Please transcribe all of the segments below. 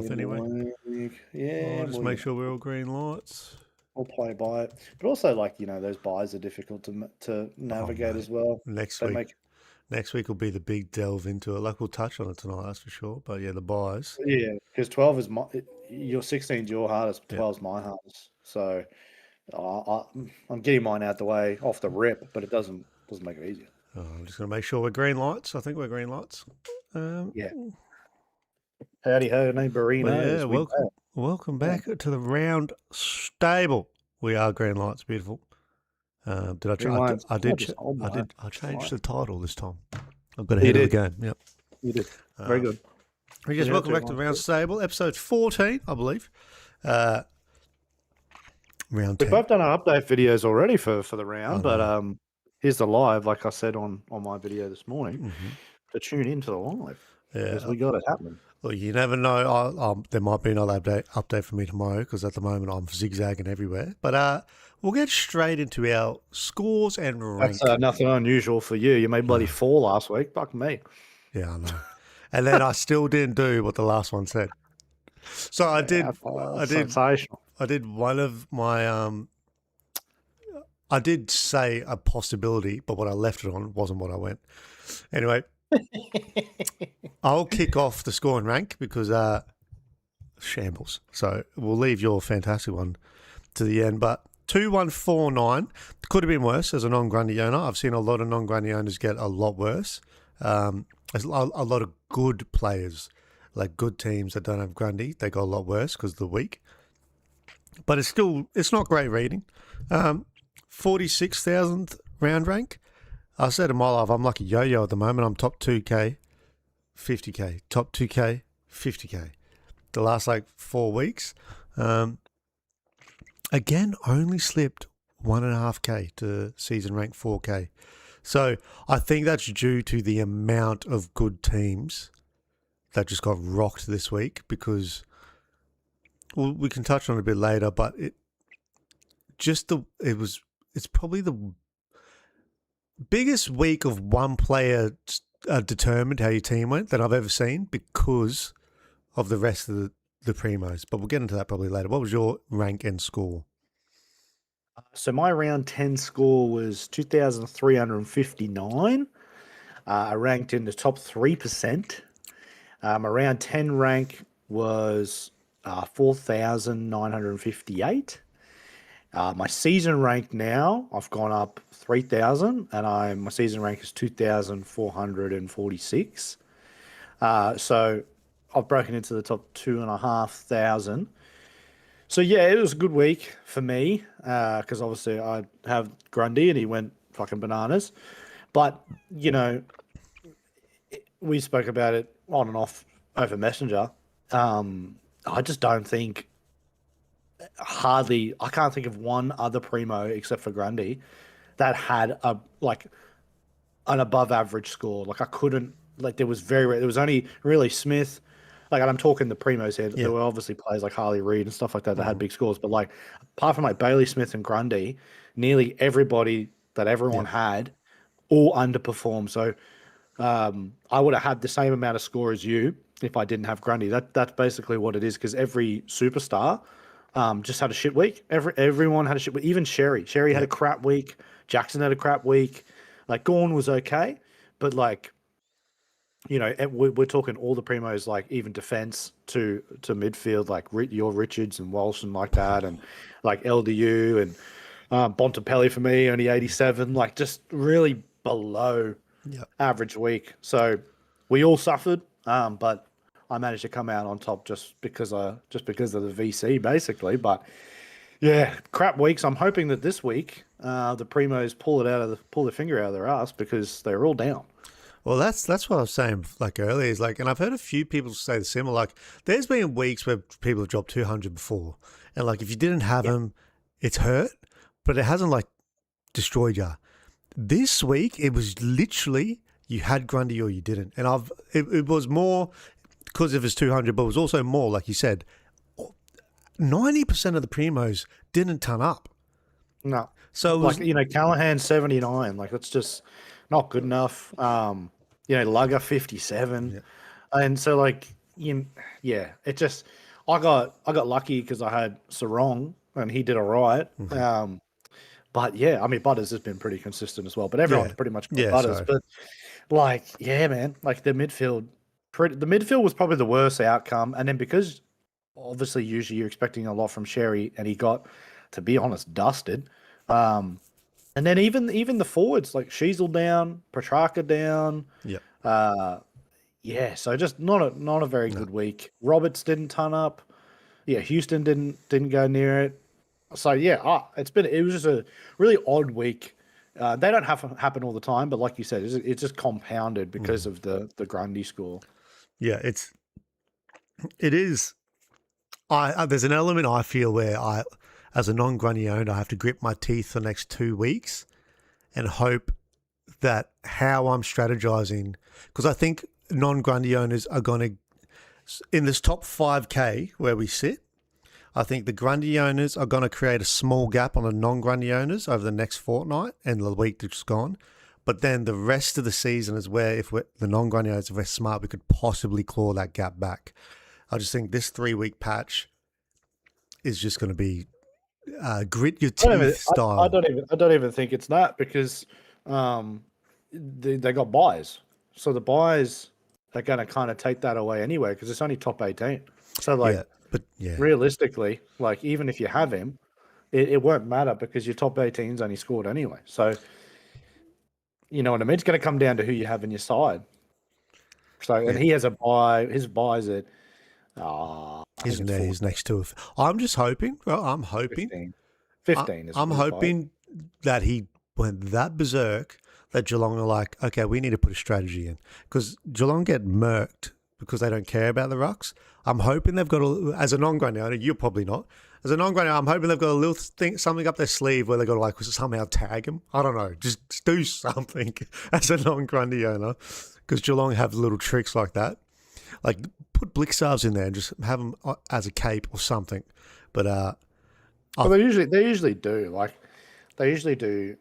off anyway. Yeah, I'll just make sure we're all green lights. we'll play by it. But also, like, those buys are difficult to navigate as well. Next They week. make Next week will be the big delve into it. Like, we'll touch on it tonight, that's for sure. But yeah, the buys. Yeah, because 12 is your 16's your hardest, Yeah. 12's my hardest. So I'm getting mine out the way off the rip, but it doesn't make it easier. I'm just going to make sure we're green lights. I think we're green lights. Yeah. Howdy ho, no burritos. Yeah, welcome back to the round stable. We are green lights, beautiful. Did I? Green lights. I did. I changed the title this time. I've got ahead of the game. Yep. You did. Very good. Yes, welcome back to the round stable, episode 14, I believe. Round 10. We've both done our update videos already for the round, but here's the live, like I said on my video this morning, to tune into the live. Yeah, because we got it happening. Well, you never know. There might be another update for me tomorrow because at the moment I'm zigzagging everywhere. But we'll get straight into our scores and rank. That's nothing unusual for you. You made bloody 4 last week. Fuck me. Yeah, I know. And then I still didn't do what the last one said. So I did. Sensational. I did one of my. I did say a possibility, but what I left it on wasn't what I went. Anyway. I'll kick off the score and rank because shambles. So we'll leave your fantastic one to the end. But 2149 could have been worse as a non-Grundy owner. I've seen a lot of non-Grundy owners get a lot worse. There's a lot of good players, like good teams that don't have Grundy. They got a lot worse because of the week. But it's not great reading. 46,000th round rank. I said in my life, I'm like a yo-yo at the moment. I'm top 2K, 50K, top 2K, 50K. The last 4 weeks. Again, only slipped 1.5K to season rank 4K. So I think that's due to the amount of good teams that just got rocked this week because we can touch on it a bit later, but it's probably the biggest week of one player determined how your team went that I've ever seen because of the rest of the primos. But we'll get into that probably later. What was your rank and score? So my round 10 score was 2,359. I ranked in the top 3%. My round 10 rank was 4,958. My season rank now, I've gone up 3,000, and my season rank is 2,446. So I've broken into the top 2,500. So yeah, it was a good week for me because obviously I have Grundy and he went fucking bananas. But we spoke about it on and off over Messenger. I just don't think. I can't think of one other primo except for Grundy that had an above average score. I couldn't, there was only really Smith, and I'm talking the primos here. Yeah. There were obviously players like Harley Reid and stuff like that that had big scores, but apart from Bailey Smith and Grundy, nearly everybody that everyone had all underperformed. So I would have had the same amount of score as you if I didn't have Grundy. That's basically what it is, because every superstar just had a shit week. Everyone had a shit week. Even Sherry. Sherry had a crap week. Jackson had a crap week. Gorn was okay, but we're talking all the primos, even defense to midfield, your Richards and Walsh and like that, and LDU and Bontempelli for me only 87. Just really below average week. So we all suffered, but I managed to come out on top just because of the VC, basically. But yeah, crap weeks. I'm hoping that this week the primos pull their finger out of their ass because they're all down. Well, that's what I was saying earlier. Is and I've heard a few people say the similar. There's been weeks where people have dropped 200 before, and if you didn't have them, it's hurt, but it hasn't destroyed you. This week it was literally you had Grundy or you didn't, and it was more because of his 200, but it was also more, like you said, 90% of the primos didn't turn up. No. So it was, Callahan 79, that's just not good enough. Lugger 57. Yeah. And so you, yeah, it just I got lucky because I had Sarong and he did all right. But yeah, I mean Butters has been pretty consistent as well. But everyone's Yeah. pretty much got Yeah, Butters. so But like, yeah, man, like the midfield was probably the worst outcome. And then because obviously usually you're expecting a lot from Sherry, and he got, to be honest, dusted. Um, and then even the forwards like Sheasel down, Petrarca down. yeah. Uh, yeah, so just not a very No. good week. Roberts didn't turn up. Yeah, Houston didn't go near it. So yeah, it was just a really odd week. They don't have to happen all the time, but like you said, it's just compounded because of the Grundy score. Yeah, it is. There's an element I feel where as a non-Grundy owner, I have to grip my teeth for the next 2 weeks and hope that how I'm strategizing, because I think non-Grundy owners are going to, in this top 5K where we sit, I think the Grundy owners are going to create a small gap on the non-Grundy owners over the next fortnight and the week that's gone. But then the rest of the season is where, if the non-Grundy owners are very smart, we could possibly claw that gap back. I just think this 3 week patch is just going to be grit your teeth style. I don't even think it's that because they got buys, so the buys are going to kind of take that away anyway because it's only top 18. So like Yeah, but yeah, realistically, like even if you have him, it won't matter because your top 18's only scored anyway. So you know what I mean? It's going to come down to who you have in your side. So and yeah. he has a buy. His buys at I think Isn't it's there? 14, He's next to it. I'm just hoping. Well, I'm hoping. 15. I, 15 is I'm his buy. hoping that he went that berserk that Geelong are like, okay, we need to put a strategy in because Geelong get murked because they don't care about the rucks. I'm hoping they've got as a non-Grundy owner, you're probably not. As a non-Grundy owner, I'm hoping they've got a little thing, something up their sleeve where they've got to like somehow tag him. I don't know, just do something as a non-Grundy owner because Geelong have little tricks like that. Like put Blixarves in there and just have them as a cape or something. But Well, they usually do. Like they usually do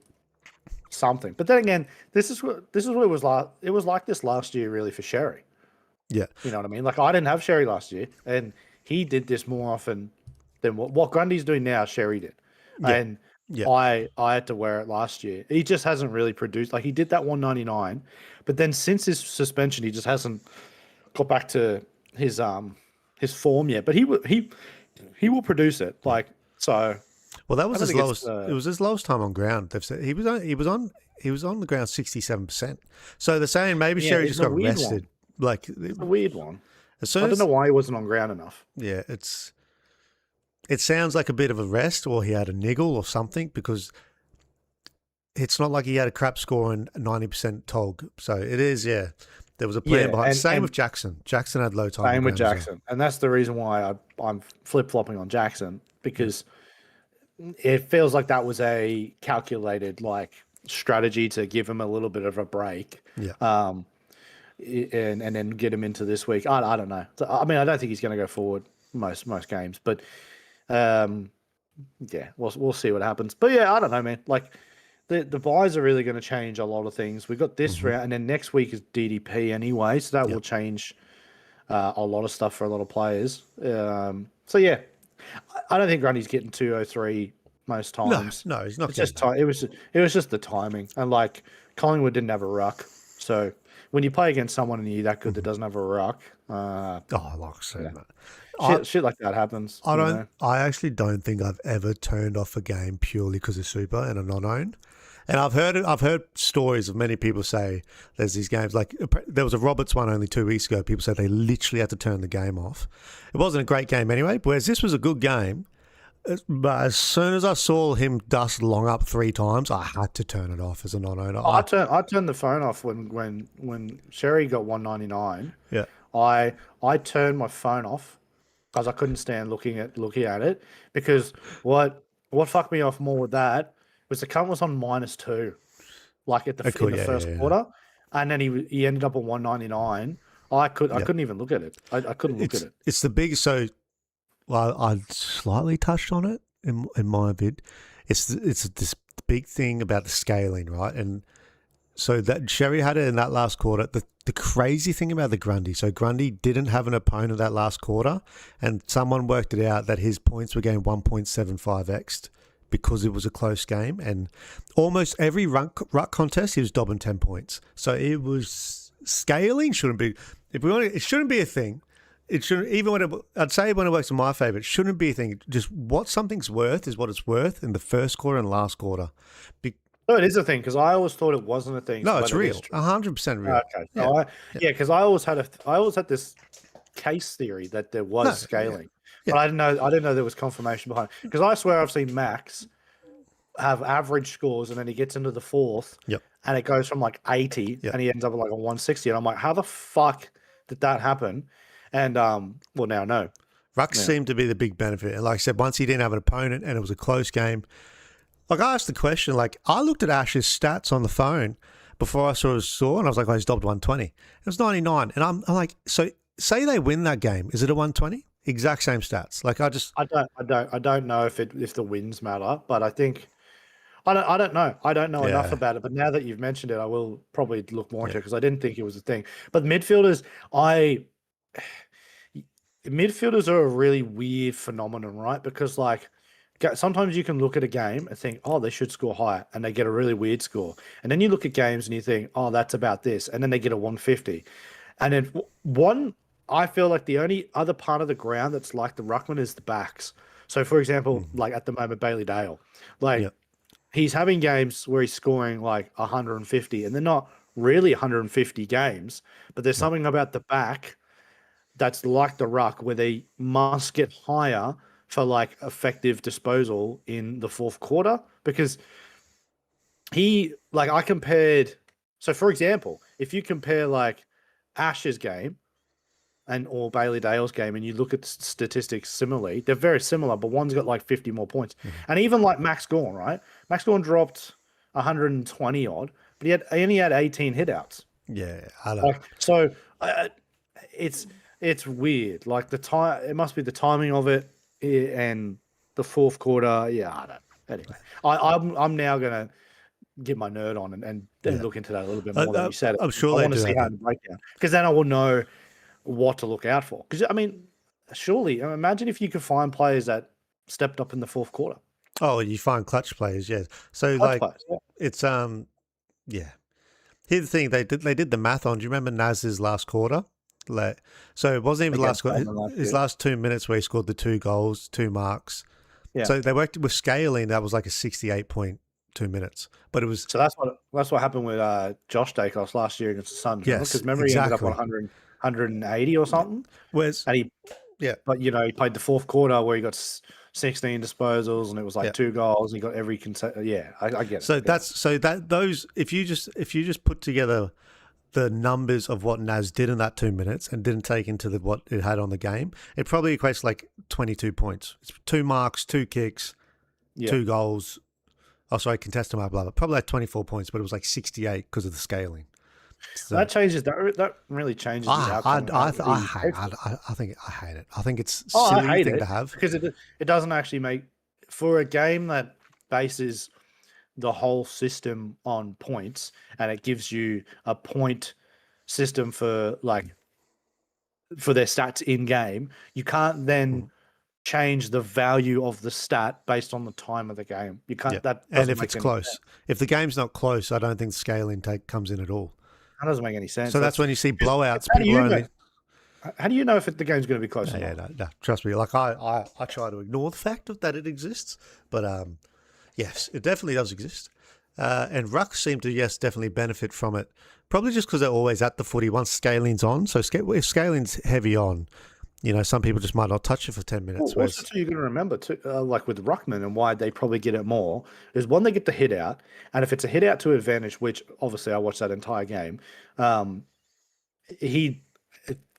something. But then again, this is what it was like. It was like this last year, really, for Sherry. yeah, You know what I mean? Like I didn't have Sherry last year, and he did this more often than what Grundy's doing now. Sherry did, yeah, and yeah, I had to wear it last year. He just hasn't really produced. Like he did that 199, but then since his suspension, he just hasn't got back to his form yet. But he will produce it. Like so. Well, that was I don't his think it's lowest. It was his lowest time on ground. They've said he was on the ground 67%. So they're saying maybe yeah. Sherry It's just a got weird rested. one. Like It's a weird one. as soon I don't as know why he wasn't on ground enough. yeah, it sounds like a bit of a rest or he had a niggle or something because it's not like he had a crap score and 90% tog. So it is There was a plan Yeah, behind. Same and with Jackson. Jackson had low time on same with ground as well. Jackson, and that's the reason why I'm flip flopping on Jackson because it feels like that was a calculated like strategy to give him a little bit of a break, Yeah. And then get him into this week. I don't know. I mean, I don't think he's going to go forward most games, but yeah, we'll see what happens. But yeah, I don't know, man. Like the buys are really going to change a lot of things. We've got this round, and then next week is DDP anyway, so that will change a lot of stuff for a lot of players. So yeah, I don't think Grundy's getting 203 most times. No, he's not It's getting just that. it was just the timing, and like Collingwood didn't have a ruck, so when you play against someone and you're that good that doesn't have a ruck, Oh, like I said, mate. shit like that happens. I you don't. know? I actually don't think I've ever turned off a game purely because of Super and a non-own. And I've heard stories of many people say there's these games like there was a Roberts one only 2 weeks ago. People said they literally had to turn the game off. It wasn't a great game anyway. Whereas this was a good game. But as soon as I saw him dust Long up 3 times, I had to turn it off as a non-owner. I turned the phone off when Sherry got 199. Yeah. I turned my phone off because I couldn't stand looking at it because what fucked me off more with that was the cunt was on -2, like in the first quarter, and then he ended up on 199. I couldn't even look at it. I couldn't look at it. It's the biggest. So, well, I slightly touched on it in my vid. It's this big thing about the scaling, right? And So that Sherry had it in that last quarter. The crazy thing about the Grundy, so Grundy didn't have an opponent that last quarter, and someone worked it out that his points were getting 1.75x because it was a close game, and almost every ruck contest he was dobbing 10 points. So it was scaling shouldn't be if we want it shouldn't be a thing. It shouldn't even when I'd say when it works in my favour, it shouldn't be a thing. Just what something's worth is what it's worth in the first quarter and last quarter. No, it is a thing because I always thought it wasn't a thing. No, but it's it real, is true. 100% real. Okay, so because I always had this case theory that there was scaling, but I didn't know there was confirmation behind it. Because I swear I've seen Max have average scores and then he gets into the fourth, and it goes from like 80 and he ends up at like a 160, and I'm like, how the fuck did that happen? And well, now no. Ruck seemed to be the big benefit, and like I said, once he didn't have an opponent and it was a close game. Like, I asked the question, like, I looked at Ash's stats on the phone before I saw his score, and I was like, oh, he's dobbed 120. It was 99. And I'm like, so say they win that game, is it a 120? Exact same stats. Like, I don't know if the wins matter, but I think I don't know. I don't know enough about it. But now that you've mentioned it, I will probably look more into it because I didn't think it was a thing. But midfielders are a really weird phenomenon, right? Because like, sometimes you can look at a game and think, oh, they should score higher, and they get a really weird score. And then you look at games and you think, oh, that's about this, and then they get a 150. And then I feel like the only other part of the ground that's like the ruckman is the backs. So, for example, like at the moment, Bailey Dale, like he's having games where he's scoring like 150, and they're not really 150 games, but there's something about the back that's like the ruck where they must get higher for like effective disposal in the fourth quarter, because I compared. So for example, if you compare like Ash's game or Bailey Dale's game, and you look at statistics similarly, they're very similar, but one's got like 50 more points. And even like Max Gawn, right? Max Gawn dropped 120 odd, but he only had 18 hitouts. Yeah, I don't. So it's weird. Like it must be the timing of it. And the fourth quarter, yeah, I don't. Anyway, I'm now gonna get my nerd on and look into that a little bit more than you said. I'm sure I they want to see how the breakdown, because then I will know what to look out for. Because I mean, surely, imagine if you could find players that stepped up in the fourth quarter. Oh, you find clutch players, yeah. So Clutch players, it's yeah. Here's the thing, they did the math on. Do you remember Naz's last quarter? So it wasn't even his last 2 minutes where he scored the 2 goals, 2 marks. Yeah. So they worked with scaling. That was like a 68.2 minutes, but it was. So that's what happened with Josh Dacos last year against the Suns. Yes, because remember he ended up on 180 or something. But he played the fourth quarter where he got 16 disposals and it was like 2 goals. And he got every I get it. Those if you just put together the numbers of what Naz did in that 2 minutes and didn't take into what it had on the game, it probably equates to like 22 points. It's 2 marks, 2 kicks, 2 goals. Oh, sorry, contested mark, blah, blah. Probably like 24 points, but it was like 68 because of the scaling. So that changes. That really changes the outcome. I think I hate it. I think it's a silly thing to have. Because it doesn't actually make, for a game that bases the whole system on points, and it gives you a point system for their stats in game, you can't then change the value of the stat based on the time of the game. You can't. And if it's close, if the game's not close, I don't think scaling comes in at all. That doesn't make any sense. So that's when you see blowouts. How do you know if the game's going to be close? No, trust me. Like I try to ignore the fact that it exists, but yes, it definitely does exist. And rucks seem to definitely benefit from it. Probably just because they're always at the footy once scaling's on. So if scaling's heavy on, some people just might not touch it for 10 minutes. Well, also, you're going to remember too, like with ruckman, and why they probably get it more is one, they get the hit out, and if it's a hit out to advantage, which obviously I watched that entire game, he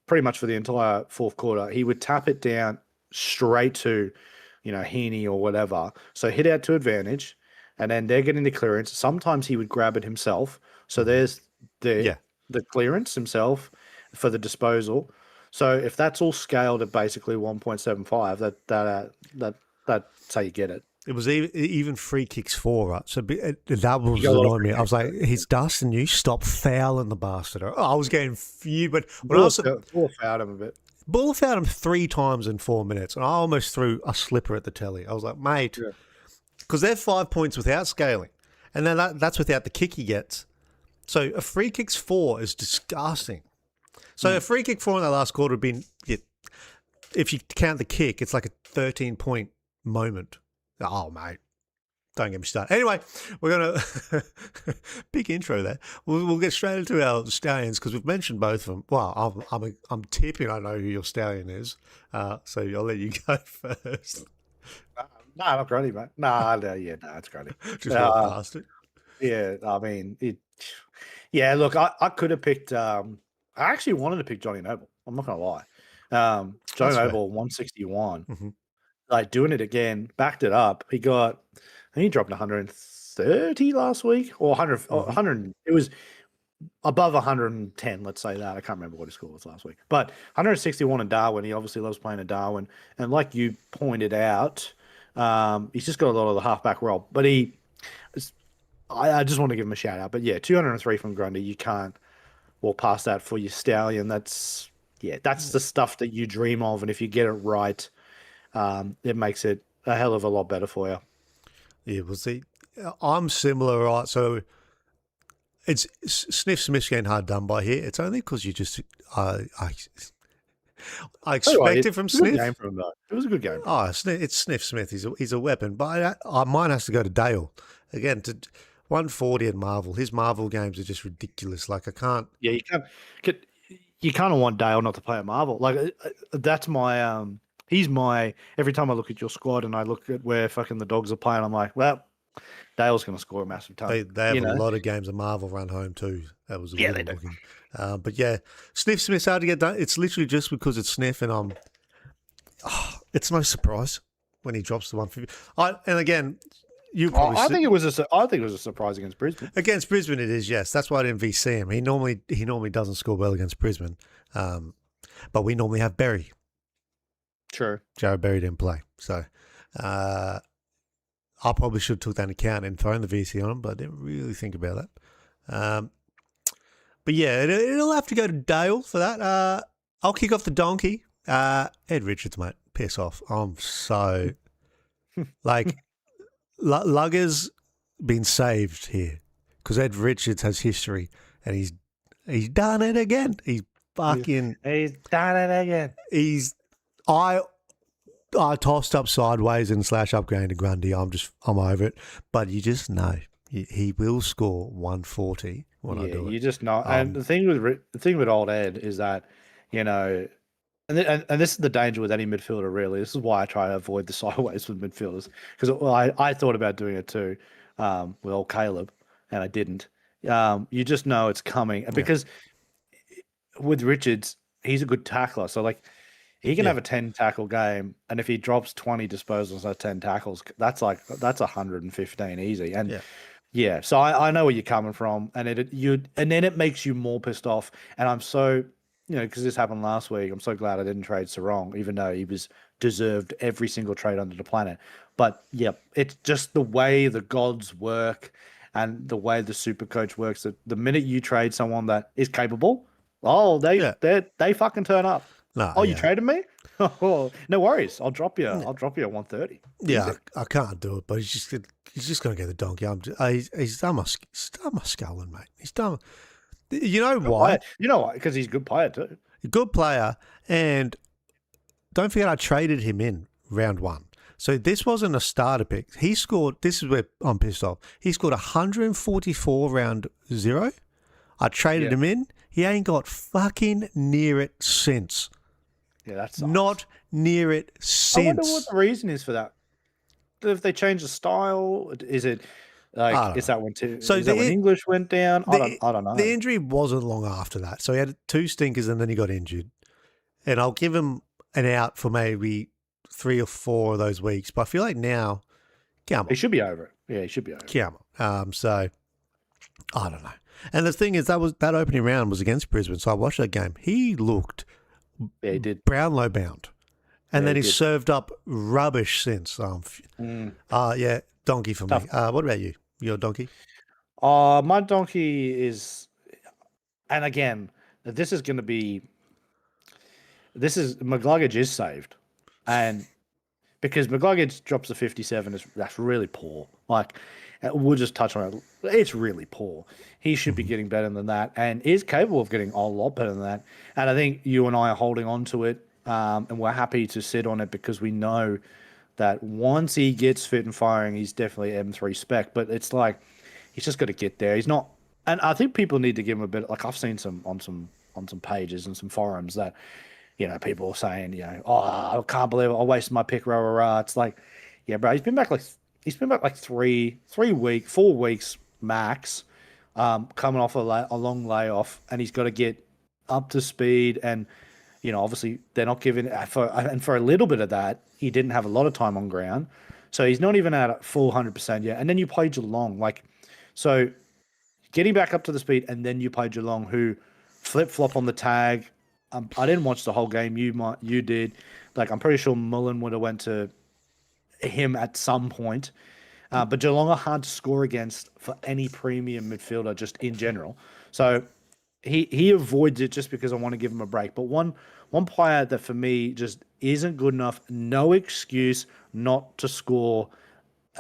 pretty much for the entire fourth quarter, he would tap it down straight to, Heaney or whatever. So hit out to advantage, and then they're getting the clearance. Sometimes he would grab it himself. So there's the clearance himself for the disposal. So if that's all scaled at basically 1.75, that's how you get it. It was even free kicks for, right? So that was got a lot of annoying me. free I was like, he's dusting you. Stop fouling the bastard. Oh, I was getting few, but when I was Bull fouled him a bit. Bull fouled him 3 times in 4 minutes, and I almost threw a slipper at the telly. I was like, mate, Yeah. because they're 5 points without scaling, and then that's without the kick he gets. So a free kick's 4 is disgusting. So a free kick 4 in the last quarter would be, if you count the kick, it's like a 13-point moment. Oh, mate. Don't get me started. Anyway, we're going to... big intro there. We'll get straight into our stallions because we've mentioned both of them. Well, I'm tipping I know who your stallion is. So I'll let you go first. No, not Grundy, mate. No, it's Grundy. Just walk past it. Yeah, I mean, yeah, look, I could have picked... I actually wanted to pick Johnny Noble. I'm not going to lie. Johnny Noble, 161. Mm-hmm. Like, doing it again, backed it up. I think he dropped 130 last week, or 100. Mm-hmm. 100. It was above 110, let's say that. I can't remember what his score was last week. But 161 in Darwin. He obviously loves playing in Darwin. And like you pointed out, he's just got a lot of the halfback role. But I just want to give him a shout out. But yeah, 203 from Grundy. You can't walk past that for your stallion. That's the stuff that you dream of. And if you get it right, it makes it a hell of a lot better for you. Yeah, well, see, I'm similar, right? So it's Sniff Smith's getting hard done by here. It's only because you just I expect it from Sniff. Game from him, though. It was a good game. Oh, it's Sniff Smith. He's a weapon. But mine has to go to Dale again. To 140 at Marvel. His Marvel games are just ridiculous. Like I can't. Yeah, you kind of want Dale not to play at Marvel. Like that's my he's my, every time I look at your squad and I look at where fucking the Dogs are playing, I'm like, well, Dale's going to score a massive ton. They have a lot of games of Marvel run home too. That was weird looking. But yeah, Sniff Smith's hard to get done. It's literally just because it's Sniff, and it's no surprise when he drops the 150. And again, you probably. I think it was a surprise against Brisbane. Against Brisbane, it is, yes. That's why I didn't VC him. He normally doesn't score well against Brisbane, but we normally have Berry. Sure. Jared Berry didn't play. So I probably should have took that into account and thrown the VC on him, but I didn't really think about that. But yeah, it'll have to go to Dale for that. I'll kick off the donkey. Ed Richards, mate. Piss off. I'm so... like, Lugger's been saved here because Ed Richards has history and he's done it again. He's fucking... He's done it again. I tossed up sideways and / to Grundy. I'm over it. But you just know he will score 140 when I do it. You just know. And the thing with old Ed is that, you know, and this is the danger with any midfielder. Really, this is why I try to avoid the sideways with midfielders, because I thought about doing it too with old Caleb, and I didn't. You just know it's coming because with Richards, he's a good tackler. So like. He can have a 10 tackle game, and if he drops 20 disposals at 10 tackles, that's 115 easy. And so I know where you're coming from, and then it makes you more pissed off. And I'm so, you know, because this happened last week, I'm so glad I didn't trade Sarong, even though he was deserved every single trade under the planet. But yeah, it's just the way the gods work and the way the Supercoach works. That the minute you trade someone that is capable, they fucking turn up. You traded me? Oh, no worries. I'll drop you. I'll drop you at 130. Yeah, I can't do it, but he's just going to get the donkey. He's done my sculling, mate. He's done. You know why? You know why? Because he's a good player too. A good player, and don't forget I traded him in round 1. So this wasn't a starter pick. He scored. This is where I'm pissed off. He scored 144 round 0. I traded him in. He ain't got fucking near it since. Yeah, that's not near it since. I wonder what the reason is for that. If they change the style, is it like is that when English went down? I don't know. The injury wasn't long after that, so he had 2 stinkers and then he got injured. And I'll give him an out for maybe 3 or 4 of those weeks, but I feel like now, come on, he should be over it. Yeah, he should be over. Come on. So I don't know. And the thing is, that opening round was against Brisbane, so I watched that game. He looked. Yeah, he did. Brownlow bound. And then he he's did. served up rubbish since. Yeah, donkey for me. Tough. What about you? Your donkey? My donkey is, and again, this is going to be. This is McGluggage is saved, and because McGluggage drops a 57, that's really poor. Like, we'll just touch on it. It's really poor. He should be getting better than that, and is capable of getting a lot better than that. And I think you and I are holding on to it, and we're happy to sit on it because we know that once he gets fit and firing, he's definitely M3 spec. But it's like he's just got to get there. He's not, and I think people need to give him a bit. Like I've seen some pages and some forums that people are saying, oh, I can't believe it. I wasted my pick, rah, rah, rah. It's like, yeah, bro, he's been back like 4 weeks max, coming off a long layoff, and he's got to get up to speed. And, obviously they're not giving for a little bit of that, he didn't have a lot of time on ground. So he's not even at a full 100% yet. And then you play Geelong, so getting back up to the speed, and then you play Geelong, who flip-flop on the tag. I didn't watch the whole game. You did. I'm pretty sure Mullen would have went to him at some point. But Geelong are hard to score against for any premium midfielder, just in general. So he avoids it just because I want to give him a break. But one player that for me just isn't good enough, no excuse not to score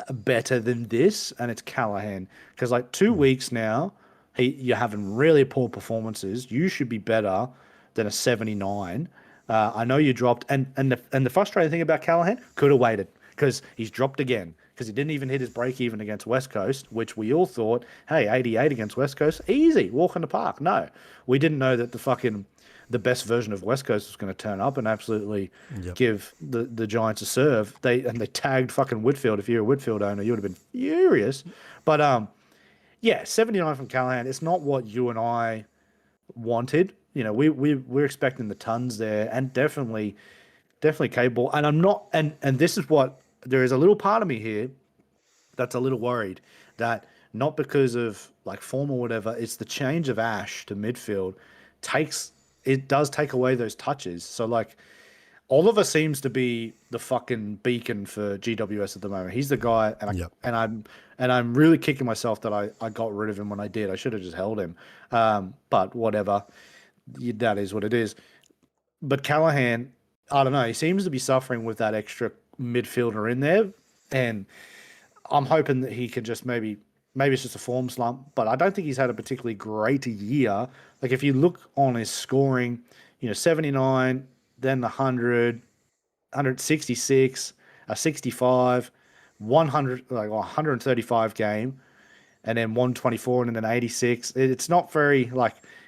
better than this, and it's Callahan. Because 2 weeks now, you're having really poor performances. You should be better than a 79. I know you dropped, and the frustrating thing about Callahan, could have waited because he's dropped again because he didn't even hit his break even against West Coast, which we all thought, hey, 88 against West Coast, easy, walk in the park. No, we didn't know that the best version of West Coast was going to turn up and absolutely give the Giants a serve. They tagged fucking Whitfield. If you're a Whitfield owner, you would have been furious. But 79 from Callahan. It's not what you and I wanted. We're expecting the tons there, and definitely capable. And I'm not, and this is what, there is a little part of me here that's a little worried that not because of form or whatever, it's the change of Ash to midfield does take away those touches. So Oliver seems to be the fucking beacon for GWS at the moment. He's the guy, and I'm really kicking myself that I got rid of him when I did. I should have just held him. But whatever. That is what it is. But Callahan, I don't know. He seems to be suffering with that extra midfielder in there, and I'm hoping that he can just maybe it's just a form slump. But I don't think he's had a particularly great year. If you look on his scoring, 79, then the 100, 166, a 65, 100, 135 game, and then 124 and then 86. It's not very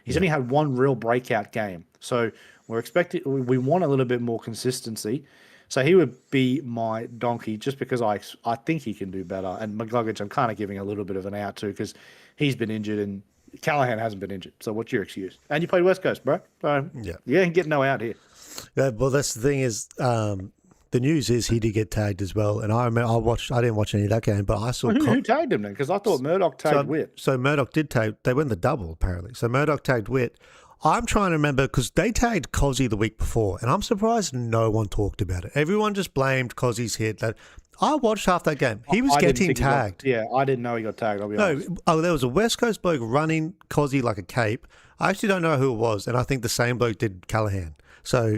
he's only had one real breakout game. So we want a little bit more consistency. So he would be my donkey just because I think he can do better. And McGluggage, I'm kind of giving a little bit of an out to because he's been injured and Callahan hasn't been injured. So what's your excuse? And you played West Coast, bro. So you ain't getting no out here. Yeah, well, that's the thing is, the news is he did get tagged as well. And I remember I didn't watch any of that game, but I saw who tagged him then? Because I thought Murdoch tagged Witt. So Murdoch did tag. They went the double apparently. So Murdoch tagged Witt. I'm trying to remember because they tagged Cozzy the week before, and I'm surprised no one talked about it. Everyone just blamed Cozzy's hit. That I watched half that game. He was getting tagged. I didn't know he got tagged. I'll be honest. No, there was a West Coast bloke running Cozzy like a cape. I actually don't know who it was, and I think the same bloke did Callahan. So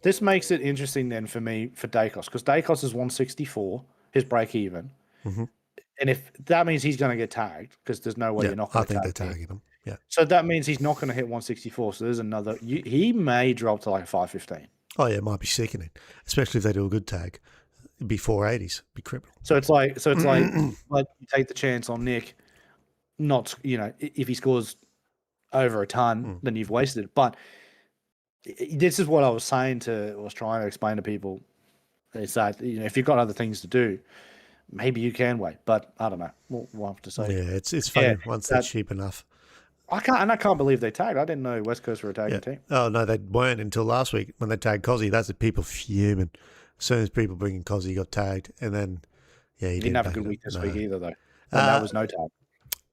this makes it interesting then for me for Dacos, because Dacos is 164, his break even, and if that means he's going to get tagged, because there's no way you're not going to tag him. I think they're tagging him. Yeah. So that means he's not going to hit 164. So there's another. He may drop to 515. Oh yeah, it might be sickening, especially if they do a good tag. It'd be 480s. Be criminal. So it's like you take the chance on Nick. Not if he scores over a ton, then you've wasted it. But this is what I was trying to explain to people. Is that if you've got other things to do, maybe you can wait. But I don't know. We'll have to say. Yeah, it's funny once that's cheap enough. I can't believe they tagged. I didn't know West Coast were a tagging team. Oh no, they weren't until last week when they tagged Cozzy. That's the people fuming. As soon as people bring in Cozzy, he got tagged, and then he didn't have a good week this week either, though. And that was no tag.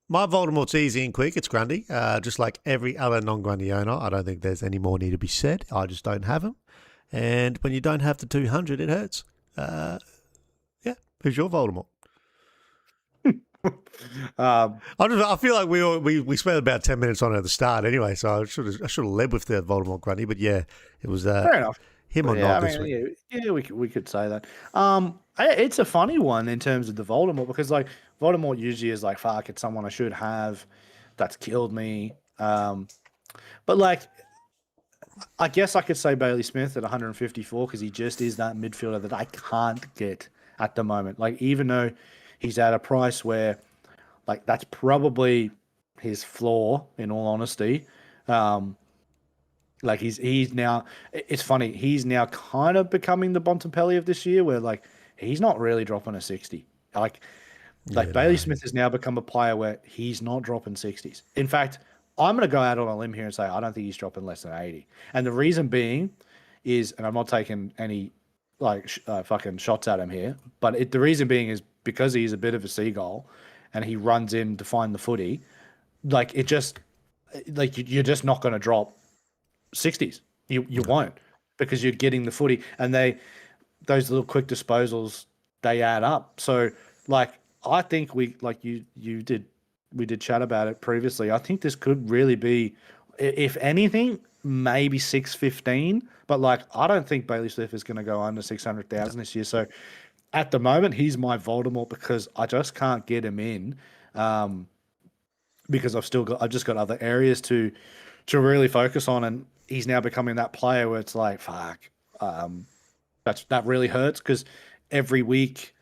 My Voldemort's easy and quick. It's Grundy, just like every other non-Grundy owner. I don't think there's any more need to be said. I just don't have him. And when you don't have the 200, it hurts. Yeah, who's your Voldemort? Um, I feel like we spent about 10 minutes on it at the start anyway, so I should have led with the Voldemort Grundy, but yeah, it was Fair enough. him But or yeah, not I this mean, week. yeah, we could say that. It's a funny one in terms of the Voldemort because like Voldemort usually is like, fuck, it's someone I should have that's killed me. But like, I guess I could say Bailey Smith at 154 because he just is that midfielder that I can't get at the moment. Like, even though he's at a price where like that's probably his floor, in all honesty. Um, like he's now. It's funny. He's now kind of becoming the Bontempelli of this year, where like he's not really dropping a 60. Like Yeah, Bailey no. Smith has now become a player where he's not dropping 60s. In fact, I'm going to go out on a limb here and say I don't think he's dropping less than 80. And the reason being is, and I'm not taking any like fucking shots at him here, but the reason being is because he's a bit of a seagull and he runs in to find the footy. Like it just like you're just not going to drop 60s. You won't because you're getting the footy and those little quick disposals they add up. So like I think you did we did chat about it previously. I think this could really be if anything maybe 615, but like I don't think Bailey Smith is going to go under 600,000 this year. So at the moment he's my Voldemort because I just can't get him in because I've just got other areas to really focus on and he's now becoming that player where it's like fuck that really hurts because every week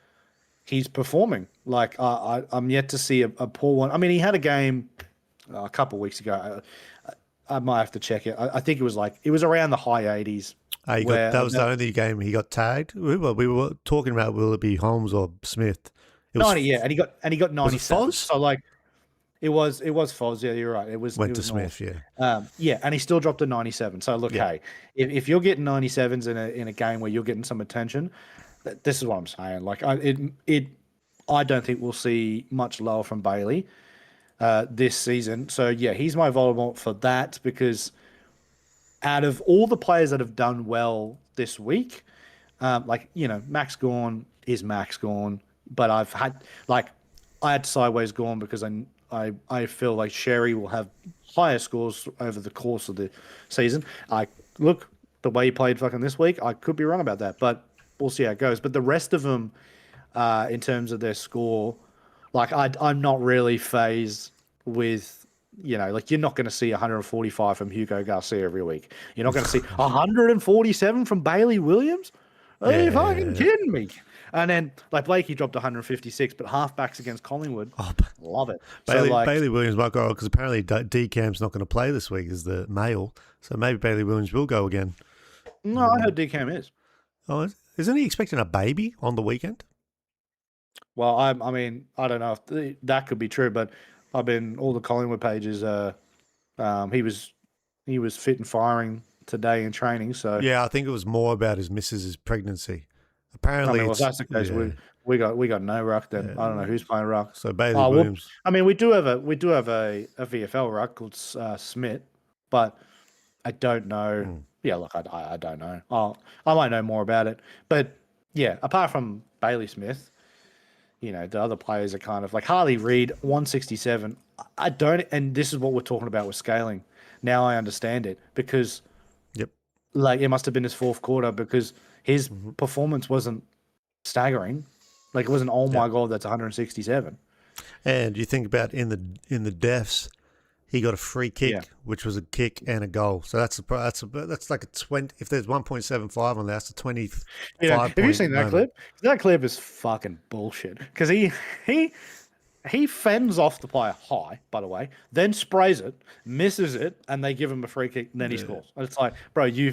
he's performing. Like I'm yet to see a poor one. I mean, he had a game a couple of weeks ago. I might have to check it. I think it was around the high 80s. Where That was the only game he got tagged. We were talking about will it be Holmes or Smith? It was 90, yeah, and he got was it 97. Foz? So like it was Foz. Yeah, you're right. Went It to was North. Smith, yeah. Yeah, and he still dropped a 97. So look, Yeah. hey, if you're getting 97s in a game where you're getting some attention, this is what I'm saying. Like I don't think we'll see much lower from Bailey this season. So yeah, he's my Voldemort for that because out of all the players that have done well this week, like Max Gorn is Max Gorn, but I had Sideways Gorn because I feel like Sherry will have higher scores over the course of the season. I look the way he played fucking this week. I could be wrong about that, but we'll see how it goes. But the rest of them, in terms of their score, like I'm not really phased with, like you're not going to see 145 from Hugo Garcia every week. You're not going to see 147 from Bailey Williams. Are you fucking Yeah. kidding me? And then like Blakey dropped 156, but halfbacks against Collingwood, Oh, love it. So Bailey Williams might go because apparently DCam's not going to play this week as the male, so maybe Bailey Williams will go again. no, I heard DCam is. Oh, isn't he expecting a baby on the weekend? Well, I mean, I don't know if that could be true, but I've been all the Collingwood pages. He was fit and firing today in training. So Yeah, I think it was more about his missus's pregnancy. I Apparently, mean, well, if it's that's the case, yeah. we got no ruck then. I don't know who's playing ruck. So Bailey Oh, well, Williams. I mean, we do have a VFL ruck called Smith, but I don't know. Yeah, look, I don't know. I might know more about it, but yeah, apart from Bailey Smith, the other players are kind of like Harley Reid, 167. I don't, and this is what we're talking about with scaling. Now I understand it because Yep. like it must have been his fourth quarter because his performance wasn't staggering. Like it wasn't, oh my God, that's 167. And you think about in the deaths, he got a free kick, Yeah. which was a kick and a goal. So that's like a 20. If there's 1.75 on there, that's a 25. Have you seen that clip? That clip is fucking bullshit. Because he fends off the player high, by the way, then sprays it, misses it, and they give him a free kick, and then he scores. And it's like, bro, you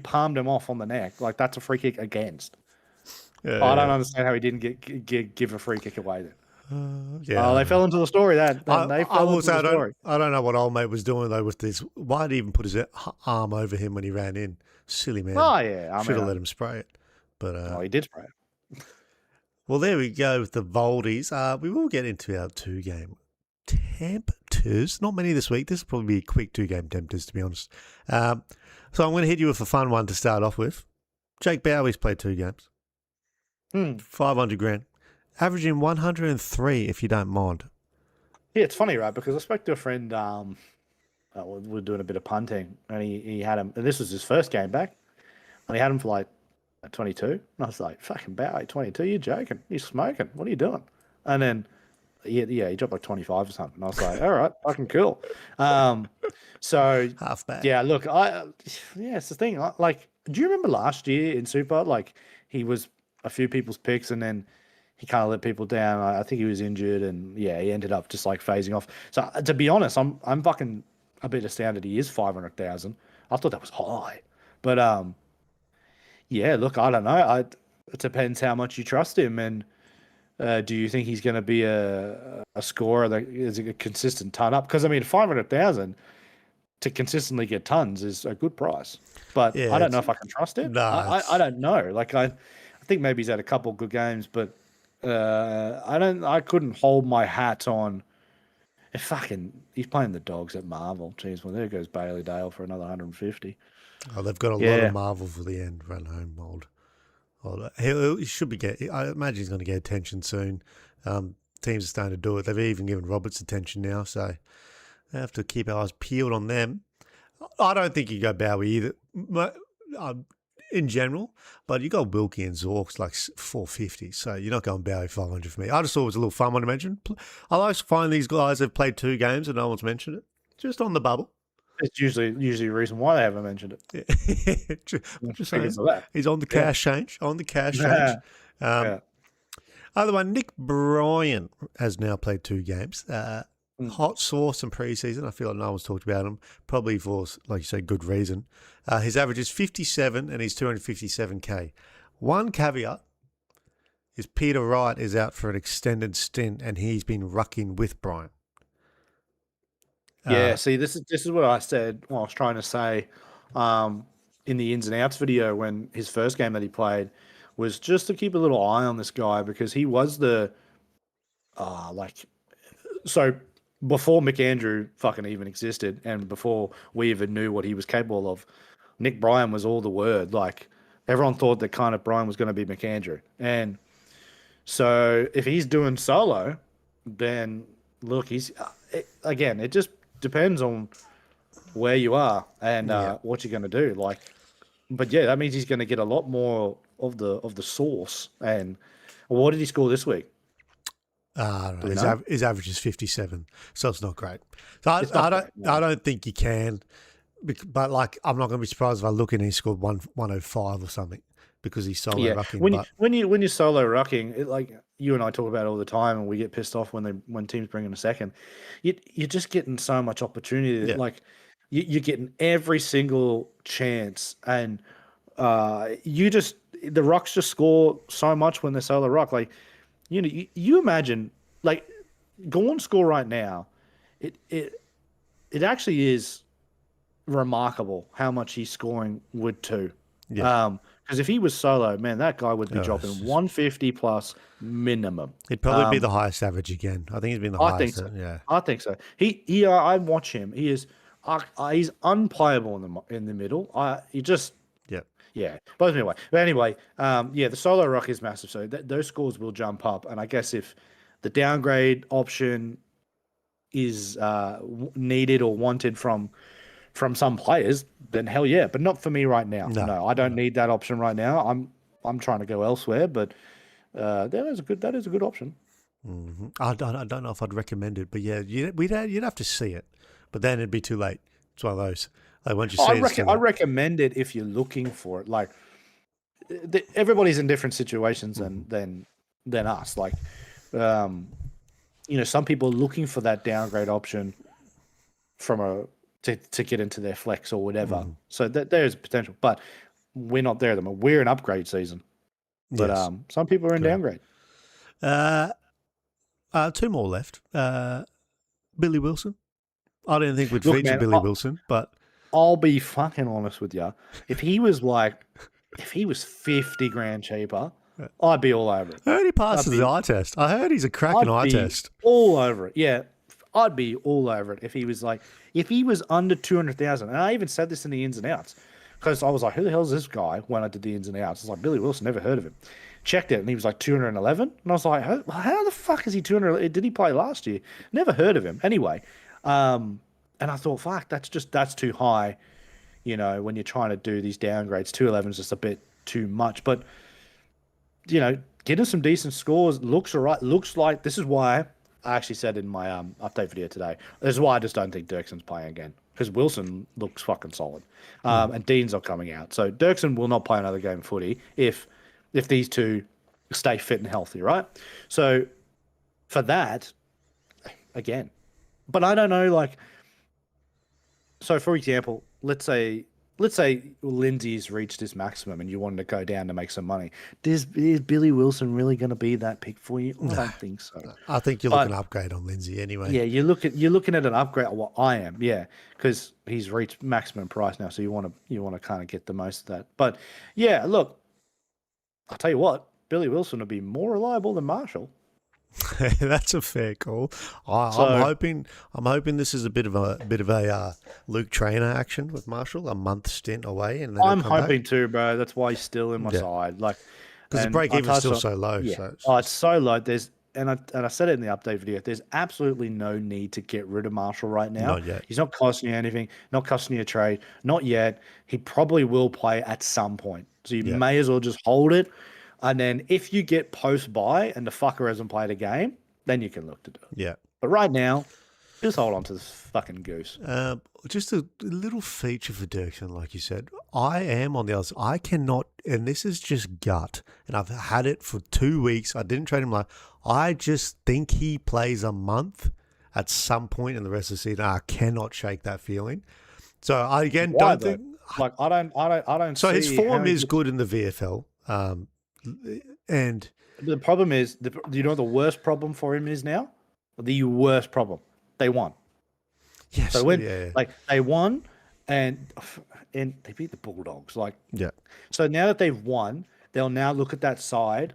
palmed him off on the neck. Like that's a free kick against. Yeah, I don't understand how he didn't give a free kick away then. yeah. Oh, they fell into the story then. I Fell will into say the story. I don't know what old mate was doing though with this. Why did he even put his arm over him when he ran in? Silly man. Oh yeah, Should have let him spray it. But oh, he did spray it. well, there we go with the Voldies. We will get into our 2 game Tempters. Not many this week. This will probably be a quick 2-game tempters, to be honest. So I'm going to hit you with a fun one to start off with. Jake Bowie's played 2 games. 500 grand. Averaging 103, if you don't mind. Yeah, it's funny, right? Because I spoke to a friend. We're doing a bit of punting, and he had him. And this was his first game back, and he had him for like 22. And I was like, "Fucking Bowie, 22? You're joking? You're smoking? What are you doing?" And then, yeah, he dropped like 25 or something. And I was like, "All right, fucking cool." So Halfback. yeah, look, it's the thing. Like, do you remember last year in Super? Like, he was a few people's picks, and then he kind of let people down. I think he was injured, and yeah, he ended up just like phasing off. So to be honest, I'm fucking a bit astounded he is 500,000. I thought that was high, but yeah. Look, I don't know. It depends how much you trust him, and do you think he's going to be a scorer that is a consistent ton up? Because I mean, 500,000 to consistently get tons is a good price, but Yeah, I don't know if I can trust it. No, I don't know. Like I think maybe he's had a couple good games, but I couldn't hold my hat on. He's playing the Dogs at Marvel. Jeez, well there goes Bailey Dale for another 150. Oh, they've got a lot of Marvel for the end run home mold. He should be I imagine he's going to get attention soon. Teams are starting to do it. They've even given Roberts attention now, so they have to keep our eyes peeled on them. I don't think you go Bowie either, in general, but you got Wilkie and Zorks like 450, so you're not going Bowie 500 for me. I just thought it was a little fun one to mention. I like to find these guys have played 2 games and no one's mentioned it, just on the bubble. It's usually a reason why they haven't mentioned it. Yeah. just saying, he's on the cash change. On the cash change. Other one, Nick Bryan has now played 2 games. Hot sauce in preseason. I feel like no one's talked about him, probably for, like you say, good reason. His average is 57 and he's 257k. One caveat is Peter Wright is out for an extended stint and he's been rucking with Bryan. Yeah, see, this is what I said. Well, I was trying to say in the ins and outs video when his first game that he played was just to keep a little eye on this guy because he was so before McAndrew fucking even existed and before we even knew what he was capable of, Nick Bryan was all the word. Like everyone thought that kind of Bryan was going to be McAndrew, and so if he's doing solo, then look, it just depends on where you are and what you're going to do. Like, but yeah, that means he's going to get a lot more of the sauce. And what did he score this week? His average is 57, so it's not great. So I don't think you can, but like I'm not going to be surprised if I look and he scored 105 or something because he's solo rucking. When you're solo rucking, like you and I talk about it all the time, and we get pissed off when teams bring in a second. You're just getting so much opportunity. Like you're getting every single chance, and the rucks just score so much when they're solo ruck. Like you imagine, like go on score right now. It actually is remarkable how much he's scoring with 2. Yeah. Because if he was solo, man, that guy would be dropping 150 plus minimum. He'd probably be the highest average again. I think he's been the highest. I think so. Yeah, I think so. I watch him. He is, he's unplayable in the middle. Yeah, blows me away. But anyway, the solo ruck is massive, so those scores will jump up. And I guess if the downgrade option is needed or wanted from some players, then hell yeah, but not for me right now. No, I don't need that option right now. I'm trying to go elsewhere, but that is a good option. Mm-hmm. I don't know if I'd recommend it, but yeah, you'd have to see it, but then it'd be too late. It's one of those. Like once you see I recommend it if you're looking for it. Like everybody's in different situations than us. Like some people are looking for that downgrade option to get into their flex or whatever. So there's potential, but we're not there at the moment. We're in upgrade season, but some people are in downgrade. 2 more left. Billy Wilson. I didn't think we'd feature Billy Wilson, but I'll be fucking honest with you. If he was 50 grand cheaper, I'd be all over it. I heard he passes the eye test. I heard he's a cracking eye test. All over it. Yeah. I'd be all over it if he was like, if he was under 200,000. And I even said this in the ins and outs because I was like, who the hell is this guy? When I did the ins and outs, I was like, Billy Wilson, never heard of him. Checked it, and he was like 211. And I was like, how the fuck is he 200? Did he play last year? Never heard of him. Anyway, and I thought, fuck, that's too high. You know, when you're trying to do these downgrades, 211 is just a bit too much. But you know, getting some decent scores looks all right. Looks like this is why I actually said in my update video today. This is why I just don't think Dirkson's playing again because Wilson looks fucking solid, and Dean's not coming out. So Dirkson will not play another game of footy if these two stay fit and healthy, right? So for that, again, but I don't know, like, so for example, let's say Lindsay's reached his maximum and you wanted to go down to make some money. Is Billy Wilson really going to be that pick for you? I don't think so. I think you're looking to upgrade on Lindsay anyway. Yeah, you're looking at an upgrade. What I am, yeah, because he's reached maximum price now, so you want to kind of get the most of that. But yeah, look, I'll tell you what, Billy Wilson will be more reliable than Marshall. That's a fair call. I'm hoping this is a bit of a Luke Trainer action with Marshall, a month stint away, and then I'm hoping too, bro. That's why he's still in my side, like because the break even is still so low. Yeah. So it's so low. And I said it in the update video. There's absolutely no need to get rid of Marshall right now. Not yet. He's not costing you anything. Not costing you a trade. Not yet. He probably will play at some point. So you may as well just hold it. And then if you get post buy and the fucker hasn't played a game, then you can look to do it. Yeah. But right now, just hold on to this fucking goose. Just a little feature for Dirksen, like you said. I am on the other side. I cannot, and this is just gut, and I've had it for 2 weeks. I didn't trade him. I just think he plays a month at some point in the rest of the season. I cannot shake that feeling. So I again don't think. Like I don't. So his form is good in the VFL. And the problem is, do you know what the worst problem for him is now? The worst problem. They won. Yes. So they won, and they beat the Bulldogs. So now that they've won, they'll now look at that side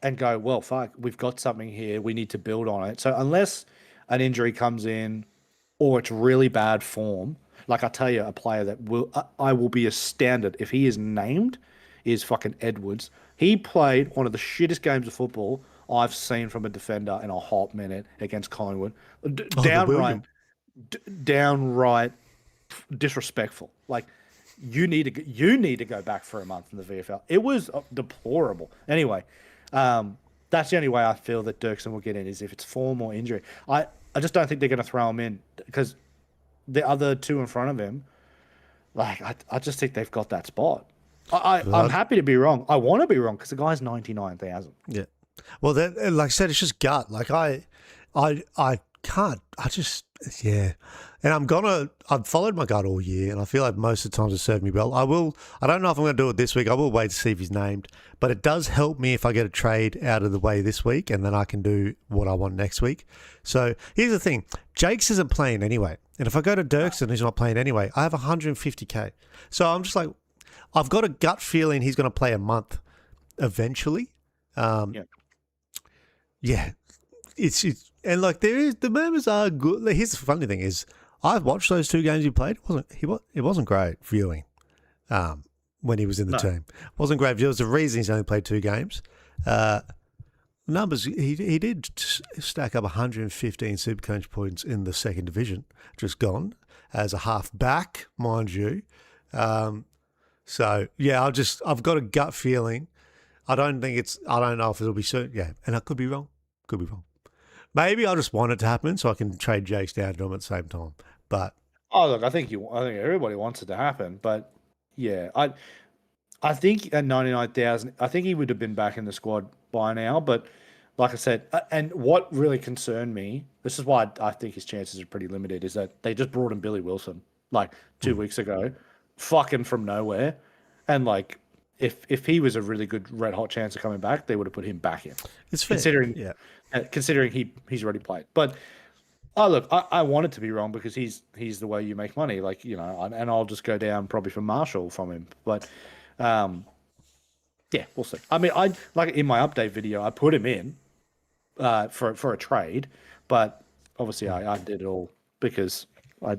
and go, well, fuck, we've got something here. We need to build on it. So unless an injury comes in or it's really bad form, like I tell you, a player that I will be astounded if he is named is fucking Edwards. He played one of the shittest games of football I've seen from a defender in a hot minute against Collingwood. Downright disrespectful. Like you need to go back for a month in the VFL. It was deplorable. Anyway, that's the only way I feel that Dirksen will get in is if it's form or injury. I just don't think they're going to throw him in because the other two in front of him, like I just think they've got that spot. I'm happy to be wrong. I want to be wrong because the guy's 99,000. Yeah. Well, like I said, it's just gut. Like I can't. I just And I've followed my gut all year, and I feel like most of the times it served me well. I don't know if I'm going to do it this week. I will wait to see if he's named, but it does help me if I get a trade out of the way this week, and then I can do what I want next week. So here's the thing: Jakes isn't playing anyway, and if I go to Dirksen, who's not playing anyway, I have 150k. So I'm just like, I've got a gut feeling he's going to play a month eventually. Yeah, it's and like the moments are good. Like, here's the funny thing is, I've watched those two games he played. It wasn't great viewing. When he was in the team, it wasn't great. There was a reason he's only played 2 games. Numbers he did stack up 115 Supercoach points in the second division, just gone as a half back, mind you. So yeah, I've got a gut feeling. I don't know if it'll be soon. Yeah, and I could be wrong. Maybe I just want it to happen so I can trade Jakes down to him at the same time. But look, I think everybody wants it to happen. But yeah, I think at 99,000, I think he would have been back in the squad by now. But like I said, and what really concerned me, this is why I think his chances are pretty limited, is that they just brought in Billy Wilson like 2 weeks ago, fucking from nowhere, and like. If he was a really good red hot chance of coming back, they would have put him back in. It's fair. Considering he's already played. But look, I want it to be wrong because he's the way you make money. Like, you know, and I'll just go down probably for Marshall from him. But yeah, we'll see. I mean, I like in my update video, I put him in for a trade, but Obviously, I did it all because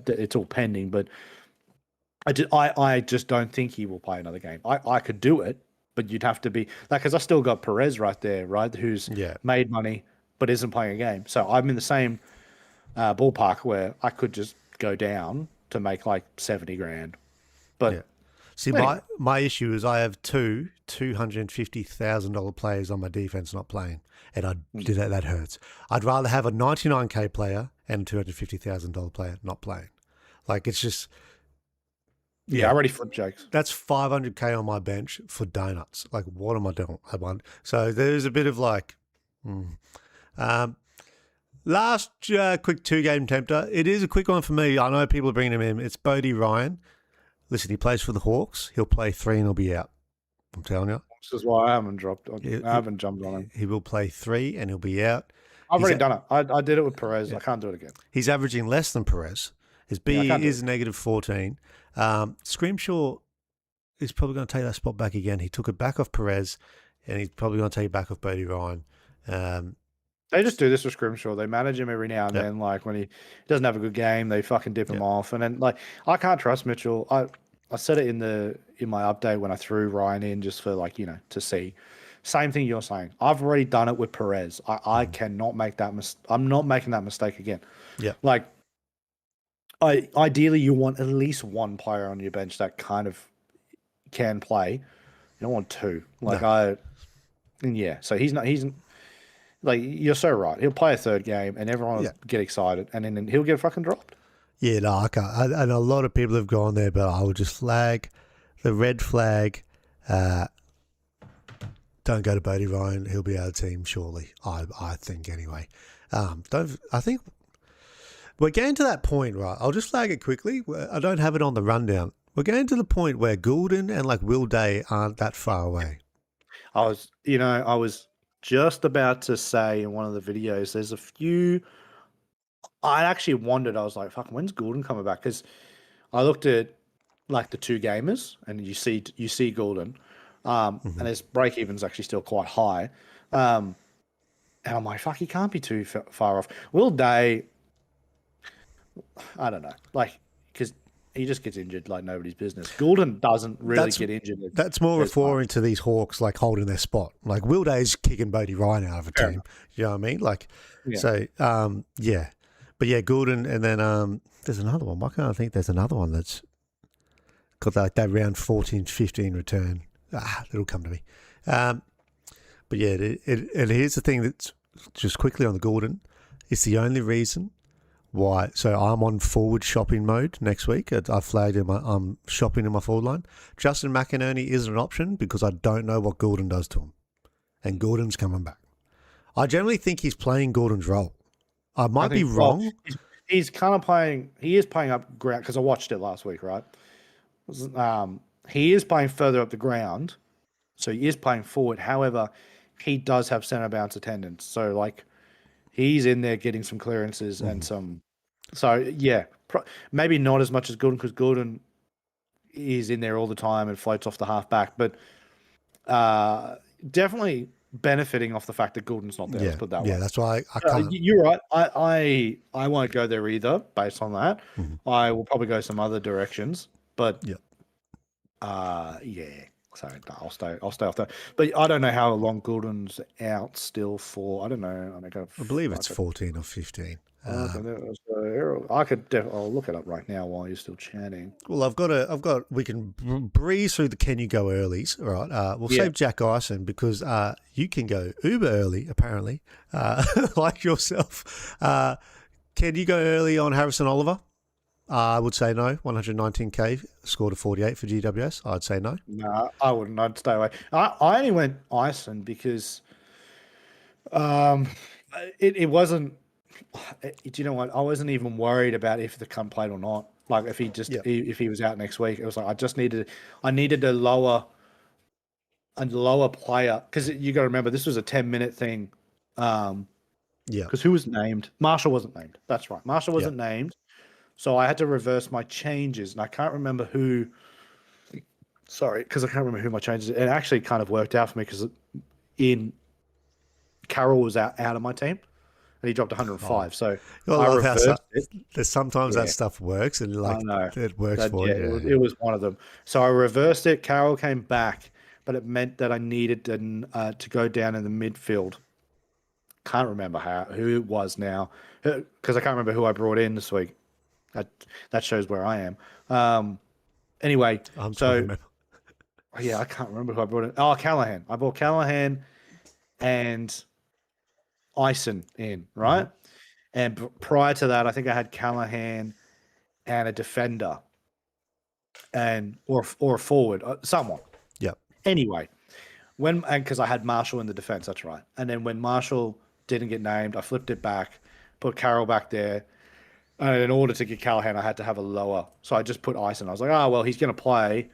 it's all pending. But I just don't think he will play another game. I could do it, but you'd have to be like, because I still got Perez right there, right? Who's Yeah. made money but isn't playing a game. So I'm in the same ballpark where I could just go down to make like 70 grand. Yeah. But See, anyway, my issue is I have two $250,000 players on my defense not playing, and that hurts. I'd rather have a 99K player and a $250,000 player not playing. Like it's just yeah, I already flipped jokes. that's 500K on my bench for donuts. Like what am I doing? So there's a bit of like, um, last quick 2 game tempter. It is a quick one for me. I know people are bringing him in. It's Bodie Ryan. Listen, he plays for the Hawks. He'll play 3 and he'll be out. I'm telling you. This is why I haven't I He, haven't jumped on him. he will play 3 and he'll be out. I've already done it. I did it with Perez. I can't do it again. He's averaging less than Perez. His B is -14. Scrimshaw is probably going to take that spot back again. He took it back off Perez, and he's probably going to take it back off Bodie Ryan. They just do this with Scrimshaw. They manage him every now and then. Like when he doesn't have a good game, they fucking dip him off. And then like I can't trust Mitchell. I said it in my update when I threw Ryan in just for like, to see. Same thing you're saying. I've already done it with Perez. I cannot make that I'm not making that mistake again. Yeah. Like ideally you want at least one player on your bench that kind of can play. You don't want two. Like so he's like, you're so right. He'll play a third game and everyone will get excited and then he'll get fucking dropped. Yeah, no, I can't. And a lot of people have gone there, but I would just flag the red flag. Don't go to Bodie Ryan. He'll be out of the team shortly, I think anyway. I think we're getting to that point, right? I'll just flag it quickly. I don't have it on the rundown. We're getting to the point where Goulden and like Will Day aren't that far away. I was just about to say in one of the videos, there's a few. I actually wondered. I was like, "Fuck, when's Goulden coming back?" Because I looked at like the 2 gamers, and you see Goulden, and his break even's actually still quite high. And I'm like, "Fuck, he can't be too far off." Will Day, I don't know, like because he just gets injured like nobody's business. Goulden doesn't really get injured. That's more referring to these Hawks like holding their spot. Like Will Day's kicking Bodie Ryan out of a team. You know what I mean? Like, so yeah. But yeah, Goulden, and then there's another one. Why can't I think there's another one that's got like that round 14, 15 return? It'll come to me. But yeah, and here's the thing that's just quickly on the Goulden. It's the only reason why. So I'm on forward shopping mode next week. I flagged him. I'm shopping in my forward line. Justin McInerney isn't an option because I don't know what Goulden does to him. And Goulden's coming back. I generally think he's playing Goulden's role. I might be wrong. He's kind of playing. He is playing up ground because I watched it last week, right? He is playing further up the ground, so he is playing forward. However, he does have center bounce attendance, so like he's in there getting some clearances and some. So yeah, maybe not as much as Goulden because Goulden is in there all the time and floats off the half back, but definitely benefiting off the fact that Goulden's not there. Let's put that way. Yeah, that's why I can't. You're right. I won't go there either based on that. I will probably go some other directions, but yeah. So no, I'll stay off that. But I don't know how long Goulden's out still for. I don't know. I believe it's 14 or 15. I'll look it up right now while you're still chatting. Well, we can breeze through the can you go earlies, all right? We'll save Jack Ison because you can go uber early, apparently, like yourself. Can you go early on Harrison Oliver? I would say no. 119K, scored a 48 for GWS. I'd say no. No, I wouldn't. I'd stay away. I only went Ison because it wasn't. Do you know what? I wasn't even worried about if the cunt played or not. Like if he was out next week, it was like I needed a lower player because you got to remember this was a 10-minute thing. Because who was named? Marshall wasn't named. That's right. Marshall wasn't named, so I had to reverse my changes, and I can't remember who. Sorry, because I can't remember who my changes. It actually kind of worked out for me because Carroll was out of my team. and he dropped 105. So I I love how reversed it. there's sometimes Yeah, that stuff works and I like know. it works That for yeah, you. it was one of them. So I reversed it. Carroll came back, but it meant that I needed to go down in the midfield. Can't remember who it was now because I can't remember who I brought in this week. That that shows where I am. Anyway, I'm trying to so remember. yeah, I can't remember who I brought in. Oh, Callahan. I brought Callahan and Ison in, right? And prior to that, I think I had Callahan and a defender and or a forward, someone. Yep. Anyway, when and because I had Marshall in the defense, that's right. And then when Marshall didn't get named, I flipped it back, put Carroll back there. And in order to get Callahan, I had to have a lower. So I just put Ison. I was like, oh, well, he's going to play,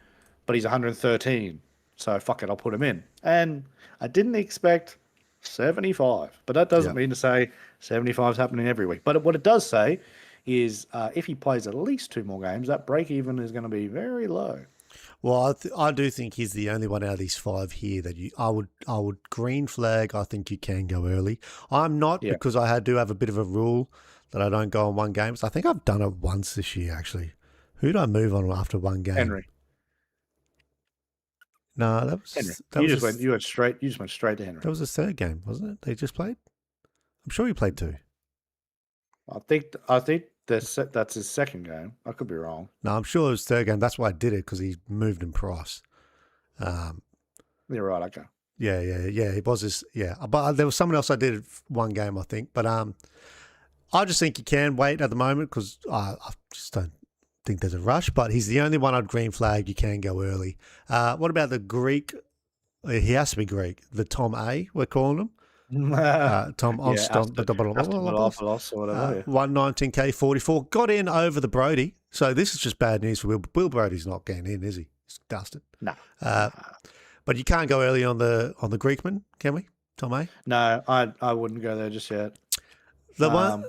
but he's 113. So fuck it, I'll put him in. And I didn't expect 75. But that doesn't Yep. mean to say 75 is happening every week. But what it does say is if he plays at least 2 more games, that break even is going to be very low. Well, I do think he's the only one out of these 5 here that I would green flag. I think you can go early. I'm not Yeah. because I do have a bit of a rule that I don't go on 1 game. I think I've done it once this year actually. Who did I move on after 1 game? Henry. No, Henry. that was You went straight. You just went straight to Henry. that was his 3rd game, wasn't it? They just played. I'm sure he played 2. I think that's his 2nd game. I could be wrong. No, I'm sure it was 3rd game. That's why I did it because he moved in price. You're right. Okay. Yeah. It was his. Yeah, but there was someone else I did 1 game, I think. But I just think you can wait at the moment because I just don't think there's a rush. But he's the only one I'd green flag. You can go early. What about the Greek? He has to be Greek. The Tom A. We're calling him. Tom Yeah, Onstom, Astropoulos or whatever. 119k 44 got in over the Brody. So this is just bad news for Will. Will Brody's not getting in, is he? He's dusted. No. But you can't go early on the Greekman, can we? Tom A. No, I wouldn't go there just yet. The one,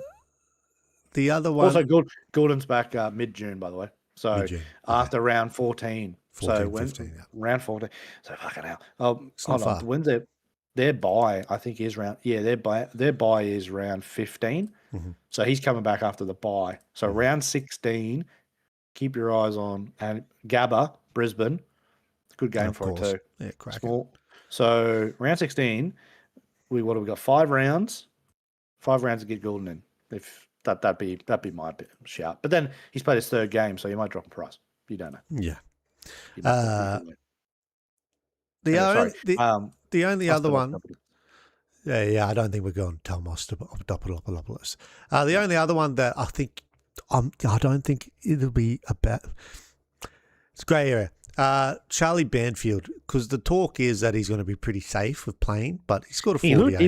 the other one. Also, Gordon's back mid-June, by the way. So Mid-June, after round 14. 14, so 15, yeah. round 14. So fucking hell. Oh, It's not hold on. far. When's their buy? I think is round. Yeah, their buy is round 15. Mm-hmm. So he's coming back after the buy. So round 16. Keep your eyes on and Gabba Brisbane. Good game Of for course. it too. Yeah, crack it. Small. So round 16, what have we got? 5 rounds. 5 rounds to get Goulden in. If that'd be my shout. But then he's played his 3rd game, so you might drop a price. You don't know. Yeah. You might The only other one. Astropoulos. Yeah, I don't think we're going to Topolopoulos. The only other one that I think I don't think it'll be about. It's grey area. Charlie Banfield, because the talk is that he's going to be pretty safe with playing, but he's got a 48.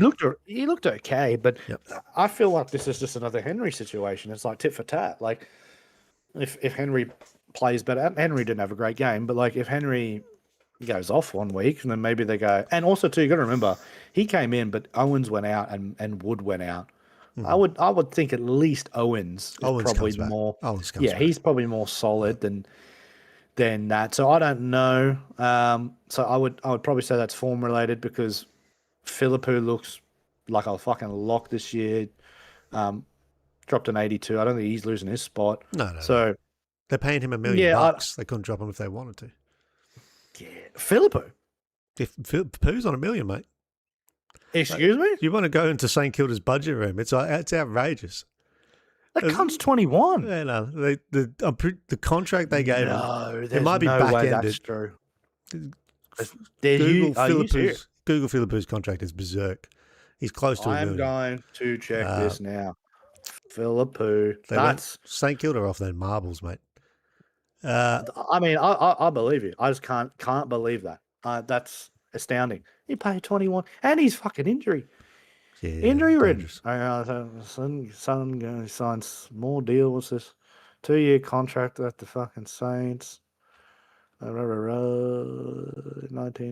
He looked okay, but Yep. I feel like this is just another Henry situation. It's like tit for tat. Like if Henry plays better, Henry didn't have a great game, but like if Henry goes off 1 week, and then maybe they go. And also too, you got to remember he came in, but Owens went out and Wood went out. Mm-hmm. I would think at least Owens is probably comes back. more. Owens comes back. He's probably more solid than that. So I don't know. So I would probably say that's form related because Philippou looks like a fucking lock this year. Dropped an 82. I don't think he's losing his spot. No. So They're paying him $1 million bucks. They couldn't drop him if they wanted to. yeah, Philippou. If Pooh's on $1 million, mate. Excuse me? You want to go into St Kilda's budget room? It's outrageous. That cunt's 21. Yeah, no, the contract they gave him. No, It might be back ended. That's true. Google Philippou's contract is berserk. He's close to $1 million. I'm going to check this now. Philippou. That's St Kilda off their marbles, mate. I mean, I believe you. I just can't believe that. That's astounding. He paid 21, and he's fucking injury ridden. Son going to sign small deal. What's this? 2-year contract at the fucking Saints. 19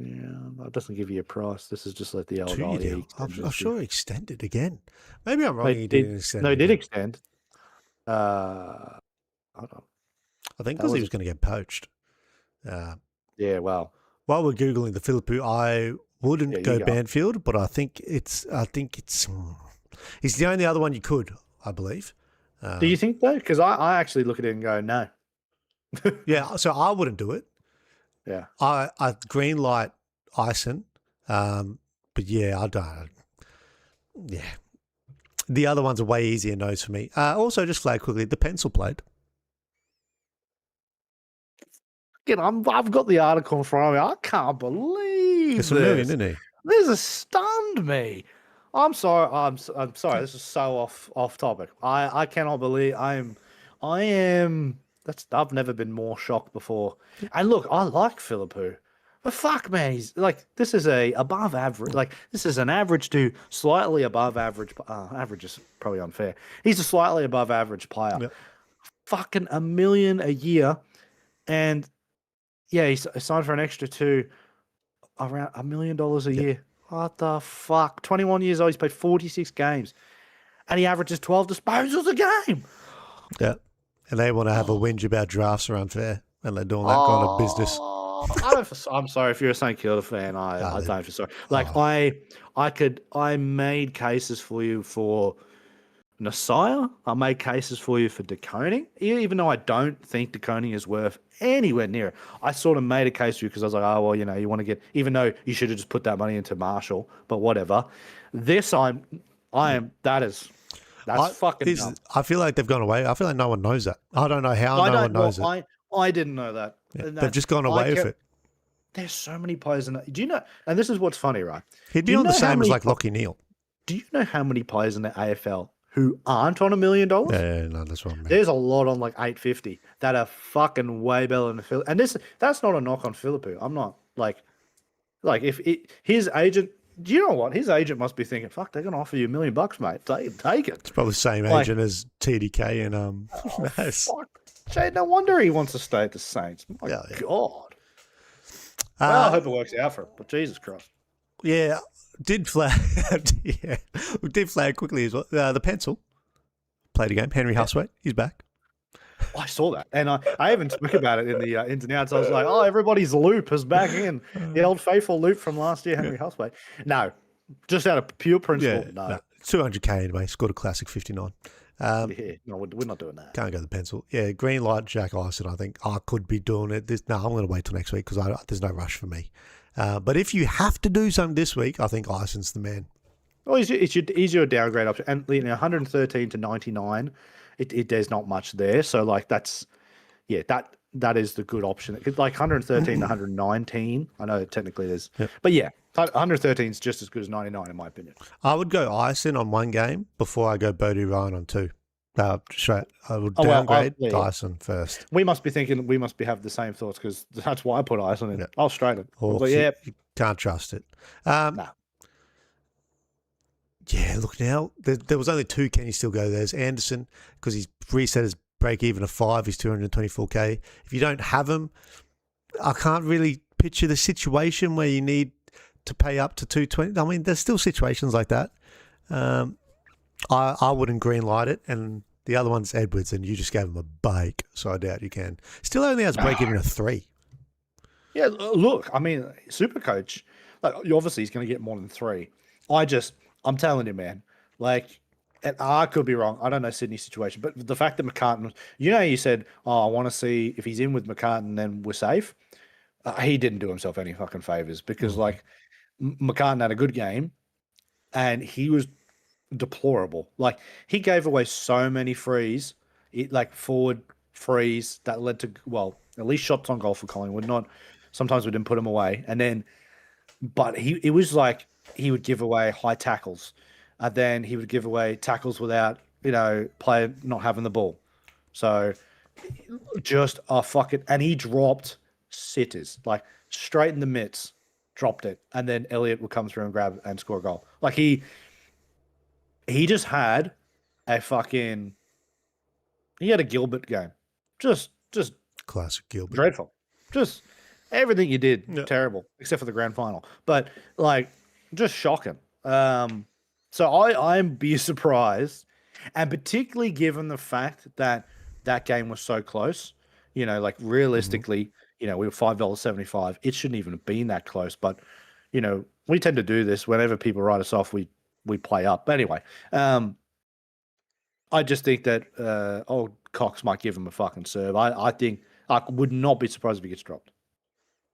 year. It doesn't give you a price. This is just like the old 2-year deal. I'm sure he extended again. Maybe I'm wrong. He didn't extend. No, he did extend. Hold on. I think because he was going to get poached. Yeah, well. While we're googling the Philippou, I wouldn't go go. Banfield, but I think it's. He's the only other one you could, I believe. Do you think though? Because I actually look at it and go, no. Yeah, so I wouldn't do it. Yeah. I green light Ison, but yeah, I don't. Yeah, the other ones are way easier no's for me. Also, just flag quickly the pencil plate. Again, I've got the article in front of me. I can't believe It's a million, this. isn't he? This has stunned me. I'm sorry. I'm sorry. This is so off topic. I cannot believe I am. I've never been more shocked before. And look, I like Philippou, but fuck man, he's like this is a above average. Like this is an average to slightly above average. Average is probably unfair. He's a slightly above average player. Yep. Fucking $1 million a year, and yeah, he signed for an extra two, around $1 million a year. What the fuck? 21 years old. He's played 46 games, and he averages 12 disposals a game. Yeah, and they want to have a whinge about drafts are unfair, and they're doing that kind of business. I'm sorry if you're a St Kilda fan. I don't feel sorry. Like I made cases for you for Nasiah. I made cases for you for DeConing, even though I don't think DeConing is worth anywhere near it. I sort of made a case for you because I was like, oh well, you want to get, even though you should have just put that money into Marshall, but whatever. This that's fucking dumb. I feel like they've gone away. I feel like no one knows that. I don't know how no one knows it. I didn't know that. Yeah, they've just gone away with it. There's so many players in that. Do you know? And this is what's funny, right? He'd be on the same as like Lockie Neal. Do you know how many players in the AFL who aren't on $1 million? Yeah, no, that's what I mean. There's a lot on like 850 that are fucking way better than Phil. And that's not a knock on Philippou. I'm not like if his agent. Do you know what his agent must be thinking? Fuck, they're gonna offer you $1 million, mate. Take it. It's probably the same agent as TDK and Fuck. Jay, no wonder he wants to stay at the Saints. My God. Well, I hope it works out for him. But Jesus Christ. Yeah, did flag. Yeah, we did flag quickly as well. The pencil played a game. Henry Housewaite, he's back. I saw that, and I even spoke about it in the ins and outs. I was like, "Oh, everybody's loop is back in the old faithful loop from last year." Henry Housewaite. No, just out of pure principle. No. 200k anyway. Scored a classic 59. No, we're not doing that. Can't go the pencil. Yeah, green light Jack Ison. I think I could be doing it. I'm going to wait till next week because there's no rush for me. But if you have to do something this week, I think Ison's the man. Well, it's your downgrade option, and 113 to 99. There's not much there, so like that is the good option. Like 113 to 119. I know technically there's, but yeah, 113 is just as good as 99 in my opinion. I would go Ison on one game before I go Bodie Ryan on two. Straight. I would downgrade Ison first. We must be having the same thoughts because that's why I put Ison in. I'll straighten. But yeah, you can't trust it. No. Yeah, look now. There was only two. Can you still go? There's Anderson because he's reset his break even to 5. He's 224k. If you don't have him, I can't really picture the situation where you need to pay up to 220. I mean, there's still situations like that. I wouldn't green light it, and the other one's Edwards, and you just gave him a bake, so I doubt you can. Still only has break even of 3. Yeah, look, I mean, Supercoach, like obviously he's going to get more than 3. I'm telling you, man, like, and I could be wrong. I don't know Sydney's situation, but the fact that McCartan, you said, oh, I want to see if he's in with McCartan, then we're safe. He didn't do himself any fucking favors because, like, McCartan had a good game and he was deplorable. Like, he gave away so many frees, like forward frees that led to, well, at least shots on goal for Collingwood. Not sometimes we didn't put them away, and then, but it was like he would give away high tackles, and then he would give away tackles without player not having the ball. So just a fucking, and he dropped sitters like straight in the mitts, dropped it, and then Elliott would come through and grab and score a goal. Like he just had a fucking, he had a Gilbert game, just classic Gilbert, dreadful, just everything you did terrible except for the grand final, but like just shocking. So I'm be surprised, and particularly given the fact that game was so close, like realistically, we were $5.75. It shouldn't even have been that close, but we tend to do this whenever people write us off. We we play up. But anyway, I just think that old Cox might give him a fucking serve. I think I would not be surprised if he gets dropped.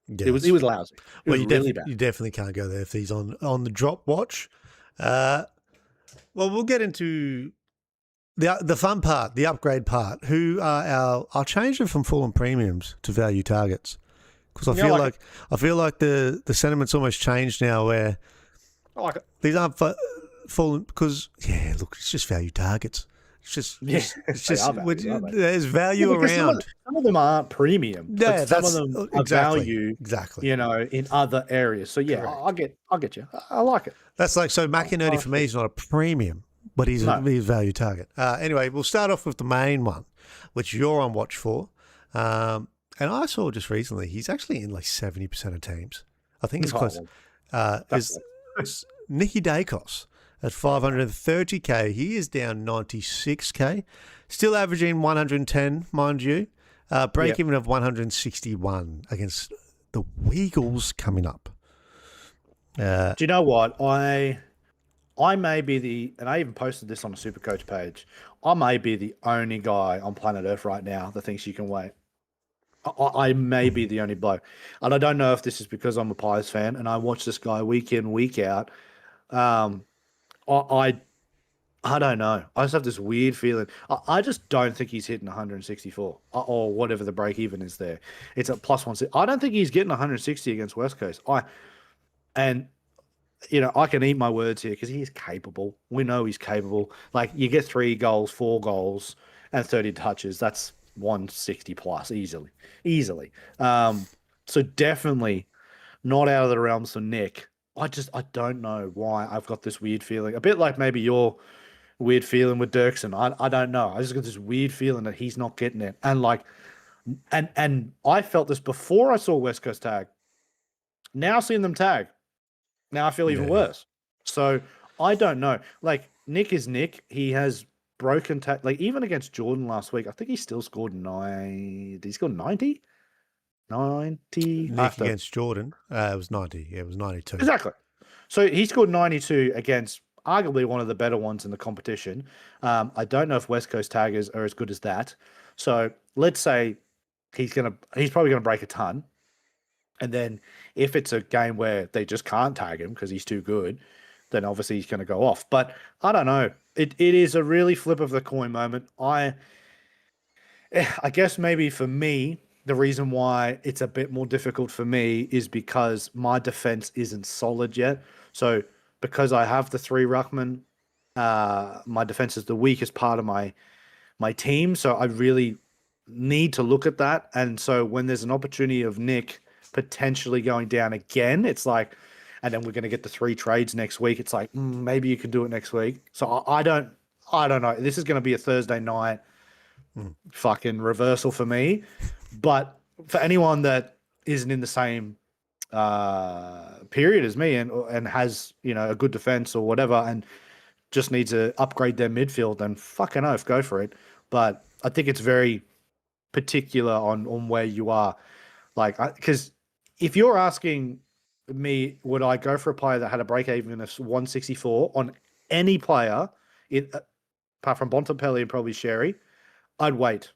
It was lousy. It Well, was really bad. you definitely can't go there if he's on the drop watch. Well, we'll get into the fun part, the upgrade part. Who are I'll change it from full and premiums to value targets because I feel like the sentiment's almost changed now where I like it. these aren't full because look, it's just value targets. It's just there's value around. Some of them aren't premium. Yeah, some of them are value. Exactly. In other areas. So yeah, I'll get you. I like it. That's like so. McInerney for me is not a premium, but he's a value target. Anyway, we'll start off with the main one, which you're on watch for. And I saw just recently he's actually in like 70% of teams. I think it's close. Is Nicky Dacos at 530k. He is down 96k. Still averaging 110, mind you. Break even of 161 against the Weagles coming up. Do you know what? I may be and I even posted this on the Supercoach page. I may be the only guy on planet Earth right now that thinks you can wait. I may be the only bloke. And I don't know if this is because I'm a Pies fan and I watch this guy week in, week out. I don't know. I just have this weird feeling. I just don't think he's hitting 164 or whatever the break even is there. It's a +1. I don't think he's getting 160 against West Coast. I can eat my words here because he's capable. We know he's capable. Like you get 3 goals, 4 goals, and 30 touches. That's 160 plus easily. So definitely not out of the realms for Nick. I don't know why I've got this weird feeling. A bit like maybe your weird feeling with Dirksen. I don't know. I just got this weird feeling that he's not getting it. And and I felt this before I saw West Coast tag. Now seeing them tag. Now I feel even worse. So I don't know. Like Nick is Nick. He has broken tag. Like even against Jordan last week, I think he still scored 9. Did he score 90? 90 Nick against Jordan. It was 90. Yeah, it was 92. Exactly. So he scored 92 against arguably one of the better ones in the competition. I don't know if West Coast taggers are as good as that. So let's say he's probably gonna break a ton. And then if it's a game where they just can't tag him because he's too good, then obviously he's gonna go off. But I don't know. It is a really flip of the coin moment. I guess maybe for me, the reason why it's a bit more difficult for me is because my defense isn't solid yet. So because I have the 3 ruckman, my defense is the weakest part of my team. So I really need to look at that. And so when there's an opportunity of Nick potentially going down again, it's like, and then we're going to get the 3 trades next week. It's like, maybe you could do it next week. So I don't know. This is going to be a Thursday night fucking reversal for me. But for anyone that isn't in the same period as me and has a good defense or whatever and just needs to upgrade their midfield, then fucking oath, go for it. But I think it's very particular on where you are. Like, because if you're asking me, would I go for a player that had a break even of 164 on any player, apart from Bontempelli and probably Sherry, I'd wait.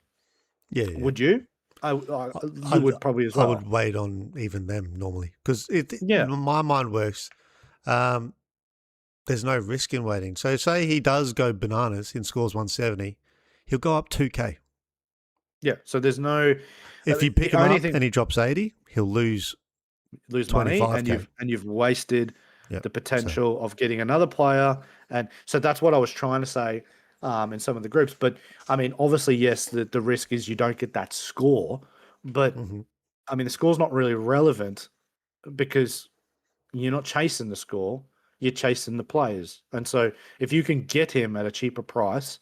Yeah. Would you? You would probably as well. I would wait on even them normally because my mind works. There's no risk in waiting. So say he does go bananas and scores 170, he'll go up 2k. Yeah. So there's no. If you pick him up and he drops 80, he'll lose money, and you've wasted the potential of getting another player. And so that's what I was trying to say. In some of the groups. But I mean, obviously, yes, the risk is you don't get that score. But I mean, the score's not really relevant because you're not chasing the score, you're chasing the players. And so if you can get him at a cheaper price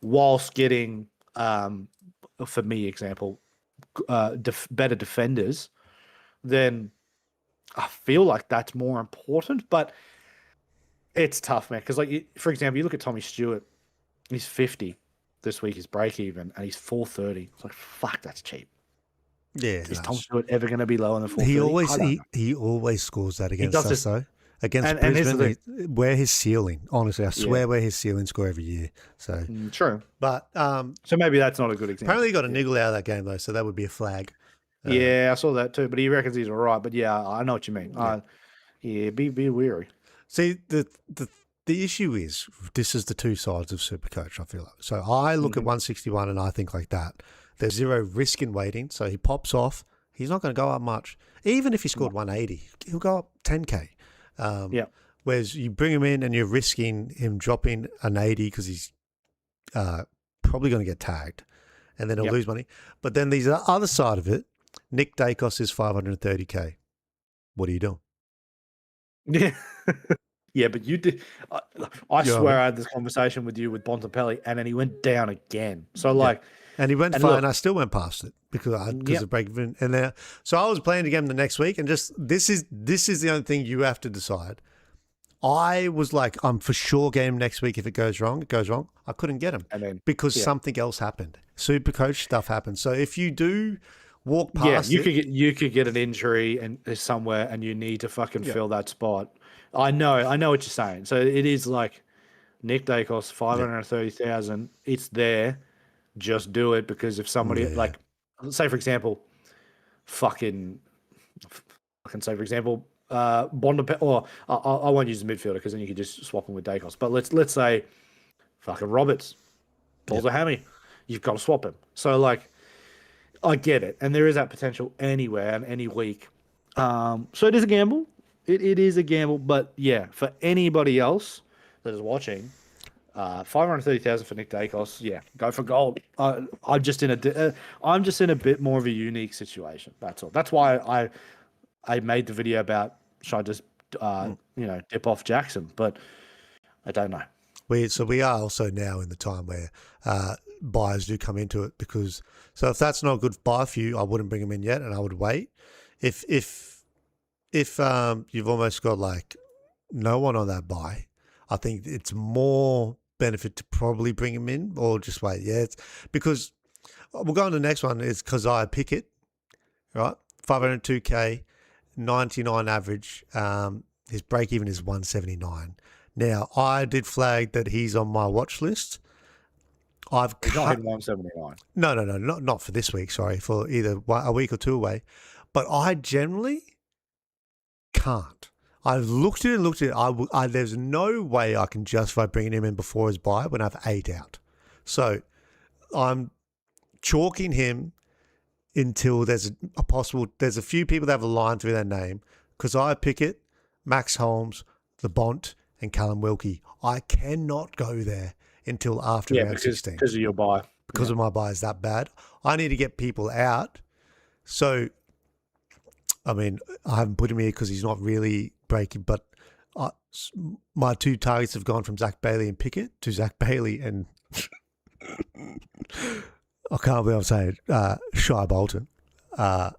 whilst getting, for me, example, better defenders, then I feel like that's more important. But it's tough, man. Because, like, for example, you look at Tommy Stewart. He's 50 this week, his break even, and he's 430. It's like, fuck, that's cheap. Yeah. Is Tom Stewart ever going to be lower than 430? He always scores that against us, though. against And here's the Brisbane. thing. We're his ceiling. Honestly, I swear Yeah, we're his ceiling score every year. So, true. but So maybe that's not a good apparently he example. got a niggle out of that game though, so that would be a flag. Yeah, I saw that too, but he reckons he's all right. But yeah, I know what you mean. Yeah. Yeah, be wary. See, the issue is this is the two sides of Supercoach. I feel like so I look at 161 and I think like that. There's zero risk in waiting, so he pops off. He's not going to go up much. Even if he scored 180, he'll go up 10k. Yeah, Whereas you bring him in and you're risking him dropping an 80 because he's probably going to get tagged, and then he'll yeah, lose money. But then the other side of it, Nick Dacos is 530k. What are you doing? yeah, yeah. But you did. I, I You know what I swear mean? I had this conversation with you with Bontempelli, and then he went down again. So Yeah. like, And he went and far, look, and I still went past it because yep, of break even. And there, so I was playing again the next week, and just this is the only thing you have to decide. I was like, I'm for sure game next week. If it goes wrong, it goes wrong. I couldn't get him and then because yeah, something else happened. Super coach stuff happened. So if you do walk yeah. past it, You could get an injury and somewhere, and you need to fucking yeah, fill that spot. I know what you're saying. So it is like Nick Dacos, yeah, 530,000. It's there. Just do it because if somebody yeah, like, say for example, fucking, I can say for example, Bond or I won't use the midfielder because then you could just swap him with Dacos. But let's say fucking Roberts yeah, pulls a hammy, you've got to swap him. So like, I get it, and there is that potential anywhere and any week. So it is a gamble. It is a gamble, but yeah, for anybody else that is watching, 530,000 for Nick Dacos. Yeah, go for gold. I'm just in a bit more of a unique situation. That's all. That's why I made the video about should I just Mm. dip off Jackson, but I don't know. We are also now in the time where buyers do come into it because if that's not a good buy for you, I wouldn't bring them in yet, and I would wait. If you've almost got like no one on that buy, I think it's more benefit to probably bring him in or just wait. Yeah, it's because we'll go on to the next one. Is Keziah Pickett, right? 502k, 99 average. His break even is 179. Now, I did flag that he's on my watch list. I've He's not cut. hitting 179. No, not for this week. Sorry, for either a week or two away. But I generally can't. I've looked at it and looked at it. There's no way I can justify bringing him in before his buy when I have 8 out. So I'm chalking him until there's a few people that have a line through their name. Keziah Pickett, Max Holmes, the Bont, and Callum Wilkie. I cannot go there until after Yeah, round 16 because of your buy. because Yeah. of my buy is that bad. I need to get people out. So, I mean, I haven't put him here because he's not really breaking, but my two targets have gone from Zach Bailey and Pickett to Zach Bailey and I can't believe I'm saying Shy Bolton. Yeah,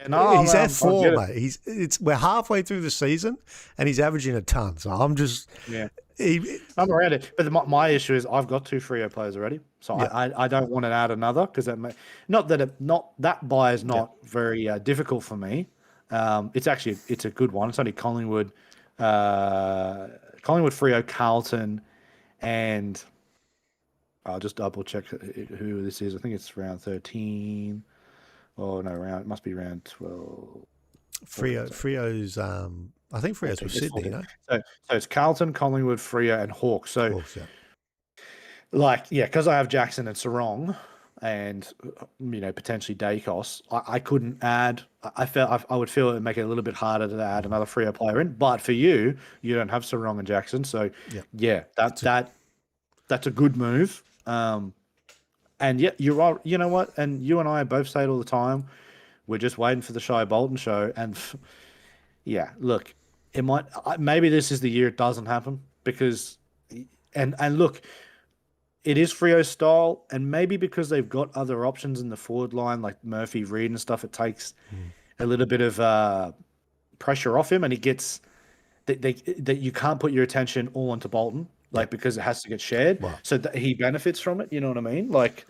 no, He's I get F4, it. mate. We're halfway through the season and he's averaging a ton. So I'm just Yeah. he, I'm around it, but my issue is I've got 2 Freo players already, so yeah, I don't want to add another because not that buy is yeah. not very difficult for me. It's a good one. It's only Collingwood, Freo, Carlton, and I'll just double check who this is. I think it's round 13. Oh no, it must be round 12. 14, sorry. Frio's I think Frio's 14. with It's Sydney, 14. you know? So it's Carlton, Collingwood, Freo, and Hawks. So Hawks, yeah. like, yeah, because I have Jackson and Sarong and, potentially Dacos, I couldn't add. I felt I would feel it would make it a little bit harder to add another Freo player in. But for you don't have Sarong and Jackson. So, Yeah. yeah, that's a good move. And yeah, you're right. You know what? And you and I both say it all the time. We're just waiting for the Shy Bolton show. And yeah, look, maybe this is the year it doesn't happen because, and look, it is Freo style, and maybe because they've got other options in the forward line like Murphy, Reed, and stuff, it takes a little bit of pressure off him, and he gets that you can't put your attention all onto Bolton, like because it has to get shared, Wow. so that he benefits from it. You know what I mean? Like,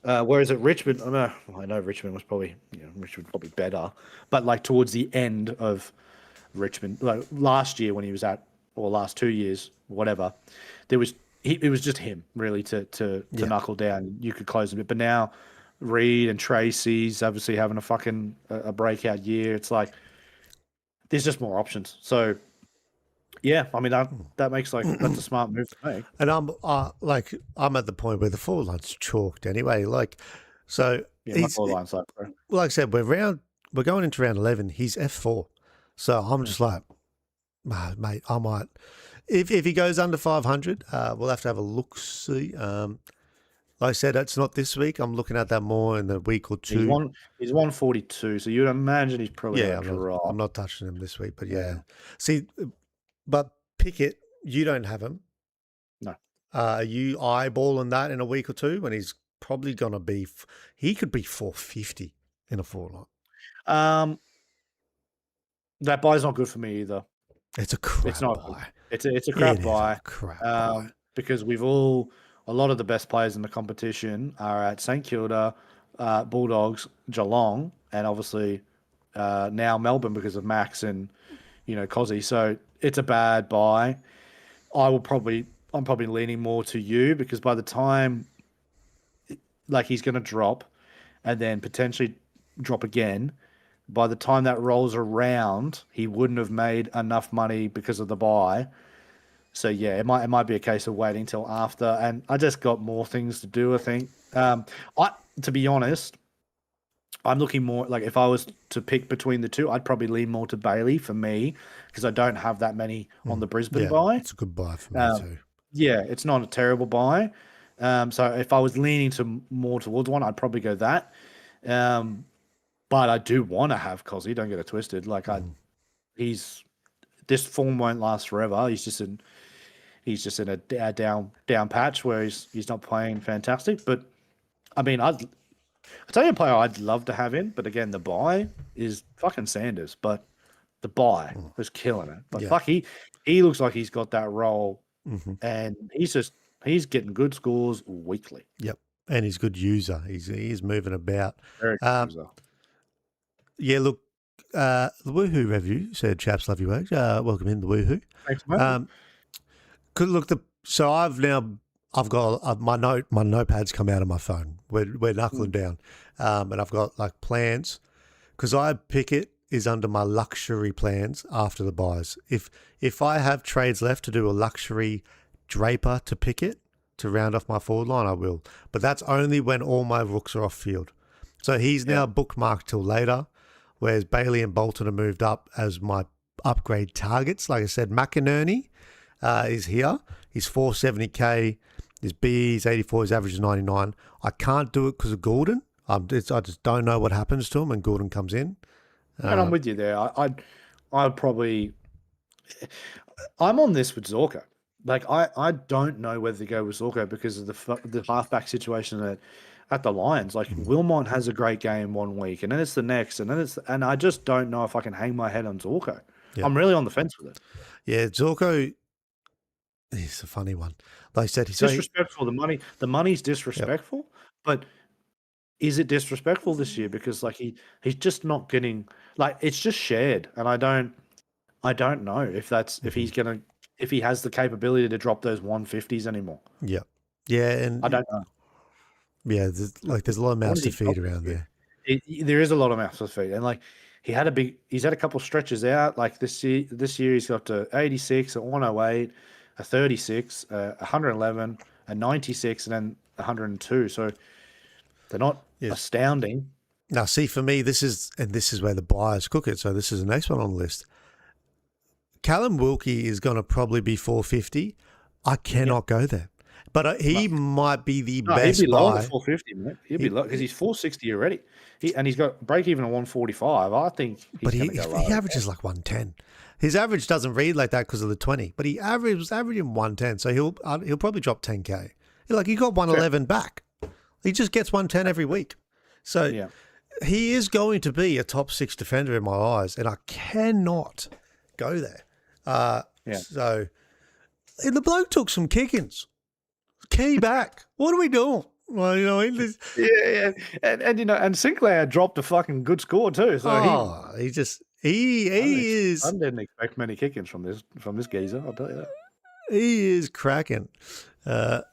whereas at Richmond, I know Richmond was probably Richmond probably better, but like towards the end of Richmond. Like last year when he was at, or last 2 years, whatever, there was it was just him really to Yeah. knuckle down. You could close a bit, but now Reed and Tracy's obviously having a fucking a breakout year. It's like there's just more options. So yeah, I mean that makes that's a smart move to make. And I'm at the point where the forward line's chalked anyway. Like, so Yeah, my he's forward line's like, bro. like I said, we're going into round 11. He's F4, so I'm just like, mate, I might if he goes under 500, we'll have to have a look. See, like I said, it's not this week. I'm looking at that more in the week or two. He's 142, so you'd imagine he's probably Yeah, gonna drop. I'm not touching him this week, but yeah. See, but Pickett, you don't have him. No. Are you eyeballing that in a week or two when he's probably going to be, he could be 450 in a fortnight. That buy's not good for me either. It's a crap It's not. buy. It's a crap It is buy. a crap buy. Because a lot of the best players in the competition are at St Kilda, Bulldogs, Geelong, and obviously now Melbourne because of Max and Cozzy. So it's a bad buy. I'm probably leaning more to you because by the time he's going to drop and then potentially drop again, by the time that rolls around, he wouldn't have made enough money because of the buy. So yeah, it might be a case of waiting till after, and I just got more things to do. I think. To be honest, I'm looking more like if I was to pick between the two, I'd probably lean more to Bailey for me because I don't have that many on the Brisbane buy. It's a good buy for me too. Yeah, it's not a terrible buy. So if I was leaning more towards one, I'd probably go that. But I do want to have Cozzy. Don't get it twisted. This form won't last forever. He's just in a down patch where he's not playing fantastic. But I mean, I'll tell you a player I'd love to have in. But again, the buy is fucking Sanders. But the buy was killing it. But fuck, he looks like he's got that role, and he's getting good scores weekly. Yep, and he's a good user. He's moving about. Very good user. Yeah, look, the Woohoo review said, "Chaps, love you, welcome in the Woohoo." Thanks, mate. Could look so I've got my notepad's come out of my phone. We're knuckling down, and I've got like plans because Pickett is under my luxury plans after the buys. If I have trades left to do a luxury Draper to Pickett to round off my forward line, I will. But that's only when all my rooks are off field. So he's now bookmarked till later. Whereas Bailey and Bolton are moved up as my upgrade targets. Like I said, McInerney is here. He's 470k. His BE is 84. His average is 99. I can't do it because of Gordon. I just don't know what happens to him when Gordon comes in. And I'm with you there. I'd probably. I'm on this with Zorko. Like I don't know whether to go with Zorko because of the halfback situation at the Lions. Like Wilmot has a great game one week, and then it's the next, and I just don't know if I can hang my head on Zorko. Yep. I'm really on the fence with it. Yeah, Zorko. He's a funny one. Like I said, he's disrespectful. The money's disrespectful, but is it disrespectful this year? Because he's just not getting it's just shared, and I don't know if he has the capability to drop those 150s anymore. Yeah, and I don't know. Yeah, there's a lot of mouths to feed around there. There is a lot of mouths to feed, and he's had a couple of stretches out. Like this year he's got to 86, a 108, a 36, 111, a 96, and then 102. So they're not astounding. Now, see, for me, this is where the buyers cook it. So this is the next one on the list. Callum Wilkie is going to probably be 450. I cannot go there. But he might be the best he'd be lower buy. than 450, mate. He'd be low because he's 460 already. He's got break even at 145. I think he's going to go he averages like 110. His average doesn't read like that because of the 20, but he was averaging 110. So he'll probably drop 10k. He got 111 back. He just gets 110 every week. So he is going to be a top 6 defender in my eyes, and I cannot go there. So the bloke took some kickings. Key back. What are we doing? Well, and Sinclair dropped a fucking good score too. So He I is didn't expect many kick-ins from this geezer. I'll tell you that. he is cracking. Are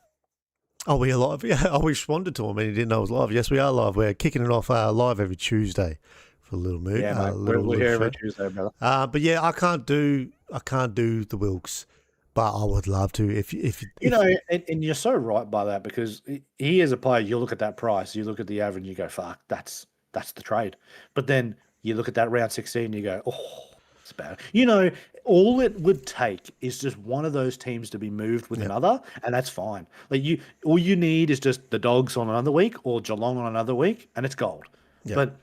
we alive? Yeah, I responded to him and he didn't know I was live. Yes, we are live. We're kicking it off live every Tuesday for a little mood, Yeah, mate. little We're here every show. Tuesday, brother. But yeah, I can't do the Wilkes, but I would love to. If You know, and you're so right by that, because he is a player. You look at that price, you look at the average, you go, "Fuck, that's the trade." But then you look at that round 16, you go, "Oh, it's bad." You know, all it would take is just one of those teams to be moved with Yeah. another, and that's fine. Like all you need is just the Dogs on another week or Geelong on another week, and it's gold. Yeah. But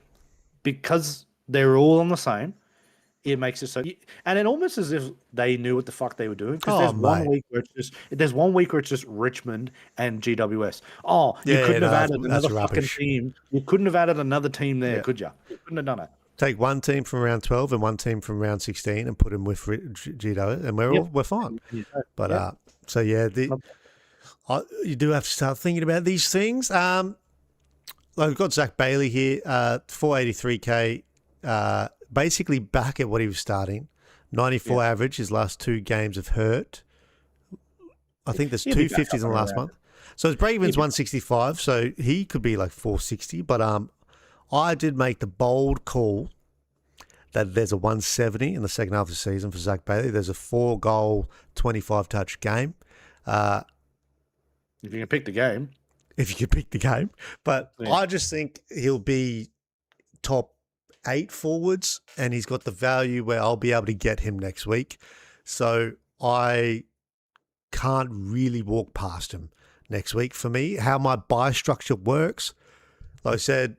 because they're all on the same, it makes it so, and it almost as if they knew what the fuck they were doing. Because Oh, there's one mate. week where it's just Richmond and GWS. Oh, you Yeah, couldn't have no, added that's another fucking rubbish. team. You couldn't have added another team there, Yeah. could you? You couldn't have done it. Take one team from round 12 and one team from round 16 and put them with GW, and we're fine. But so yeah, you do have to start thinking about these things. We've got Zach Bailey here, 483k, basically back at what he was starting. 94 average. His last 2 games have hurt. I think there's He'll be back 250s in the up last around. month. So his break-even's 165, so he could be like 460. But I did make the bold call that there's a 170 in the second half of the season for Zach Bailey. There's a 4-goal, 25-touch game. If you can pick the game. If you can pick the game. But Yeah. I just think he'll be top 8 forwards, and he's got the value where I'll be able to get him next week. So I can't really walk past him next week. For me, how my buy structure works, like I said,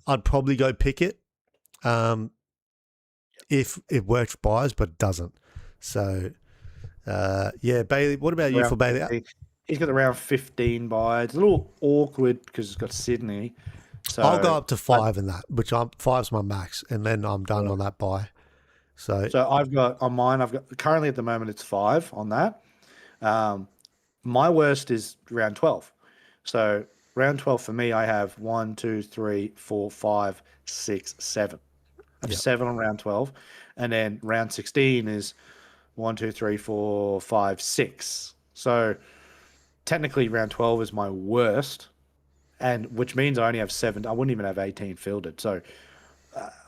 I'd probably go Pickett if it works buys, but it doesn't. So, yeah, Bailey. What about you for Bailey? 15. He's got around 15 buys. It's a little awkward because he's got Sydney. So I'll go up to 5 in that, which 5's my max, and then I'm done on that buy. So I've got on mine. I've got currently at the moment it's 5 on that. My worst is round 12. So round 12 for me, I have 1, 2, 3, 4, 5, 6, 7. I have 7 on round 12, and then round 16 is 1, 2, 3, 4, 5, 6. So technically, round 12 is my worst, and which means I only have 7. I wouldn't even have 18 fielded. So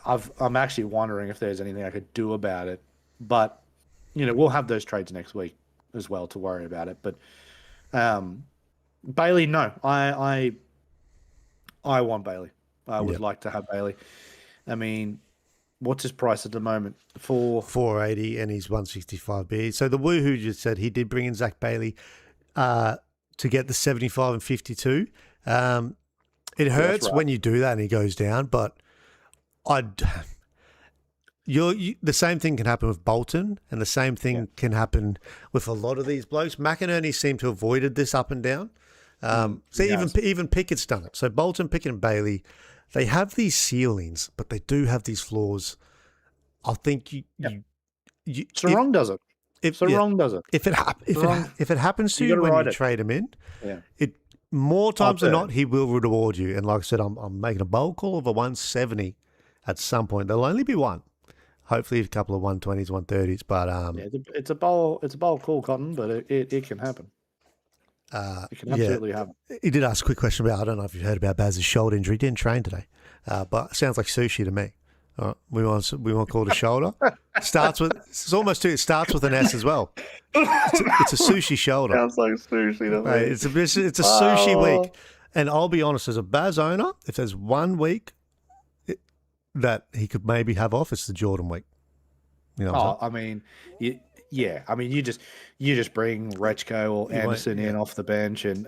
I'm actually wondering if there's anything I could do about it. But we'll have those trades next week as well to worry about it. But Bailey, no, I want Bailey. I would like to have Bailey. I mean, what's his price at the moment? 480, and he's 165B. So the woohoo just said he did bring in Zach Bailey to get the 75 and 52. It hurts when you do that and he goes down, but the same thing can happen with Bolton, and the same thing can happen with a lot of these blokes. McInerney seemed to have avoided this up and down. Even Pickett's done it. So Bolton, Pickett, and Bailey, they have these ceilings, but they do have these flaws. I think Sarong does it. Sarong does it. If it happens to you when you trade him in, more times than not, he will reward you. And like I said, I'm making a bold call of a 170 at some point. There'll only be one. Hopefully a couple of 120s, 130s. But it's a bold call, Cotton, but it can happen. It can absolutely happen. He did ask a quick question about, I don't know if you've heard about Baz's shoulder injury. He didn't train today, but it sounds like sushi to me. All right, we want to call it a shoulder. It starts with an S as well. It's a sushi shoulder. Sounds like sushi to me. It's a sushi week, and I'll be honest, as a Baz owner, if there's one week that he could maybe have off, it's the Jordan week. You know what I'm saying? I mean, I mean, you just bring Rechko or Anderson in off the bench, and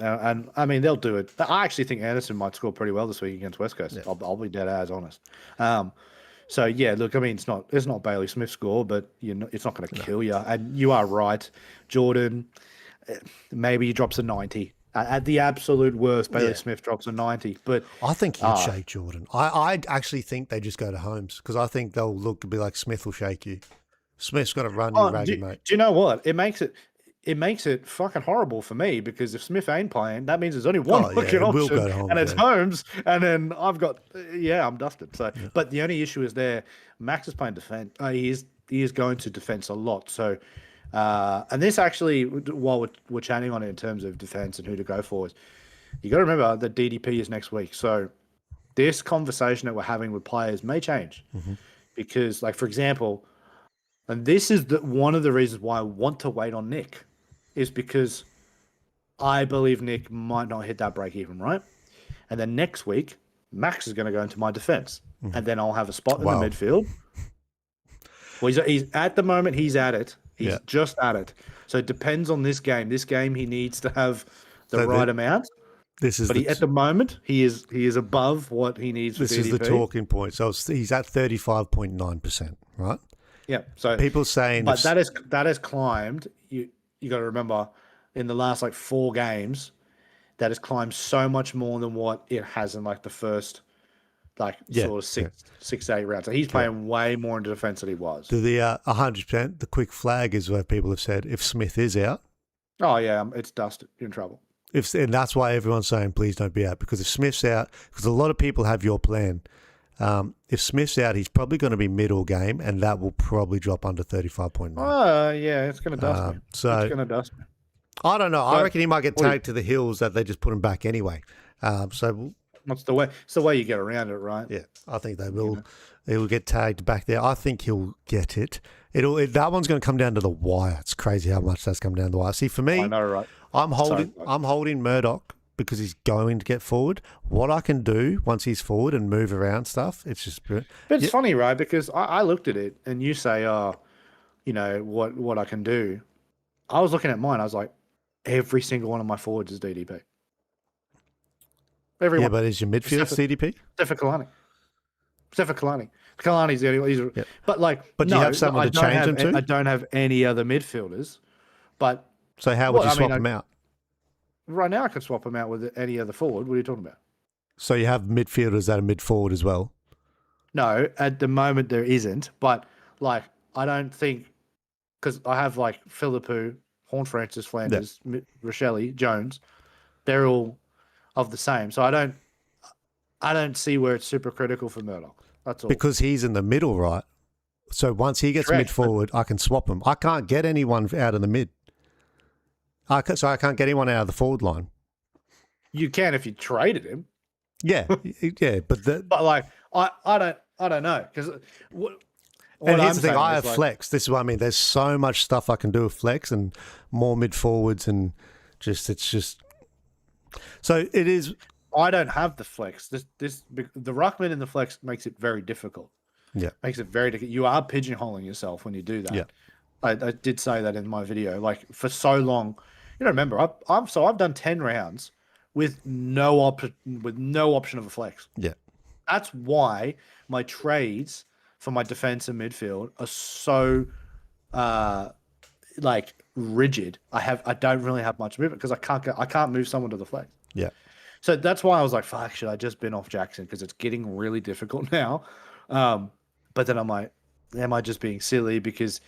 I mean they'll do it. I actually think Anderson might score pretty well this week against West Coast. Yeah. I'll be dead as honest. So yeah, look, I mean, it's not Bailey Smith's score, but it's not going to kill you. And you are right, Jordan. Maybe he drops a 90 at the absolute worst. Bailey Smith drops a 90, but I think he'd shake Jordan. I actually think they just go to Holmes because I think they'll be like Smith will shake you. Smith's got to run you ragged, mate. Do you know what? It it makes it fucking horrible for me because if Smith ain't playing, that means there's only one fucking it will option, go to Holmes, and it's Holmes, and then I've got I'm dusted. So, but the only issue is there. Max is playing defense. He is going to defense a lot. So, and this actually, while we're chatting on it in terms of defense and who to go for, is you got to remember that DDP is next week. So, this conversation that we're having with players may change because, like for example, and this is one of the reasons why I want to wait on Nick. Is because I believe Nick might not hit that break even, right? And then next week, Max is going to go into my defense, and then I'll have a spot in the midfield. Well, he's at the moment, he's at it. He's just at it. So it depends on this game. This game, he needs to have the right amount. At the moment, he is above what he needs for DDP. This is the talking point. So he's at 35.9%, right? Yeah. So people saying, but that has climbed. You got to remember, in the last like 4 games, that has climbed so much more than what it has in like the first sort of 6 to 8 rounds. So he's playing way more into defense than he was. To the 100%, the quick flag is where people have said if Smith is out. Oh yeah, it's dust. You're in trouble. And that's why everyone's saying please don't be out, because if Smith's out, because a lot of people have your plan. If Smith's out, he's probably going to be middle game, and that will probably drop under 35.9. Yeah, it's going to dust me. It's going to dust me. I don't know. I reckon he might get tagged to the hills that they just put him back anyway. So what's the way? It's the way you get around it, right? Yeah, I think they will. He will get tagged back there. I think he'll get it. That one's going to come down to the wire. It's crazy how much that's come down to the wire. See, for me, I know, right? I'm holding Murdoch because he's going to get forward. What I can do once he's forward and move around stuff, it's just. But it's funny, right? Because I looked at it, and you say, what I can do. I was looking at mine. I was like, every single one of my forwards is DDP. Everyone. Yeah, but is your midfield CDP? Except for Kalani. Kalani's the only one. But you have someone to change them to? I don't have any other midfielders. But so how would you swap them out? Right now, I could swap them out with any other forward. What are you talking about? So you have midfielders that are mid forward as well? No, at the moment there isn't. But I don't think, because I have Philippou, Horn Francis, Flanders, Rochelle, Jones. They're all of the same. So I don't see where it's super critical for Murdoch. That's all. Because he's in the middle, right? So once he gets mid forward, I can swap him. I can't get anyone out of the mid. I can't get anyone out of the forward line. You can if you traded him. Yeah, yeah, but I don't know, because and here's the thing: I have flex. This is what I mean. There's so much stuff I can do with flex and more mid forwards, and it's just. So it is. I don't have the flex. The ruckman in the flex makes it very difficult. Yeah, makes it very difficult. You are pigeonholing yourself when you do that. Yeah, I did say that in my video. For so long. Remember, I've done 10 rounds with no option of a flex. Yeah, that's why my trades for my defense and midfield are so rigid. I don't really have much movement because I can't move someone to the flex. Yeah, so that's why I was like, fuck, should I just bin off Jackson, because it's getting really difficult now. But then I'm like, am I just being silly because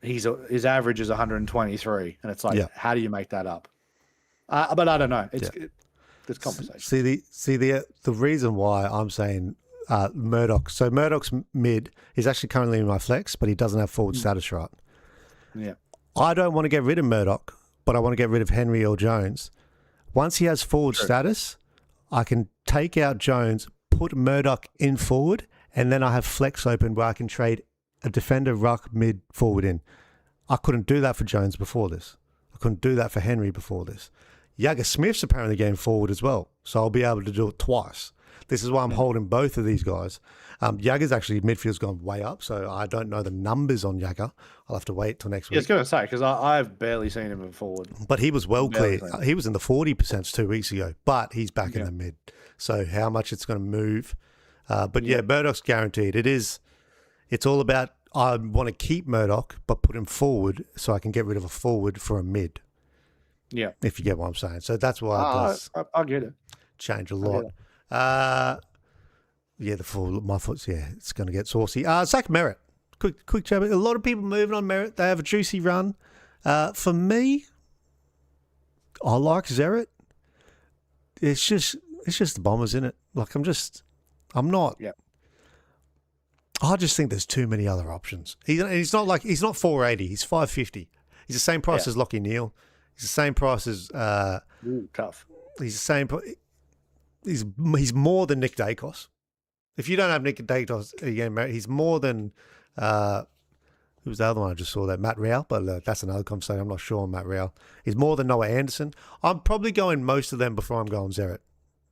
his average is 123, and it's like, how do you make that up? But I don't know. It's conversation. See the reason why I'm saying Murdoch. So Murdoch's mid. He's actually currently in my flex, but he doesn't have forward status, right? Yeah. I don't want to get rid of Murdoch, but I want to get rid of Henry or Jones. Once he has forward status, I can take out Jones, put Murdoch in forward, and then I have flex open where I can trade a defender, ruck, mid, forward in. I couldn't do that for Jones before this. I couldn't do that for Henry before this. Jagger Smith's apparently going forward as well, so I'll be able to do it twice. This is why I'm holding both of these guys. Jagger's actually, midfield's gone way up, so I don't know the numbers on Jagger. I'll have to wait till next week. I was going to say, because I've barely seen him in forward. But he was clear. He was in the 40% 2 weeks ago, but he's back in the mid. So how much it's going to move. But Murdoch's guaranteed. It's all about, I want to keep Murdoch, but put him forward so I can get rid of a forward for a mid. Yeah. If you get what I'm saying. So that's why it does I get it. Change a lot. My foot's, it's going to get saucy. Zach Merritt. Quick chat. A lot of people moving on Merritt. They have a juicy run. For me, I like Zeret. It's just the Bombers in it. Like I'm not. Yeah. I just think there's too many other options. He's not 480. He's 550. He's the same price Yeah. as Lockie Neal. He's the same price as. Ooh, tough. He's the same. He's more than Nick Dacos. If you don't have Nick Dacos again, he's more than. Who was the other one I just saw there? Matt Rowell, but that's another conversation. I'm not sure on Matt Rowell. He's more than Noah Anderson. I'm probably going most of them before I'm going Zeret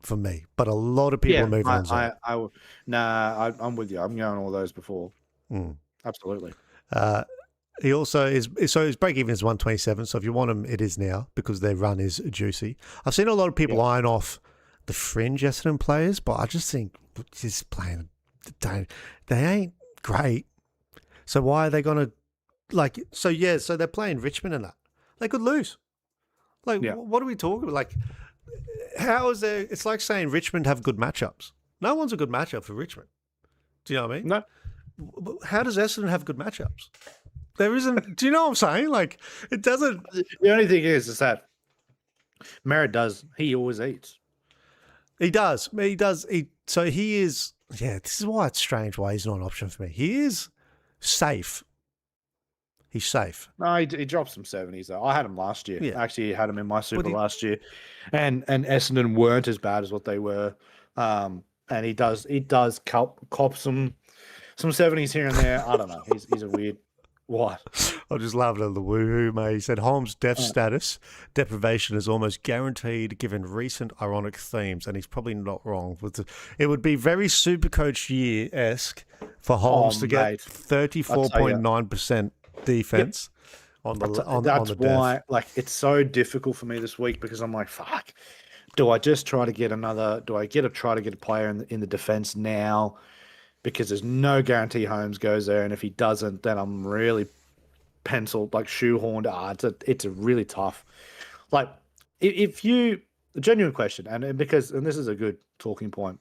for me. But a lot of people are moving on Zeret. I'm with you. I'm going all those before. Absolutely. He also is, so his break even is 127. So if you want him, it is now because their run is juicy. I've seen a lot of people eyeing off the fringe Essendon players, but I just think just playing, they ain't great. So why are they going to, so they're playing Richmond and that. They could lose. What are we talking about? Like, how is there, it's like saying Richmond have good matchups. No one's a good matchup for Richmond. Do you know what I mean? No. How does Essendon have good matchups? There isn't, do you know what I'm saying? Like, it doesn't. The only thing is that Merritt he always eats. He does. So he is, this is why it's strange why he's not an option for me. He is safe. He's safe. No, he dropped some 70s though. I had him last year. Yeah. Actually, had him in my super last year, and Essendon weren't as bad as what they were. And he does cop some 70s here and there. I don't know. He's a weird. What? I just loved the woohoo, mate. He said Holmes' deaf status deprivation is almost guaranteed given recent ironic themes, and he's probably not wrong. It would be very Supercoach year-esque for Holmes to get 34.9% defense on the That's the why, deaf. like, it's so difficult for me this week because I'm like, fuck. Do I just try to get try to get a player in the defense now? Because there's no guarantee Holmes goes there, and if he doesn't, then I'm really penciled, like shoehorned. It's a really tough. Like, if you, a genuine question, and this is a good talking point,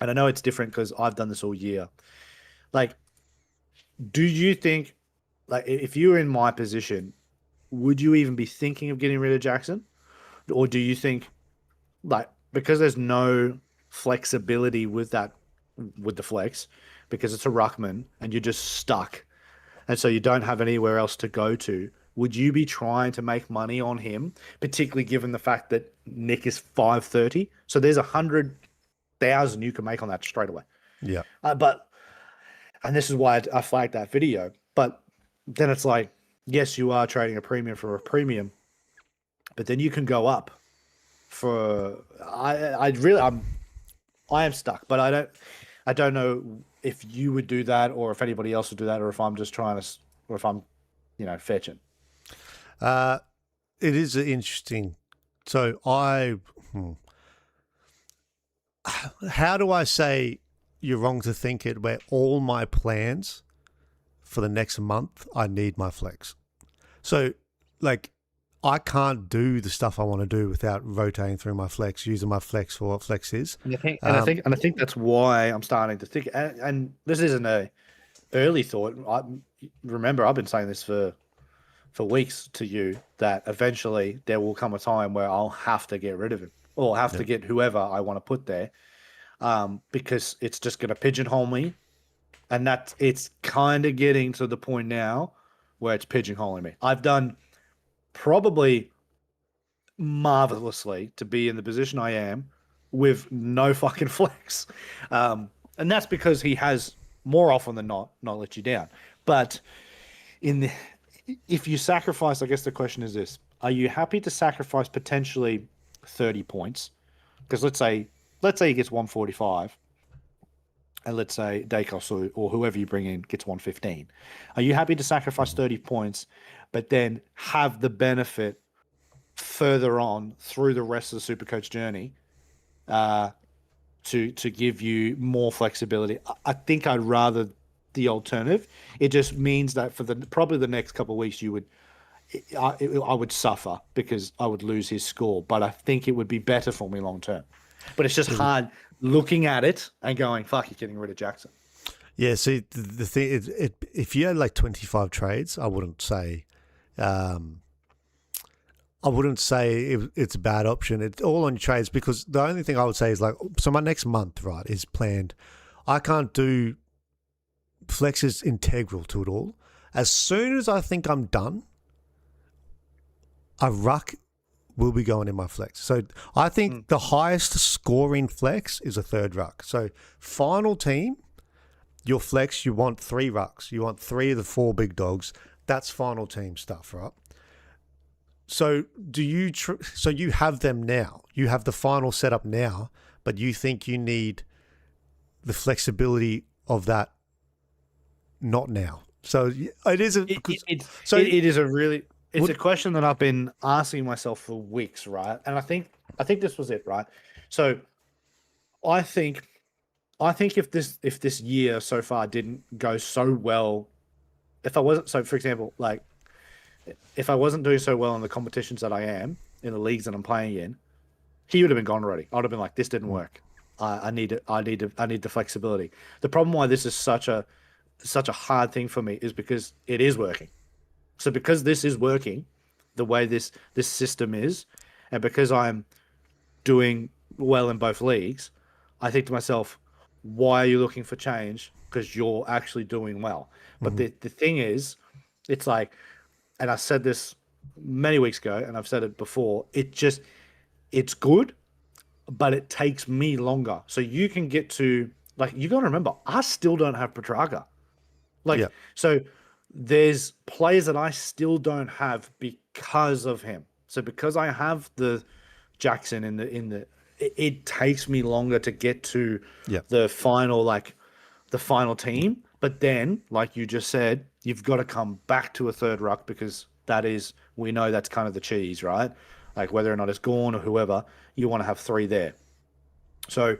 and I know it's different because I've done this all year. Like, do you think, like, if you were in my position, would you even be thinking of getting rid of Jackson, or do you think, like, because there's no flexibility with the flex, because it's a ruckman and you're just stuck, and so you don't have anywhere else to go to, would you be trying to make money on him, particularly given the fact that Nick is 530? So there's 100,000 you can make on that straight away. Yeah. And this is why I flagged that video. But then it's like, yes, you are trading a premium for a premium, but then you can go up for. I am stuck, but I don't know if you would do that, or if anybody else would do that, or if I'm just trying to, or if I'm, fetching. It is interesting. So how do I say you're wrong to think it, where all my plans for the next month, I need my flex. So, like, I can't do the stuff I want to do without rotating through my flex, using my flex for what flex is. And I think that's why I'm starting to think. And this isn't a early thought. Remember, I've been saying this for weeks to you, that eventually there will come a time where I'll have to get rid of him, or have to get whoever I want to put there, because it's just going to pigeonhole me, and it's kind of getting to the point now where it's pigeonholing me. I've done probably marvelously to be in the position I am with no fucking flex. And that's because he has more often than not let you down. But if you sacrifice, I guess the question is this: are you happy to sacrifice potentially 30 points? Because let's say he gets 145, and let's say Dacos or whoever you bring in gets 115. Are you happy to sacrifice 30 points, but then have the benefit further on through the rest of the Supercoach journey to give you more flexibility? I think I'd rather the alternative. It just means that for probably the next couple of weeks, I would suffer because I would lose his score. But I think it would be better for me long term. But it's just hard looking at it and going, "Fuck, you're getting rid of Jackson." Yeah. See, the thing is, if you had like 25 trades, I wouldn't say I wouldn't say it's a bad option. It's all on trades because the only thing I would say is like, so my next month, right, is planned. I can't do flex is integral to it all. As soon as I think I'm done, a ruck will be going in my flex. So I think the highest scoring flex is a third ruck. So final team, your flex, you want 3 rucks. You want 3 of the 4 big dogs. That's final team stuff, right? So so you have them now. You have the final setup now, but you think you need the flexibility of that not now. So it is a it's a question that I've been asking myself for weeks, right? And I think this was it, right? So I think if this year so far didn't go so well, if I wasn't for example, like if I wasn't doing so well in the competitions that I am in the leagues that I'm playing in, he would have been gone already. I'd have been like, this didn't work. I need the flexibility. The problem why this is such a hard thing for me is because it is working. So because this is working, the way this system is, and because I'm doing well in both leagues, I think to myself, why are you looking for change? Because you're actually doing well. But the thing is, it's like, and I said this many weeks ago, and I've said it before, it's good, but it takes me longer. So you can get to, like, you got to remember, I still don't have Petrarca. Like, so there's players that I still don't have because of him. So because I have the Jackson it takes me longer to get to the final team. But then, like you just said, you've got to come back to a third ruck because we know that's kind of the cheese, right? Like whether or not it's Gorn or whoever, you want to have 3 there. So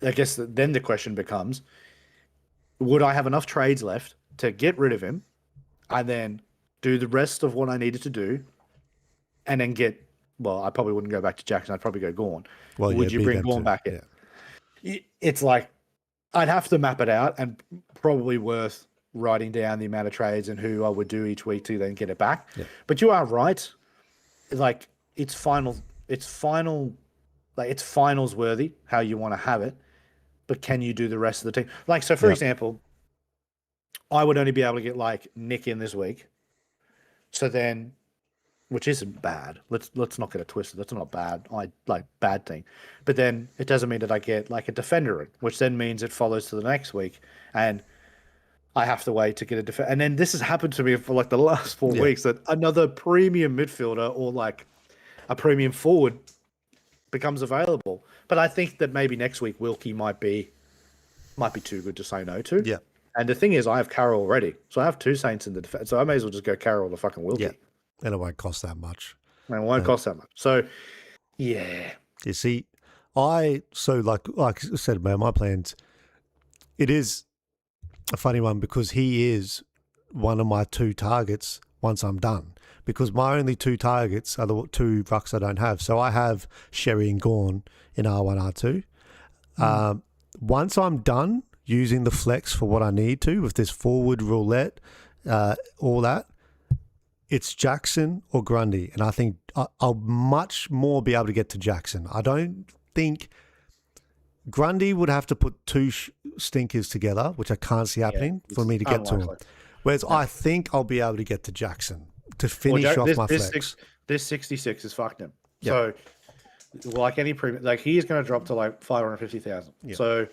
I guess then the question becomes, would I have enough trades left to get rid of him and then do the rest of what I needed to do and then I probably wouldn't go back to Jackson. I'd probably go Gorn. Well, would you bring Gorn back in? Yeah. It's like, I'd have to map it out and probably worth writing down the amount of trades and who I would do each week to then get it back. Yeah. But you are right. Like it's finals worthy how you want to have it, but can you do the rest of the team? Like, so for example, I would only be able to get like Nick in this week. So then, which isn't bad. Let's not get it twisted. That's not bad. Bad thing. But then it doesn't mean that I get like a defender in, which then means it follows to the next week. And I have to wait to get a defender. And then this has happened to me for like the last 4 weeks that another premium midfielder or like a premium forward becomes available. But I think that maybe next week Wilkie might be too good to say no to. Yeah. And the thing is, I have Carroll already. So I have 2 Saints in the defense. So I may as well just go Carroll to fucking Wilkie. Yeah. And it won't cost that much. And it won't cost that much. So, yeah. You see, like I said, man, my plans, it is a funny one because he is one of my 2 targets once I'm done. Because my only 2 targets are the 2 rucks I don't have. So I have Sherry and Gorn in R1, R2. Once I'm done using the flex for what I need to with this forward roulette, all that, it's Jackson or Grundy. And I think I'll much more be able to get to Jackson. I don't think Grundy would have to put 2 stinkers together, which I can't see happening for me to get to him. Whereas I think I'll be able to get to Jackson to finish off my flex. This 66 is fucked him. Yep. So, like any premium, like he is going to drop to like 550,000. Yep. So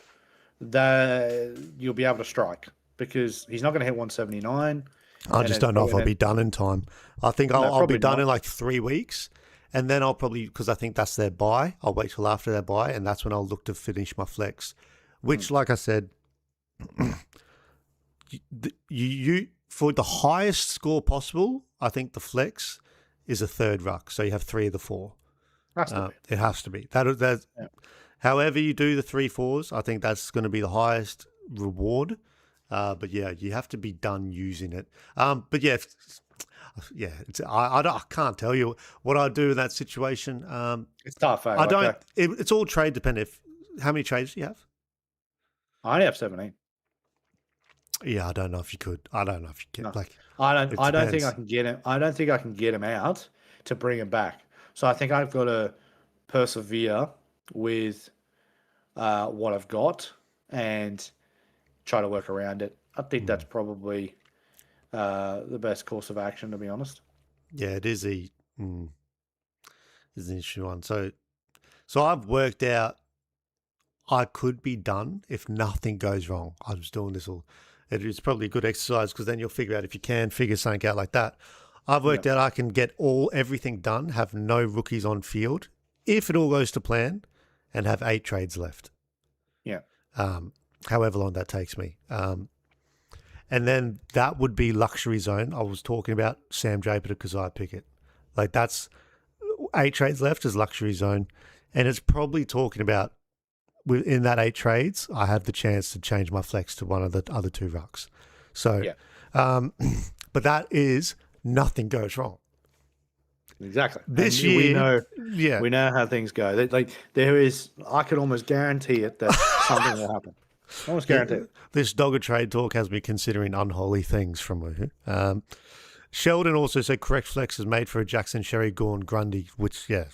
that you'll be able to strike because he's not going to hit 179. I just don't know if I'll be done in time. I think I'll be done in like 3 weeks. And then I'll probably, because I think that's their buy, I'll wait till after their buy. And that's when I'll look to finish my flex. Which, like I said, you for the highest score possible, I think the flex is a third ruck. So you have 3 of the 4. It has to be. However you do the 3-4s, I think that's going to be the highest reward. But yeah, you have to be done using it. But yeah, I can't tell you what I'd do in that situation. It's tough. I don't. It's all trade dependent. How many trades do you have? I only have 17. Yeah, I don't know if you could. I don't know if you can. No, Like, I don't. it I don't think I depends. can get him. I don't think I can get him out to bring him back. So I think I've got to persevere with what I've got and try to work around it. I think that's Mm. probably the best course of action, to be honest. Yeah, it is mm, is an interesting one. So I've worked out I could be done if nothing goes wrong. I was doing this all. It is probably a good exercise because then you'll figure out if you can figure something out like that. I've Yeah, worked out I can get everything done, have no rookies on field, if it all goes to plan, and have 8 trades left. yeah, Um, However long that takes me. And then that would be luxury zone. I was talking about Sam Draper to Kazai Pickett. Like that's 8 trades left is luxury zone. And it's probably talking about within that 8 trades, I have the chance to change my flex to one of the other 2 rucks. So, yeah. but that is nothing goes wrong. Exactly. This And we year, know yeah, we know how things go. Like there is, I could almost guarantee it that something will happen. Almost guarantee it. this dogger trade talk has me considering unholy things from her. Sheldon also said correct flex is made for a Jackson, Sherry, Gorn, Grundy, which, yeah,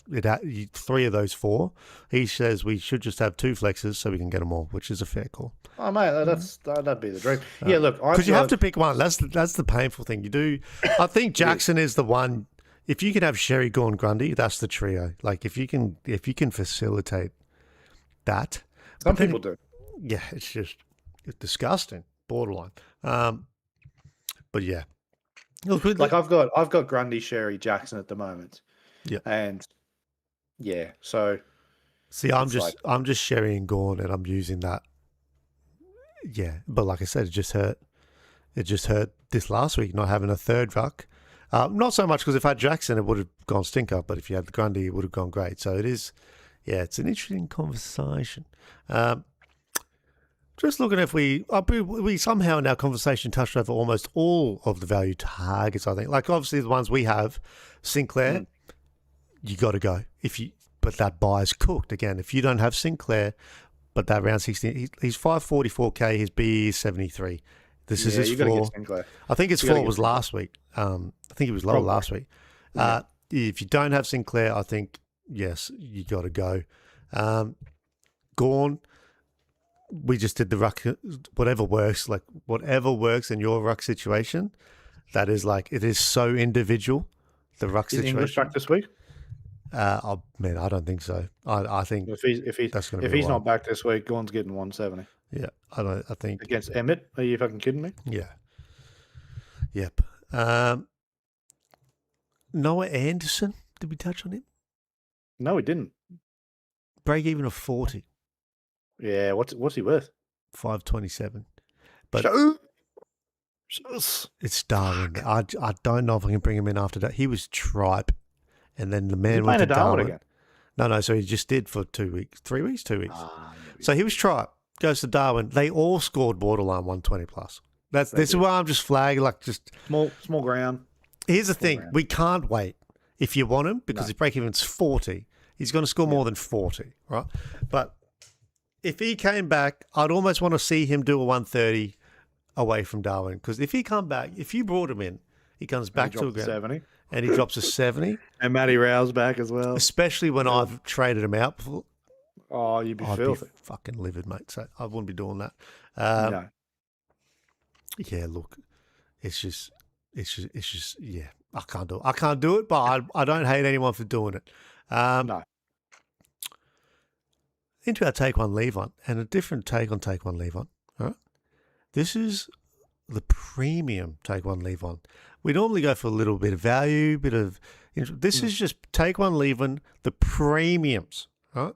3 of those 4. He says we should just have 2 flexes so we can get them all, which is a fair call. Oh mate, that'd be the dream. Yeah, look, Because you have to pick one. That's the painful thing. You do. I think Jackson is the one. If you can have Sherry, Gorn, Grundy, that's the trio. Like if you can facilitate that. Some But then, people do. yeah, it's disgusting, borderline. But yeah, look, Like I've got Grundy, Sherry, Jackson at the moment, yeah. and yeah, so See, I'm it's like just Sherry and Gorn, and I'm using that. Yeah, but like I said, it just hurt. It just hurt this last week not having a 3rd ruck. Not so much because if I had Jackson, it would have gone stinker. But if you had the Grundy, it would have gone great. So it is, yeah, it's an interesting conversation. Just looking if we somehow in our conversation touched over almost all of the value targets. I think, like obviously the ones we have, Sinclair, you got to go but that buy's cooked again. If you don't have Sinclair, but that round 16, he's 544k. His BE is 73. This is his you got to floor. get Sinclair. I think his You gotta floor get was Sinclair. last week. I think he was lower Probably. last week. Yeah. If you don't have Sinclair, I think yes, you got to go. Gorn, we just did the ruck. Whatever works in your ruck situation. That is like it is so individual. The ruck Is English situation. back this week? Oh man, I don't think so. I think that's going to if be he's a while. not back this week, Gorn's getting 170 Yeah, I don't. I think against Emmett. Are you fucking kidding me? yeah. Yep. Noah Anderson. Did we touch on him? No, he didn't. Break even of 40. Yeah, what's he worth? 527. But Shucks. it's Darwin. I don't know if I can bring him in after that. He was tripe. And then the Is he man playing went to a Darwin Darwin. again? No. So he just did for 2 weeks. 3 weeks? 2 weeks. Yeah. So he was tripe. Goes to Darwin. They all scored borderline 120 plus. This is why I'm just flagging. Like just small ground. here's the thing. Round. We can't wait if you want him because his break even's 40. He's going to score more than 40, right? But if he came back, I'd almost want to see him do a 130 away from Darwin because if he come back, if you brought him in, he comes back to a ground 70. and he drops a 70. And Matty Rowe's back as well. Especially when I've traded him out before. Oh, you'd be I'd filthy. be fucking livid, mate. So I wouldn't be doing that. No. Yeah, look, it's just, yeah, I can't do it. I can't do it, but I don't hate anyone for doing it. No. Into our take one, leave one, and a different take on take one, leave one. All right. This is the premium take one, leave one. We normally go for a little bit of value, this is just take one, leave one, the premiums. All right.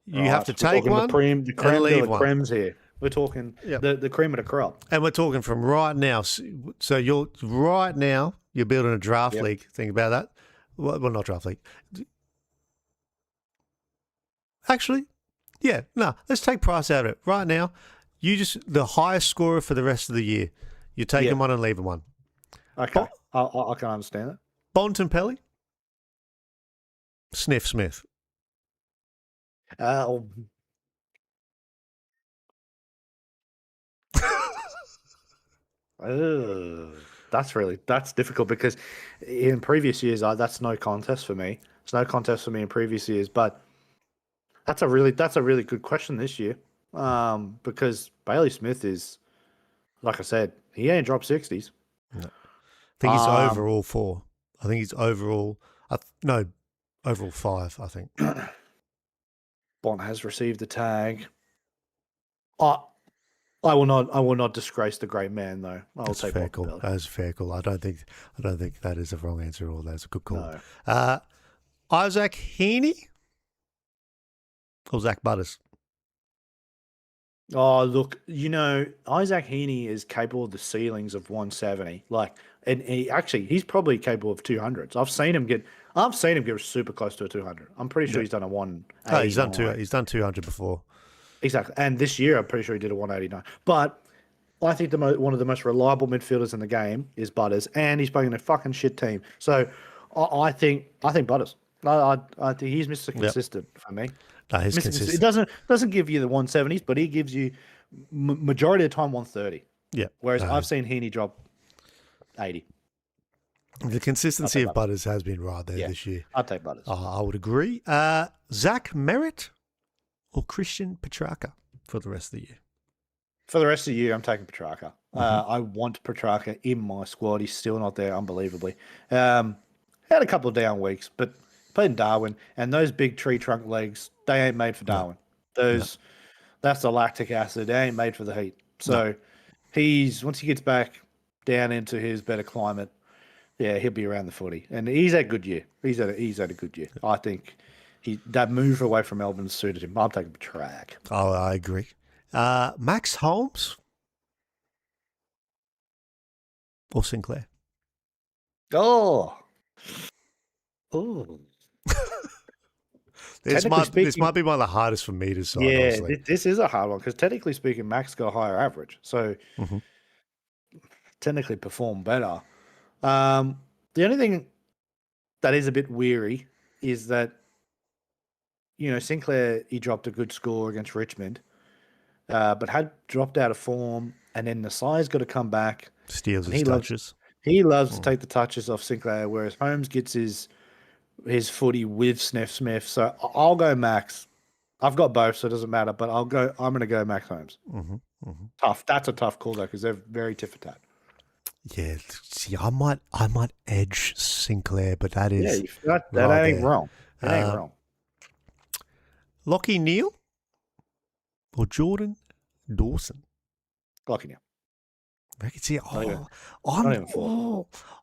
You have to take one the and leave one. Cremes here. We're talking the cream of the crop. And we're talking from right now. So you're building a draft league. Think about that. Well, not draft league. Actually, yeah. No, let's take price out of it. Right now, the highest scorer for the rest of the year. You're taking one and leaving one. Okay. I can understand that. Bontempelli. Sniff Smith. That's difficult because in previous years, that's no contest for me. It's no contest for me in previous years, but that's a really good question this year. Because Bailey Smith is, like I said, he ain't dropped 60s. No. I think he's Um, overall 4. I think he's overall, no, overall 5, I think. Bont has received the tag. I I will not disgrace the great man though. I'll That's a take fair Bont call. Belly. That is a fair call. I don't think that is a wrong answer at all. That's a good call. No. Isaac Heaney or Zach Butters? Oh, look, Isaac Heaney is capable of the ceilings of 170. And he's probably capable of 200s. I've seen him get super close to a 200. I'm pretty sure he's done a 180. Oh, he's done 200 before. Exactly. And this year, I'm pretty sure he did a 189. But I think one of the most reliable midfielders in the game is Butters, and he's playing in a fucking shit team. So I think Butters. I think he's Mr. Consistent for me. No, he's Mr. Consistent. consistent. It doesn't give you the 170s, but he gives you majority of the time 130. Yeah. Whereas I've seen Heaney drop 80. The consistency take of Butters has been right there Yeah. this year. I'd take Butters. I would agree. Zach Merritt or Christian Petrarca for the rest of the year? For the rest of the year, I'm taking Petrarca. I want Petrarca in my squad. He's still not there, unbelievably. Had a couple of down weeks, but played in Darwin, and those big tree trunk legs, they ain't made for Darwin. That's the lactic acid. They ain't made for the heat. So once he gets back down into his better climate, yeah, he'll be around the footy. And he's had a good year. He's had a good year. I think that move away from Melbourne suited him. I'm taking Petrarca. Oh, I agree. Max Holmes or Sinclair? Oh. This Technically might be one of the hardest for me to decide. Yeah, honestly. this is a hard one because technically speaking, Max got a higher average, so technically performed better. The only thing that is a bit weary is that Sinclair, he dropped a good score against Richmond, but had dropped out of form, and then the side's got to come back. Steals And his he loves touches. he loves to take the touches off Sinclair, whereas Holmes gets his footy with Sniff Smith. So I'll go Max. I've got both, so it doesn't matter. But I'm going to go Max Holmes. Tough. That's a tough call though, because they're very tit for tat. Yeah, see, I might edge Sinclair, but that is that right ain't there. wrong. That ain't wrong. Lockie Neal or Jordan Dawson? Lockie now. I can see. not even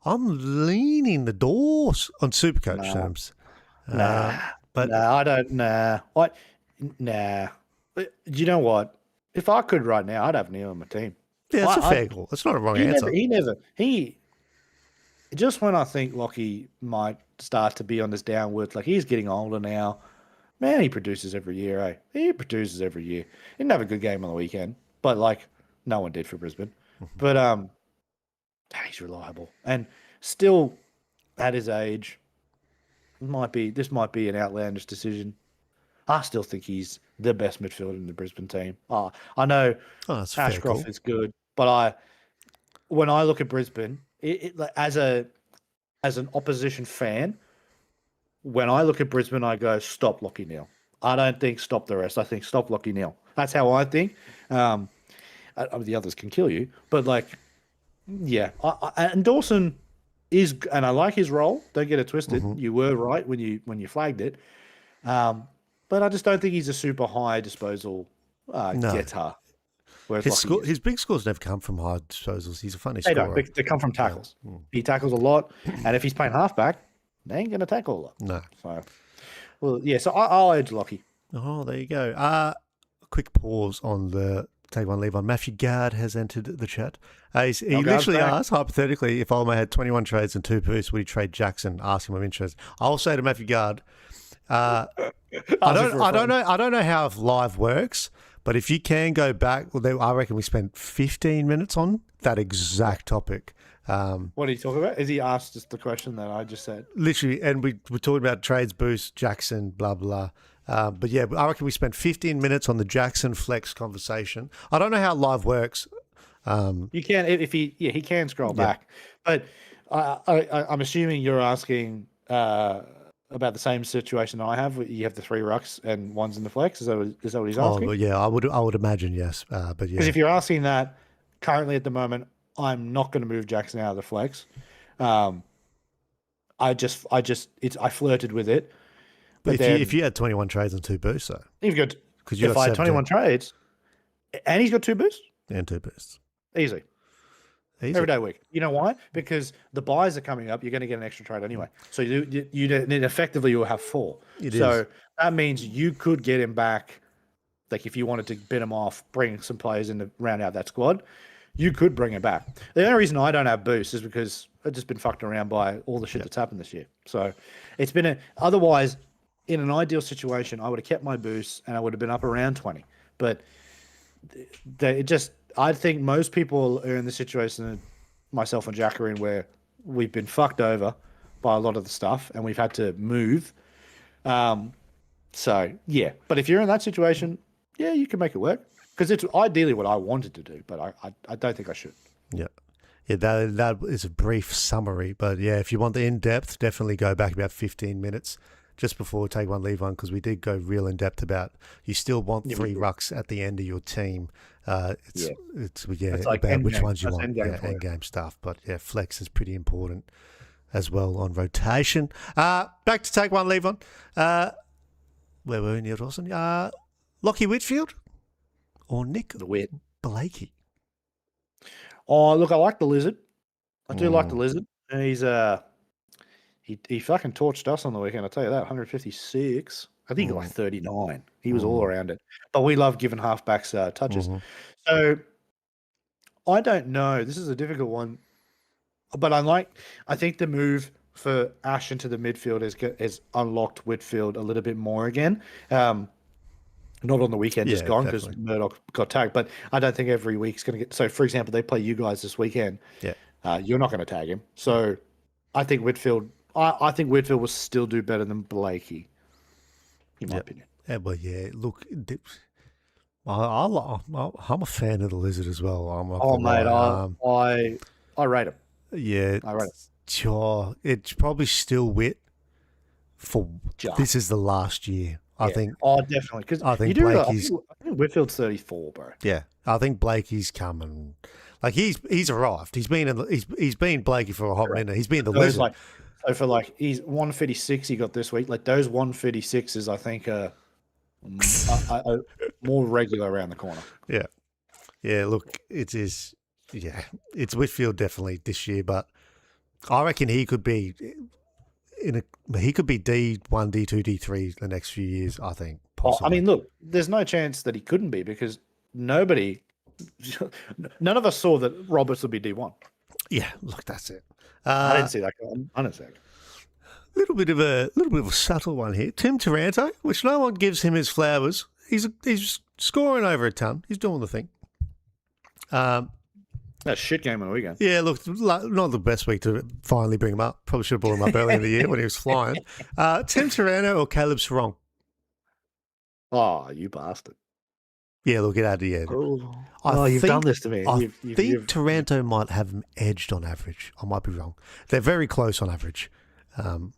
I'm leaning the doors on Supercoach terms. But I don't. Nah. What? Nah. But you know what? If I could right now, I'd have Neil on my team. yeah, it's a fair call. That's not a wrong He answer. just when I think Lockie might start to be on this downwards, like he's getting older now. Man, he produces every year, eh? He produces every year. He didn't have a good game on the weekend, but like no one did for Brisbane. But he's reliable and still at his age. This might be an outlandish decision. I still think he's the best midfielder in the Brisbane team. I know That's a fair Ashcroft call. is good, but when I look at Brisbane, like, as an opposition fan, when I look at Brisbane, I go stop Lockie Neal. I don't think stop the rest. I think stop Lockie Neal. That's how I think. The others can kill you, but like, yeah. And Dawson is, and I like his role. Don't get it twisted. You were right when you flagged it. But I just don't think he's a super high disposal getter. Whereas His big scores never come from high disposals. He's a funny they scorer. don't. They come from tackles. He tackles a lot, and if he's playing halfback, they ain't going to tackle a lot. No. So, well, yeah. So I'll edge Lockie. Oh, there you go. A quick pause on the take one, leave one. Matthew Gard has entered the chat. He literally asked, hypothetically, if Olmo had 21 trades and 2 boosts, would he trade Jackson? Ask him, I'm interested. I'll say to Matthew Gard, I don't know how live works, but if you can go back, I reckon we spent 15 minutes on that exact topic. What are you talking about? Is he asked just the question that I just said? Literally, and we're talking about trades, boost, Jackson, blah, blah. But yeah, I reckon we spent 15 minutes on the Jackson flex conversation. I don't know how live works. You can if he can scroll Yeah. back, but I'm assuming you're asking about the same situation I have. You have the 3 rucks and one's in the flex. Is that what he's Oh, asking? but yeah, I would imagine yes. But Because yeah, if you're asking that, currently at the moment, I'm not going to move Jackson out of the flex. Um, I flirted with it, but but if then you had 21 trades and 2 boosts, though, you've got because you if got I had 17 21 trades and he's got 2 boosts, and 2 boosts, easy. easy. Every day week. You know why? Because the buys are coming up. You're going to get an extra trade anyway. So then effectively you'll have 4. It so is. that means you could get him back. Like if you wanted to bid him off, bring some players in to round out that squad, you could bring him back. The only reason I don't have boosts is because I've just been fucked around by all the shit that's happened this year. So it's been otherwise in an ideal situation, I would have kept my boosts and I would have been up around 20. But I think most people are in the situation that myself and Jack are in where we've been fucked over by a lot of the stuff and we've had to move. So yeah, but if you're in that situation, yeah, you can make it work because it's ideally what I wanted to do, but I don't think I should. Yeah. Yeah, that is a brief summary. But yeah, if you want the in-depth, definitely go back about 15 minutes just before take one, leave one, because we did go real in-depth about you still want 3 rucks at the end of your team. It's like about which endgame. ones you That's want. endgame Yeah, for you. end-game stuff. But yeah, flex is pretty important as well on rotation. Back to take one, leave one. Where were we, Neil Dawson? Lockie Whitfield or Nick The wit. Blakey? Oh, look, I like the lizard. I do like the lizard. And he's he fucking torched us on the weekend. I tell you that, 156. I think he got like 39. He was all around it. But we love giving halfbacks touches. So I don't know. This is a difficult one. But I think the move for Ash into the midfield has unlocked Whitfield a little bit more again. Not on the weekend, just gone because Murdoch got tagged. But I don't think every week's going to get. So, for example, they play you guys this weekend. Yeah. You're not going to tag him. So, I think Whitfield. I think Whitfield will still do better than Blakey, in my opinion. Yeah, well, yeah. Look, I'm a fan of the lizard as well. I'm not Oh, gonna mate, lie. I rate him. Yeah, I rate him. sure. It's probably still wit for this is the last year. I think. Oh, definitely. Because I think Blakey's. I think Whitfield's 34, bro. Yeah, I think Blakey's coming. Like he's arrived. He's been Blakey for a hot minute. He's been the lizard. He's 156 he got this week. Like those 156s, I think are more regular around the corner. Yeah. Yeah, look, it is. Yeah, it's Whitfield definitely this year, but I reckon he could be he could be D1, D2, D3 the next few years. I think. Possibly. I mean, look, there's no chance that he couldn't be because none of us saw that Roberts would be D1. Yeah, look, that's it. I didn't see that coming. I didn't see it. Little bit of a subtle one here. Tim Taranto, which no one gives him his flowers. He's scoring over a ton. He's doing the thing. That shit game on the weekend. Yeah, look, not the best week to finally bring him up. Probably should have brought him up earlier in the year when he was flying. Tim Taranto or Caleb Sarong? Oh, you bastard. Yeah, look, it had the end. You've done this to me. I think Taranto might have him edged on average. I might be wrong. They're very close on average. I'm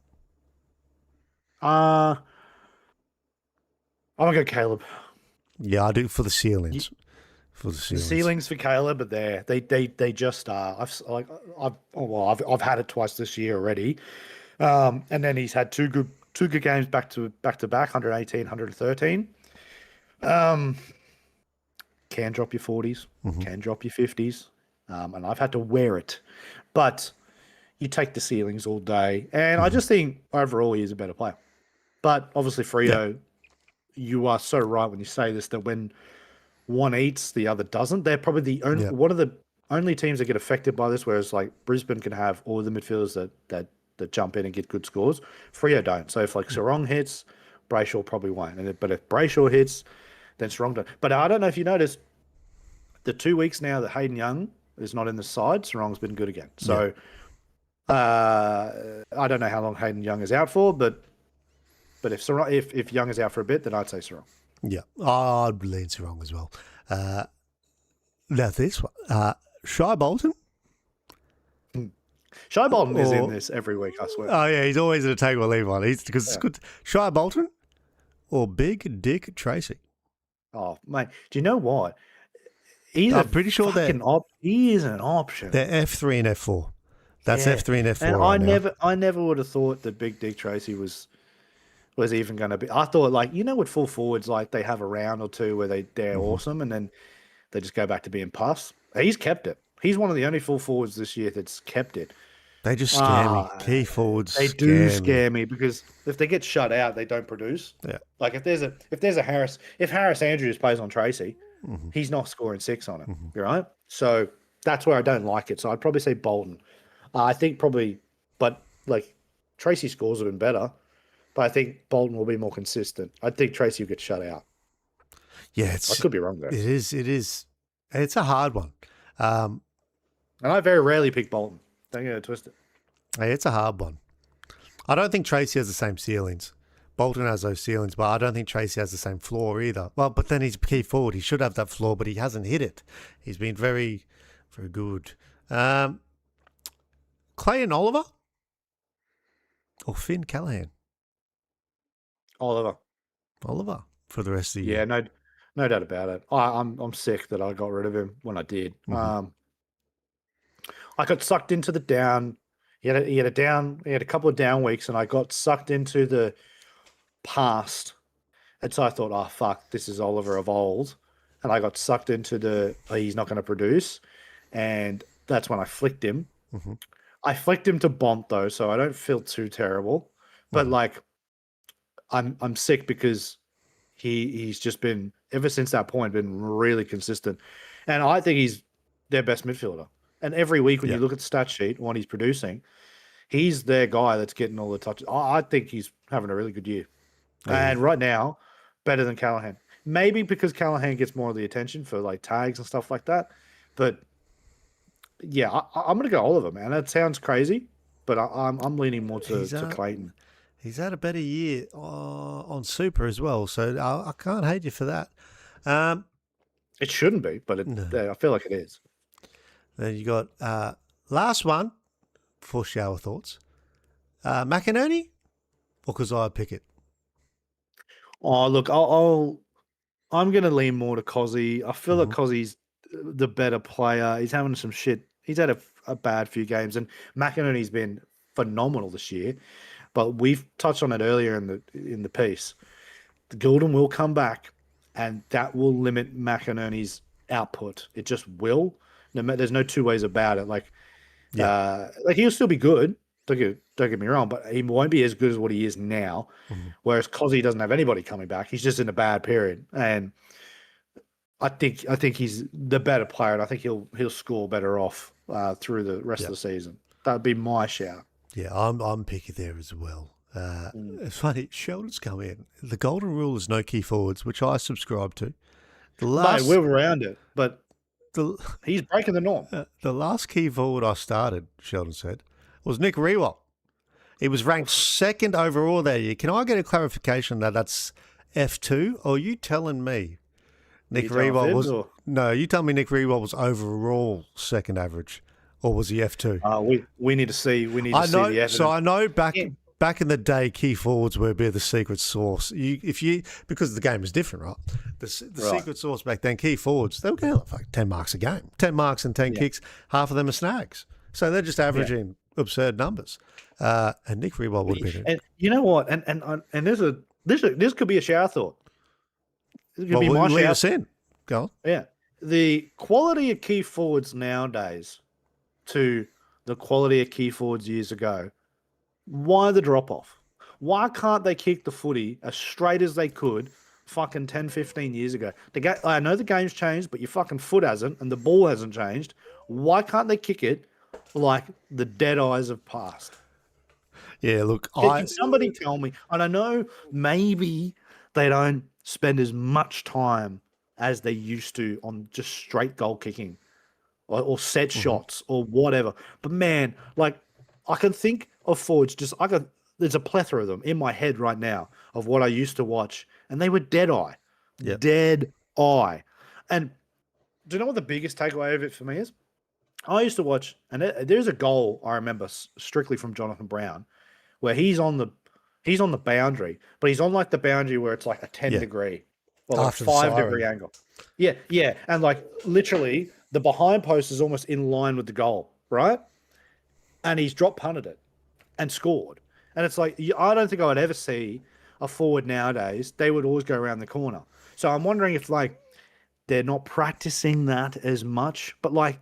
going to go Caleb. Yeah, I do for the ceilings. The ceilings for Caleb are there. They just are. I've had it twice this year already, and then he's had two good games back to back, 118, 113. Can drop your 40s, can drop your 50s, and I've had to wear it, but you take the ceilings all day, and I just think overall he is a better player. But obviously, Freo, you are so right when you say this that when one eats, the other doesn't. They're probably the only one of the only teams that get affected by this. Whereas like Brisbane can have all the midfielders that jump in and get good scores. Freo don't. So if like Sarong hits, Brayshaw probably won't. But if Brayshaw hits, then Sarong don't. But I don't know if you noticed the 2 weeks now that Hayden Young is not in the side, Sarong's been good again. So I don't know how long Hayden Young is out for, but if Young is out for a bit, then I'd say Sarong. Yeah, I'd lean Sarong as well. Now this one, Shy Bolton, Shy Bolton is in or this every week, I swear. oh yeah, he's always in a take or leave one. He's because it's Yeah. good. Shy Bolton or Big Dick Tracy. Oh, mate, do you know what? He's a I'm pretty sure fucking he is an option. they're F3 and F4. That's Yeah. F3 and And F4 right now. I never would have thought that Big Dick Tracy was even going to be. I thought, like, you know, with full forwards, like they have a round or two where they're awesome, and then they just go back to being pus. He's kept it. He's one of the only full forwards this year that's kept it. They just scare me. Key forwards They do scare me because if they get shut out, they don't produce. Yeah. Like if there's a Harris Andrews plays on Tracy, he's not scoring 6 on it. Right? So that's where I don't like it. So I'd probably say Bolton. I think probably, but like Tracy scores have been better, but I think Bolton will be more consistent. I think Tracy will get shut out. Yeah, I could be wrong there. It is. It's a hard one. And I very rarely pick Bolton. Don't get it twisted. Hey, it's a hard one. I don't think Tracy has the same ceilings. Bolton has those ceilings, but I don't think Tracy has the same floor either. Well, but then he's a key forward. He should have that floor, but he hasn't hit it. He's been very, very good. Clay and Oliver or Finn Callahan? Oliver. Oliver for the rest of the year. Yeah, no doubt about it. I'm sick that I got rid of him when I did. I got sucked into the down. He had a couple of down weeks, and I got sucked into the past. And so I thought, oh fuck, this is Oliver of old, and I got sucked into he's not going to produce, and that's when I flicked him. I flicked him to Bont though, so I don't feel too terrible. But like, I'm sick because he's just been ever since that point been really consistent, and I think he's their best midfielder. And every week when you look at the stat sheet, what he's producing, he's their guy that's getting all the touches. I think he's having a really good year. And right now, better than Callahan. Maybe because Callahan gets more of the attention for like tags and stuff like that. But yeah, I'm going to go Oliver, man. That sounds crazy, but I'm leaning more to Clayton. He's had a better year on Super as well, so I can't hate you for that. It shouldn't be, but I feel like it is. Then you got last one for shower thoughts. McInerney or Keziah Pickett? Oh, look, I'm going to lean more to Cozzy. I feel like Cozzy's the better player. He's having some shit. He's had a bad few games, and McInerney's been phenomenal this year. But we've touched on it earlier in the piece. The Gildan will come back, and that will limit McInerney's output. It just will. There's no two ways about it. Like he'll still be good. Don't get me wrong, but he won't be as good as what he is now. Whereas Cozzy doesn't have anybody coming back. He's just in a bad period, and I think he's the better player, and I think he'll score better off through the rest of the season. That'd be my shout. Yeah, I'm picky there as well. It's funny. Sheldon's come in. The golden rule is no key forwards, which I subscribe to. Mate, we're around it, but he's breaking the norm. The last key forward I started, Sheldon said, was Nick Rewalt. He was ranked second overall that year. Can I get a clarification that that's F2? Or are you telling me Nick Rewalt was... No, you tell me Nick Rewalt was overall second average. Or was he F2? We need to see. We need to see the evidence. So I know back in the day, key forwards were a bit of the secret sauce. Because the game is different, right? The secret sauce back then, key forwards, they were getting like 10 marks a game, 10 marks and 10 kicks. Half of them are snags, so they're just averaging absurd numbers. And Nick Rewalt would have been. And you know what? And this could be a shower thought. This could be my lead shower. us in. Go on. Yeah, the quality of key forwards nowadays to the quality of key forwards years ago. Why the drop-off? Why can't they kick the footy as straight as they could fucking 10, 15 years ago? I know the game's changed, but your fucking foot hasn't, and the ball hasn't changed. Why can't they kick it like the dead eyes of past? Yeah, look, Can somebody tell me? And I know maybe they don't spend as much time as they used to on just straight goal kicking or set shots or whatever. But man, like I can think of forwards there's a plethora of them in my head right now of what I used to watch, and they were dead eye. Yep. Dead eye. And Do you know what the biggest takeaway of it for me is? I used to watch, and there's a goal I remember strictly from Jonathan Brown, where he's on the boundary, but he's on like the boundary where it's like a 10 Yeah. degree or like After the 5 degree siren. angle. Yeah, yeah, and like literally the behind post is almost in line with the goal, right? And he's drop punted it and scored. And it's like I don't think I would ever see a forward nowadays. They would always go around the corner. So I'm wondering if like they're not practicing that as much, but like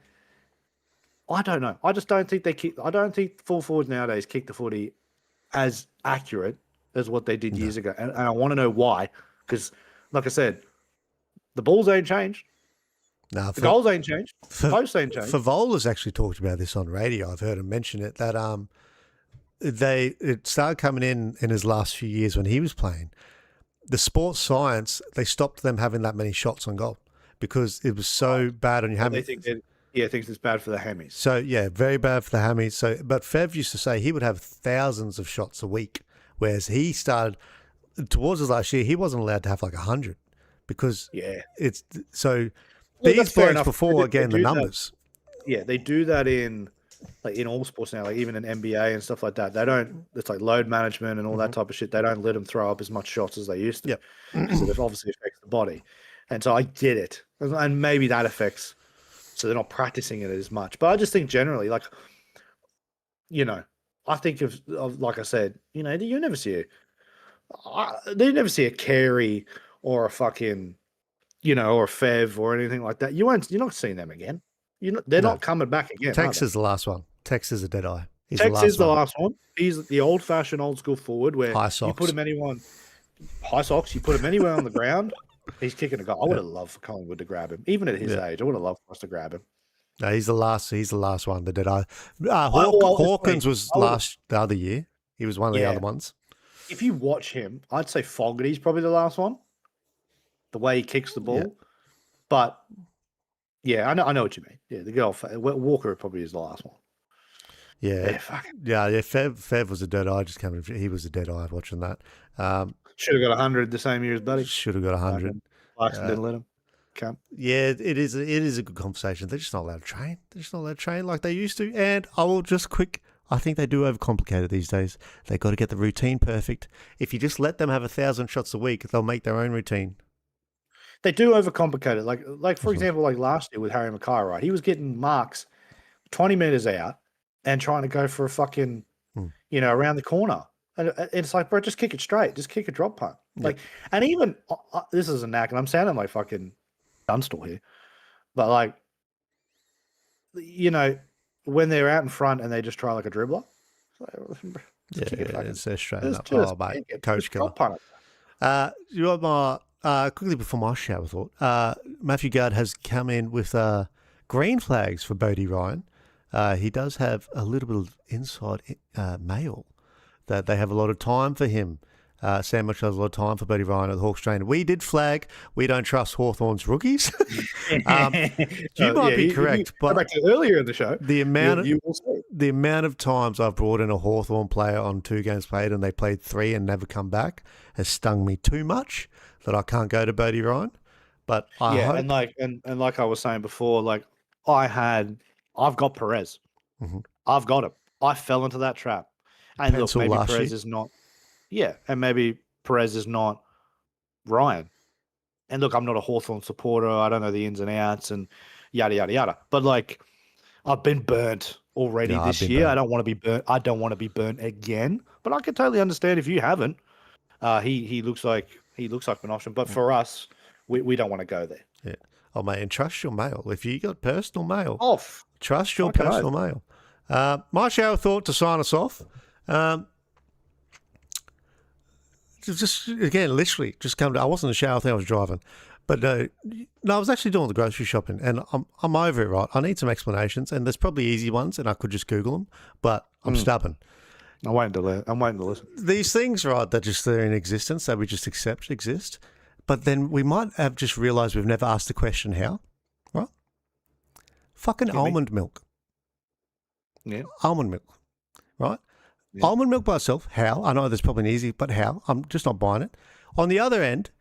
I don't know. I just don't think I don't think full forwards nowadays kick the footy as accurate as what they did years ago, and I want to know why. Because, like I said, the balls ain't changed, No, the goals ain't changed, the posts ain't changed. Favola's actually talked about this on radio. I've heard him mention it, that it started coming in his last few years when he was playing. The sports science, they stopped them having that many shots on goal because it was so bad on your hammy. They think it's bad for the hammies. So yeah, very bad for the hammies. So, but Fev used to say he would have thousands of shots a week, whereas he started towards his last year. He wasn't allowed to have like 100 because it's so. Well, these blokes before again the numbers. They do that in all sports now, like even in NBA and stuff like that. They don't. It's like load management and all that type of shit. They don't let them throw up as much shots as they used to, because it obviously affects the body. And so I get it, and maybe that affects. So they're not practicing it as much. But I just think generally, like, I think of like I said, you never see never see a Carey or a fucking, or a Fev or anything like that. You're not seeing them again. They're not coming back again. Tex is the last one. Tex is a dead eye. Tex is the last one. He's the old-fashioned, old-school forward where high socks. You put him high socks. You put him anywhere on the ground. He's kicking a goal. I would have loved for Collingwood to grab him, even at his age. I would have loved for us to grab him. No, he's the last. He's the last one. The dead eye. Hawkins was the other year. He was one of the other ones. If you watch him, I'd say Fogarty's probably the last one. The way he kicks the ball, but I know what you mean. Yeah, the girl Walker probably is the last one. Yeah. Fev was a dead eye. Just coming. He was a dead eye watching that. Should have got 100 the same year as Buddy. Should have got 100. Clarkson didn't let him. Can't. Yeah, it is a good conversation. They're just not allowed to train. They're just not allowed to train like they used to. And I will just I think they do overcomplicate it these days. They got to get the routine perfect. If you just let them have 1,000 shots a week, they'll make their own routine. They do overcomplicate it. Like for example, like last year with Harry Mackay, right? He was getting marks 20 meters out and trying to go for a fucking, around the corner. And it's like, bro, just kick it straight. Just kick a drop punt. Like, and even this is a knack, and I'm sounding like fucking Dunstall here, but like, when they're out in front and they just try like a dribbler, it's straight up. Oh, mate, coach killer. You want my quickly before my shower thought? Matthew Guard has come in with green flags for Bodie Ryan. He does have a little bit of inside mail that they have a lot of time for him. Sandwich has a lot of time for Bodie Ryan at the Hawks trainer. We did flag, we don't trust Hawthorn's rookies. You might be correct, but back to earlier in the show, the amount of times I've brought in a Hawthorn player on 2 games played and they played 3 and never come back has stung me too much that I can't go to Bodie Ryan. But I hope... and like I was saying before, like I've got Perez. Mm-hmm. I've got him. I fell into that trap. And look, maybe Perez is not. Yeah, and maybe Perez is not Ryan. And look, I'm not a Hawthorn supporter. I don't know the ins and outs and yada, yada, yada. But like, I've been burnt already this year. I don't want to be burnt. I don't want to be burnt again. But I can totally understand if you haven't. He looks like an option. But for us, we don't want to go there. Yeah. Oh, mate, and trust your mail. If you got personal mail, trust your Fucking personal mail. My shower thought to sign us off. Just again, literally, just come to. I wasn't in the shower. I think I was driving, but no, I was actually doing the grocery shopping, and I'm over it. Right, I need some explanations, and there's probably easy ones, and I could just Google them, but I'm stubborn. I'm waiting to listen. These things, right, that just they're in existence that we just accept exist, but then we might have just realised we've never asked the question how, right? Fucking almond milk. Yeah, almond milk, right? Yeah. Almond milk by itself, how? I know there's probably an easy, but how? I'm just not buying it. On the other end,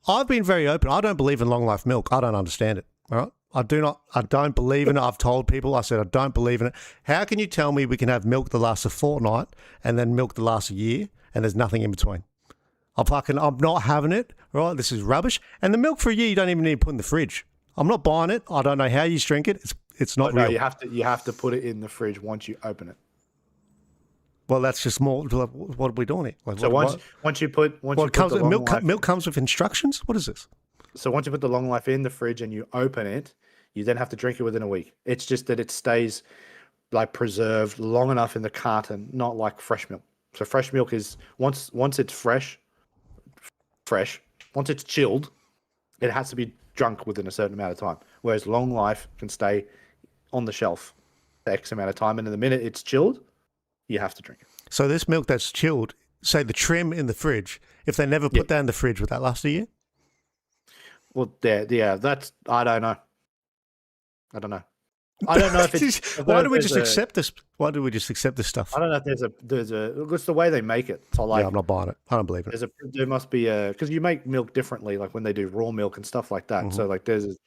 I've been very open. I don't believe in long life milk. I don't understand it. All right. I don't believe in it. I've told people, I said, I don't believe in it. How can you tell me we can have milk that lasts a fortnight and then milk that lasts a year and there's nothing in between? I'm not having it, right? This is rubbish. And the milk for a year, you don't even need to put in the fridge. I'm not buying it. I don't know how you drink it. It's not real. No, you have to put it in the fridge once you open it. Well, that's just more. What are we doing here? Like, So once you put milk comes with instructions. What is this? So once you put the long life in the fridge and you open it, you then have to drink it within a week. It's just that it stays like preserved long enough in the carton, not like fresh milk. So fresh milk is once it's fresh, once it's chilled, it has to be drunk within a certain amount of time. Whereas long life can stay on the shelf for X amount of time, and in the minute it's chilled, you have to drink it. So this milk that's chilled, say the trim in the fridge, if they never put that in the fridge, would that last a year? Well, yeah, that's I don't know. I don't know if it's. Why do we just accept this? Why do we just accept this stuff? I don't know if there's a. It's the way they make it. So like, yeah, I'm not buying it. I don't believe it. There must be a because you make milk differently, like when they do raw milk and stuff like that. So like, there's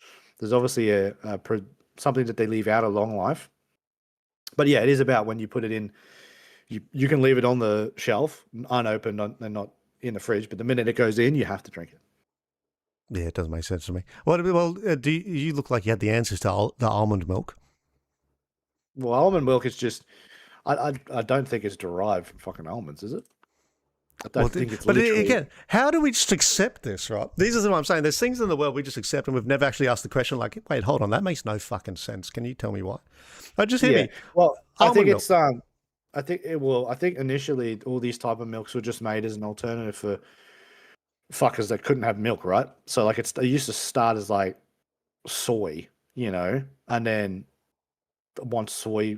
obviously a something that they leave out of long life. But yeah, it is about when you put it in. You can leave it on the shelf unopened and not in the fridge, but the minute it goes in, you have to drink it. Yeah, it doesn't make sense to me. Well, do you look like you had the answers to the almond milk? Well, almond milk is just, I don't think it's derived from fucking almonds, is it? I don't think it's. But again, how do we just accept this, right? These are what I'm saying. There's things in the world we just accept, and we've never actually asked the question. Like, wait, hold on, that makes no fucking sense. Can you tell me why? Just hear me. Well, I think it's I think it will. I think initially all these type of milks were just made as an alternative for fuckers that couldn't have milk, right? So like it used to start as like soy, and then once soy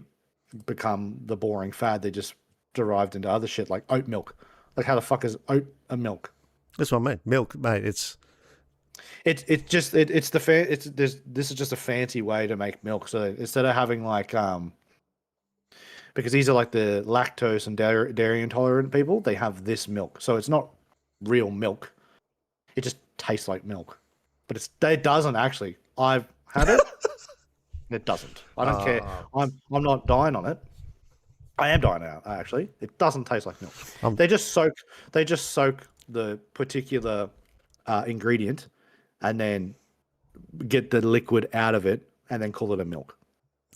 become the boring fad, they just derived into other shit like oat milk. Like how the fuck is oat a milk? That's what I mean. Milk, mate. This is just a fancy way to make milk. So instead of having like because these are like the lactose and dairy intolerant people, they have this milk. So it's not real milk. It just tastes like milk. But it doesn't actually. I've had it. It doesn't. I don't care. I'm not dying on it. I am dying out, actually. It doesn't taste like milk. They just soak the particular ingredient and then get the liquid out of it and then call it a milk.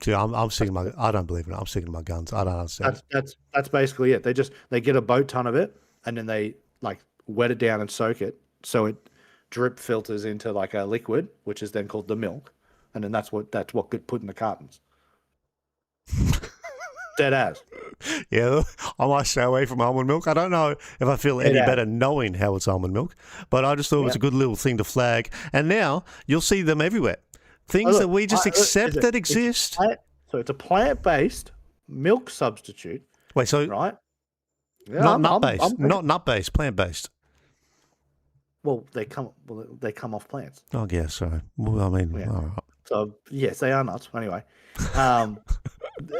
See, I'm sticking I don't believe in it. I'm sticking to my guns. I don't understand. That's basically it. They get a boat ton of it and then they like wet it down and soak it so it drip filters into like a liquid, which is then called the milk, and then that's what get put in the cartons. Dead ass. Yeah, I might stay away from almond milk. I don't know if I feel any better knowing how it's almond milk, but I just thought it was a good little thing to flag. And now you'll see them everywhere. Things that we just accept that exist. So it's a plant-based milk substitute. Wait, so right? Yeah, not nut-based, not nut-based, plant-based. Well, they come off plants. Oh, yeah, sorry. Well, I mean, all right. So yes, they are nuts. Anyway,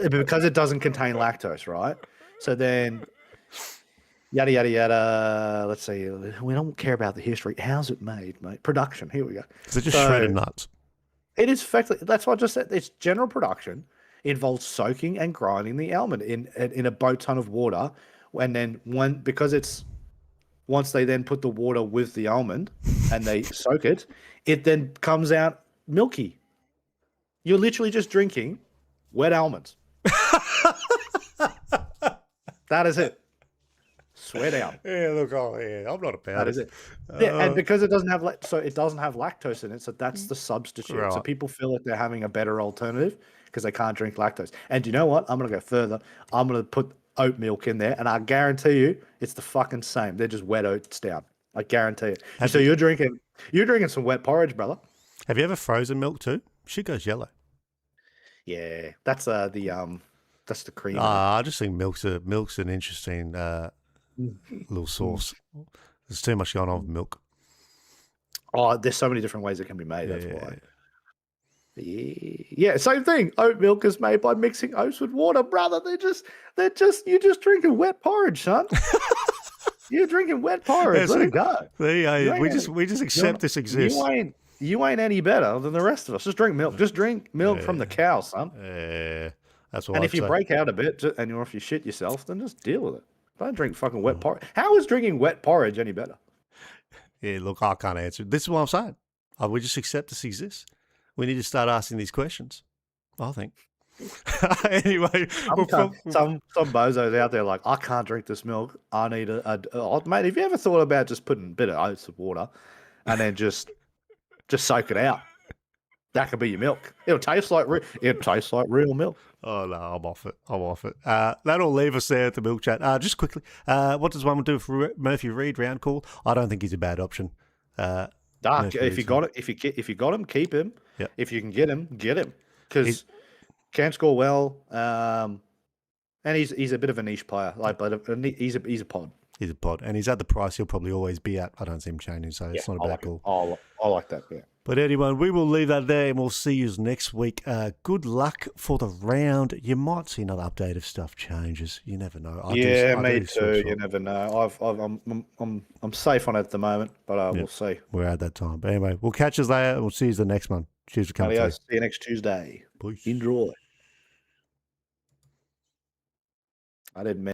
because it doesn't contain lactose, right? So then, yada yada yada. Let's see. We don't care about the history. How's it made, mate? Production. Here we go. Is it just shredded nuts? It is effectively. That's what I just said. It's general production involves soaking and grinding the almond in a boat ton of water, and then once they then put the water with the almond and they soak it, it then comes out milky. You're literally just drinking wet almonds. That is it. Swear down. Yeah, look, I'm not about that is it. Yeah, and because it doesn't have lactose in it, so that's the substitute. Right. So people feel like they're having a better alternative because they can't drink lactose. And do you know what? I'm gonna go further. I'm gonna put oat milk in there, and I guarantee you, it's the fucking same. They're just wet oats down. I guarantee it. So you're drinking some wet porridge, brother. Have you ever frozen milk too? Shit goes yellow. Yeah, that's the cream. I just think milk's an interesting little sauce. There's too much going on with milk. Oh, there's so many different ways it can be made. That's why. Yeah, same thing. Oat milk is made by mixing oats with water, brother. You're just drinking wet porridge, son. You're drinking wet porridge. Let it go. We just accept this exists. you ain't any better than the rest of us. Just drink milk. Just drink milk from the cow, son. That's what And I'd if you say. break out a bit or if you shit yourself, then just deal with it. Don't drink fucking wet porridge. How is drinking wet porridge any better? Yeah, look, I can't answer. This is what I'm saying. We just accept this exists. We need to start asking these questions, I think. Anyway, Some bozos out there like, I can't drink this milk. I need mate. Have you ever thought about just putting a bit of oats of water and then just soak it out? That could be your milk. It'll taste like real milk. Oh no, I'm off it. I'm off it. That'll leave us there at the milk chat. Just quickly, what does one do for Murphy Reed round call? I don't think he's a bad option. Dark. If you got it, if you got him, keep him. Yep. If you can get him, because can score well. And he's a bit of a niche player. Like, but he's a pod. He's a pod, and he's at the price he'll probably always be at. I don't see him changing, so it's not a bad call. I like that. Yeah. But anyway, we will leave that there, and we'll see you next week. Good luck for the round. You might see another update if stuff changes. You never know. Me too. You never know. I'm safe on it at the moment, but we'll see. We're at that time. But anyway, we'll catch us later, and we'll see you the next one. Cheers for coming. See you next Tuesday. Peace. Enjoy. I didn't.